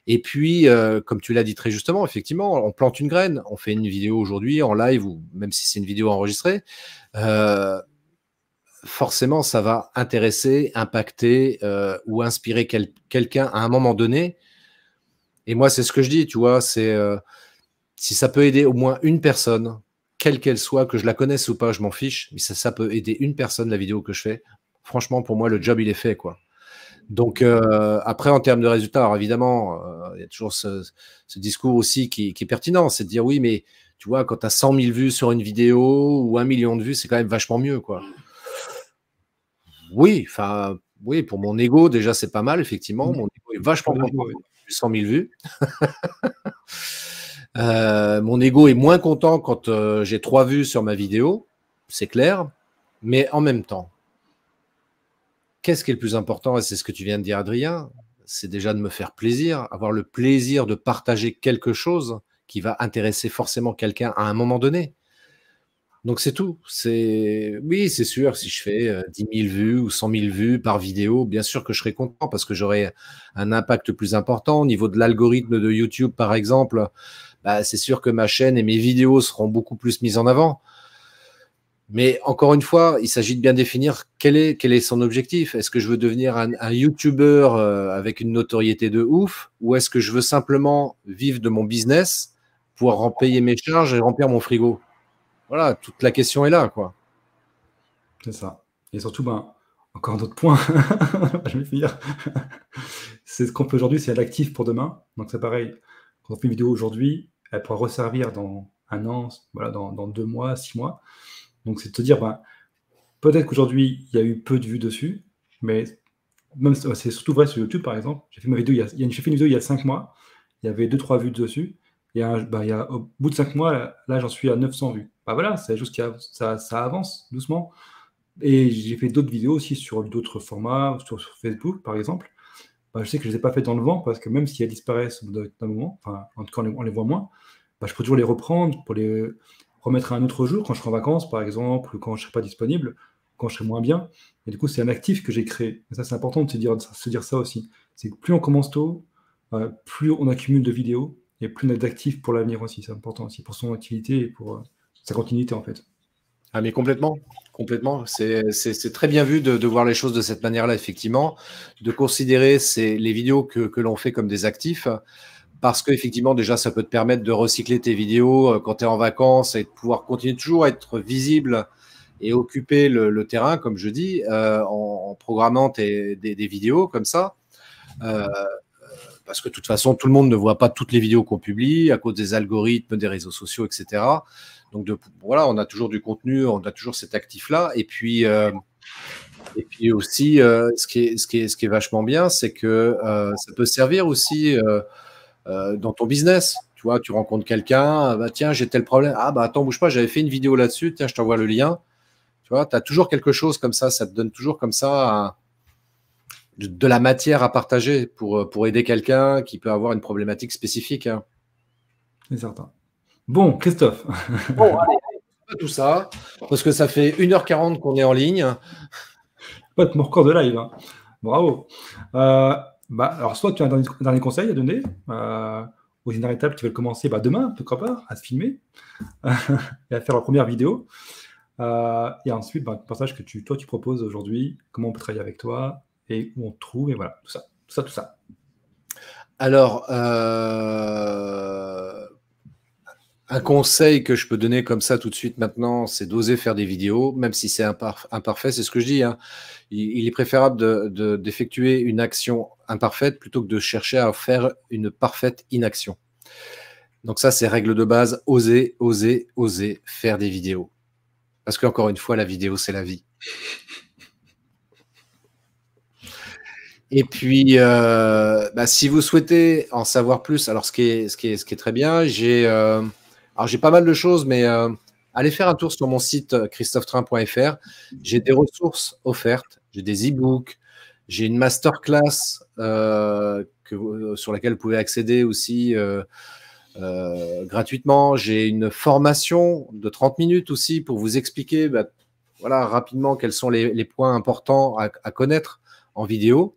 Et puis, comme tu l'as dit très justement, effectivement, on plante une graine. On fait une vidéo aujourd'hui en live ou même si c'est une vidéo enregistrée. Forcément, ça va intéresser, impacter ou inspirer quelqu'un à un moment donné. Et moi, c'est ce que je dis, tu vois, c'est si ça peut aider au moins une personne, quelle qu'elle soit, que je la connaisse ou pas, je m'en fiche, mais ça peut aider une personne, la vidéo que je fais. Franchement, pour moi, le job, il est fait, quoi. Donc, après, en termes de résultats, alors évidemment, il y a toujours ce discours aussi qui est pertinent, c'est de dire, oui, mais tu vois, quand tu as 100 000 vues sur une vidéo ou 1 million de vues, c'est quand même vachement mieux, quoi. Oui, enfin, oui, pour mon ego, déjà, c'est pas mal, effectivement. Mon ego est vachement content quand j'ai 100 000 vues. Mon ego est moins content quand j'ai 3 vues sur ma vidéo, c'est clair. Mais en même temps, qu'est-ce qui est le plus important? Et c'est ce que tu viens de dire, Adrien, c'est déjà de me faire plaisir, avoir le plaisir de partager quelque chose qui va intéresser forcément quelqu'un à un moment donné. Donc c'est tout. Oui, c'est sûr, si je fais 10 000 vues ou 100 000 vues par vidéo, bien sûr que je serai content parce que j'aurai un impact plus important. Au niveau de l'algorithme de YouTube, par exemple, bah, c'est sûr que ma chaîne et mes vidéos seront beaucoup plus mises en avant. Mais encore une fois, il s'agit de bien définir quel est son objectif. Est-ce que je veux devenir un YouTuber avec une notoriété de ouf ou est-ce que je veux simplement vivre de mon business, pouvoir en payer mes charges et remplir mon frigo? Voilà, toute la question est là, quoi. C'est ça. Et surtout, ben, encore un autre point, je vais finir. C'est ce qu'on fait aujourd'hui, c'est l'actif pour demain. Donc c'est pareil, quand on fait une vidéo aujourd'hui, elle pourra resservir dans 1 an, voilà, dans 2 mois, 6 mois. Donc c'est de te dire, ben, peut-être qu'aujourd'hui, il y a eu peu de vues dessus, mais même c'est surtout vrai sur YouTube, par exemple. J'ai fait ma vidéo, j'ai fait une vidéo il y a 5 mois, il y avait 2-3 vues dessus. Et il y a, au bout de 5 mois, là, j'en suis à 900 vues. Bah voilà, c'est juste que ça avance doucement. Et j'ai fait d'autres vidéos aussi sur d'autres formats, sur Facebook, par exemple. Bah, je sais que je ne les ai pas faites dans le vent parce que même si elles disparaissent au bout d'un moment, enfin, en tout cas, on les voit moins, bah, je peux toujours les reprendre pour les remettre à un autre jour quand je serai en vacances, par exemple, ou quand je ne serai pas disponible, quand je serai moins bien. Et du coup, c'est un actif que j'ai créé. Et ça, c'est important de se dire ça aussi. C'est que plus on commence tôt, plus on accumule de vidéos et plus on a d'actifs pour l'avenir aussi. C'est important aussi pour son activité et pour sa continuité, en fait. Ah, mais complètement, complètement. C'est très bien vu de voir les choses de cette manière-là, effectivement, de considérer les vidéos que l'on fait comme des actifs, parce qu'effectivement, déjà, ça peut te permettre de recycler tes vidéos quand tu es en vacances et de pouvoir continuer toujours à être visible et occuper le terrain, comme je dis, en programmant des vidéos comme ça. Parce que de toute façon, tout le monde ne voit pas toutes les vidéos qu'on publie à cause des algorithmes, des réseaux sociaux, etc. Donc voilà, on a toujours du contenu, on a toujours cet actif-là. Et puis aussi, ce qui est vachement bien, c'est que ça peut servir aussi dans ton business. Tu vois, tu rencontres quelqu'un, bah, tiens, j'ai tel problème. Ah bah attends, bouge pas, j'avais fait une vidéo là-dessus, tiens, je t'envoie le lien. Tu vois, tu as toujours quelque chose comme ça te donne toujours comme ça de la matière à partager pour aider quelqu'un qui peut avoir une problématique spécifique. Hein. C'est certain. Bon, Christophe. Bon, allez, tout ça, parce que ça fait 1h40 qu'on est en ligne. Pas de mon record de live. Hein. Bravo. Bah, alors, soit tu as un dernier conseil à donner aux inévitables qui veulent commencer demain, pourquoi pas, à se filmer et à faire leur première vidéo. Et ensuite, un passage que toi, tu proposes aujourd'hui, comment on peut travailler avec toi et où on te trouve, et voilà, tout ça. Alors, un conseil que je peux donner comme ça tout de suite maintenant, c'est d'oser faire des vidéos, même si c'est imparfait, c'est ce que je dis. Hein. Il est préférable d'effectuer une action imparfaite plutôt que de chercher à faire une parfaite inaction. Donc ça, c'est règle de base, oser faire des vidéos. Parce qu'encore une fois, la vidéo, c'est la vie. Et puis, si vous souhaitez en savoir plus, alors ce qui est très bien, j'ai pas mal de choses, mais allez faire un tour sur mon site christophetrain.fr. J'ai des ressources offertes, j'ai des e-books, j'ai une masterclass sur laquelle vous pouvez accéder aussi gratuitement. J'ai une formation de 30 minutes aussi pour vous expliquer voilà, rapidement quels sont les points importants à connaître en vidéo.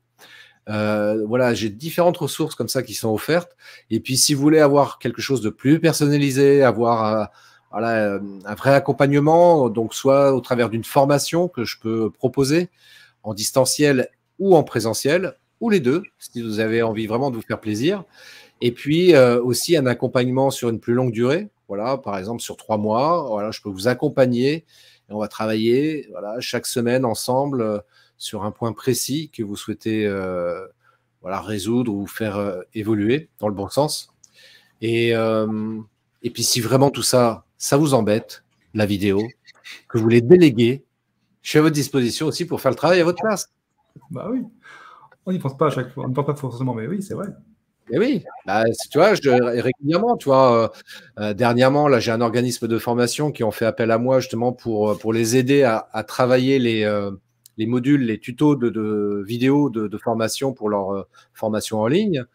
Voilà, j'ai différentes ressources comme ça qui sont offertes. Et puis, si vous voulez avoir quelque chose de plus personnalisé, avoir voilà, un vrai accompagnement, donc soit au travers d'une formation que je peux proposer en distanciel ou en présentiel, ou les deux, si vous avez envie vraiment de vous faire plaisir. Et puis aussi un accompagnement sur une plus longue durée, voilà, par exemple sur 3 mois. Voilà, je peux vous accompagner et on va travailler voilà, chaque semaine ensemble sur un point précis que vous souhaitez voilà, résoudre ou faire évoluer dans le bon sens. Et puis si vraiment tout ça, ça vous embête, la vidéo, que vous voulez déléguer, je suis à votre disposition aussi pour faire le travail à votre place. Bah oui, on n'y pense pas à chaque fois, on ne pense pas forcément, mais oui, c'est vrai. Et oui, tu vois, régulièrement, tu vois, dernièrement, là, j'ai un organisme de formation qui ont fait appel à moi justement pour les aider à travailler les modules, les tutos de vidéos de formation pour leur formation en ligne.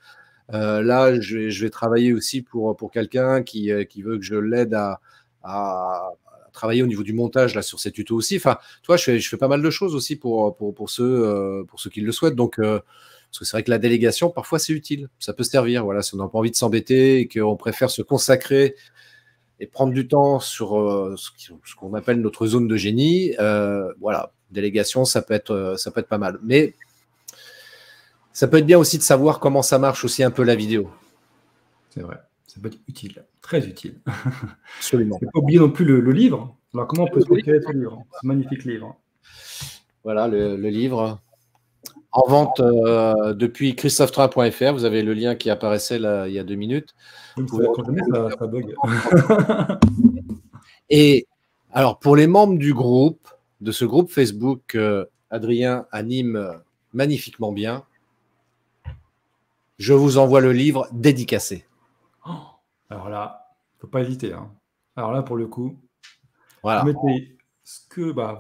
Là, je vais travailler aussi pour quelqu'un qui veut que je l'aide à travailler au niveau du montage là, sur ces tutos aussi. Enfin, tu vois, je fais pas mal de choses aussi pour ceux qui le souhaitent. Donc, parce que c'est vrai que la délégation, parfois, c'est utile. Ça peut servir. Voilà, si on n'a pas envie de s'embêter et qu'on préfère se consacrer et prendre du temps sur ce qu'on appelle notre zone de génie, voilà, délégation, ça peut être pas mal. Mais ça peut être bien aussi de savoir comment ça marche aussi un peu la vidéo. C'est vrai, ça peut être utile, très utile. Absolument. Il ne faut pas oublier non plus le livre. Alors, comment on peut se procurer ce livre, ce magnifique livre? Voilà, le livre. En vente depuis christophetrain.fr. Vous avez le lien qui apparaissait là il y a 2 minutes. Ça bug. Et alors, pour les membres du groupe, de ce groupe Facebook, Adrien anime magnifiquement bien, je vous envoie le livre dédicacé. Alors là, il ne faut pas hésiter. Hein. Alors là, pour le coup, voilà. vous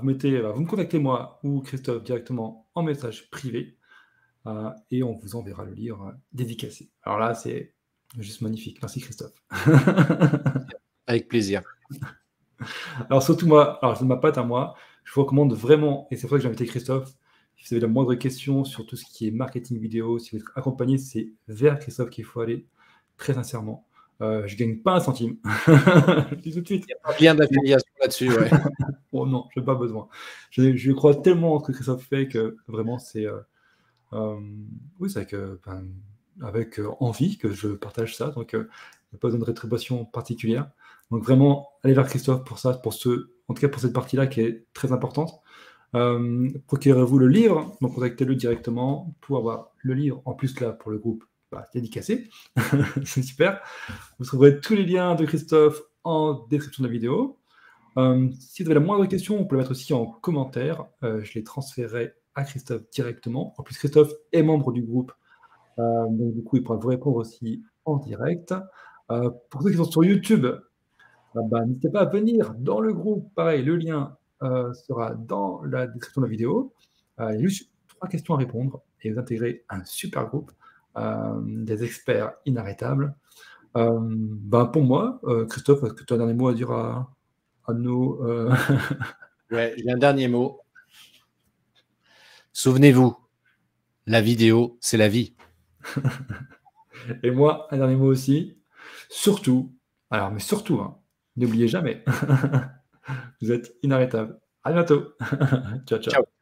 mettez vous me contactez moi ou Christophe directement en message privé et on vous enverra le livre dédicacé. Alors là, c'est juste magnifique. Merci Christophe. Avec plaisir. Alors surtout moi, alors c'est ma patte à moi, je vous recommande vraiment, et c'est pour ça que j'ai invité Christophe, si vous avez la moindre question sur tout ce qui est marketing vidéo, si vous êtes accompagné, c'est vers Christophe qu'il faut aller, très sincèrement. Je ne gagne pas un centime. Je dis tout de suite. Il n'y a pas bien d'affiliation là-dessus. Ouais. Oh non, je n'ai pas besoin. Je crois tellement en ce que Christophe fait que vraiment c'est... oui, c'est avec envie que je partage ça, donc il n'y a pas besoin de rétribution particulière. Donc vraiment, allez vers Christophe pour ça, en tout cas pour cette partie-là qui est très importante. Procurez-vous le livre, donc contactez-le directement pour avoir le livre. En plus là, pour le groupe, dédicacé. C'est super. Vous trouverez tous les liens de Christophe en description de la vidéo. Si vous avez la moindre question, vous pouvez le mettre aussi en commentaire. Je les transférerai à Christophe directement. En plus, Christophe est membre du groupe. Donc du coup, il pourra vous répondre aussi en direct. Pour ceux qui sont sur YouTube, n'hésitez pas à venir dans le groupe. Pareil, le lien sera dans la description de la vidéo. Il y a juste 3 questions à répondre et vous intégrez un super groupe, des experts inarrêtables. Pour moi, Christophe, est-ce que tu as un dernier mot à dire à nos... Ouais, j'ai un dernier mot. Souvenez-vous, la vidéo, c'est la vie. Et moi, un dernier mot aussi. Surtout, mais surtout, hein, n'oubliez jamais, vous êtes inarrêtable. À bientôt. Ciao, ciao. Ciao.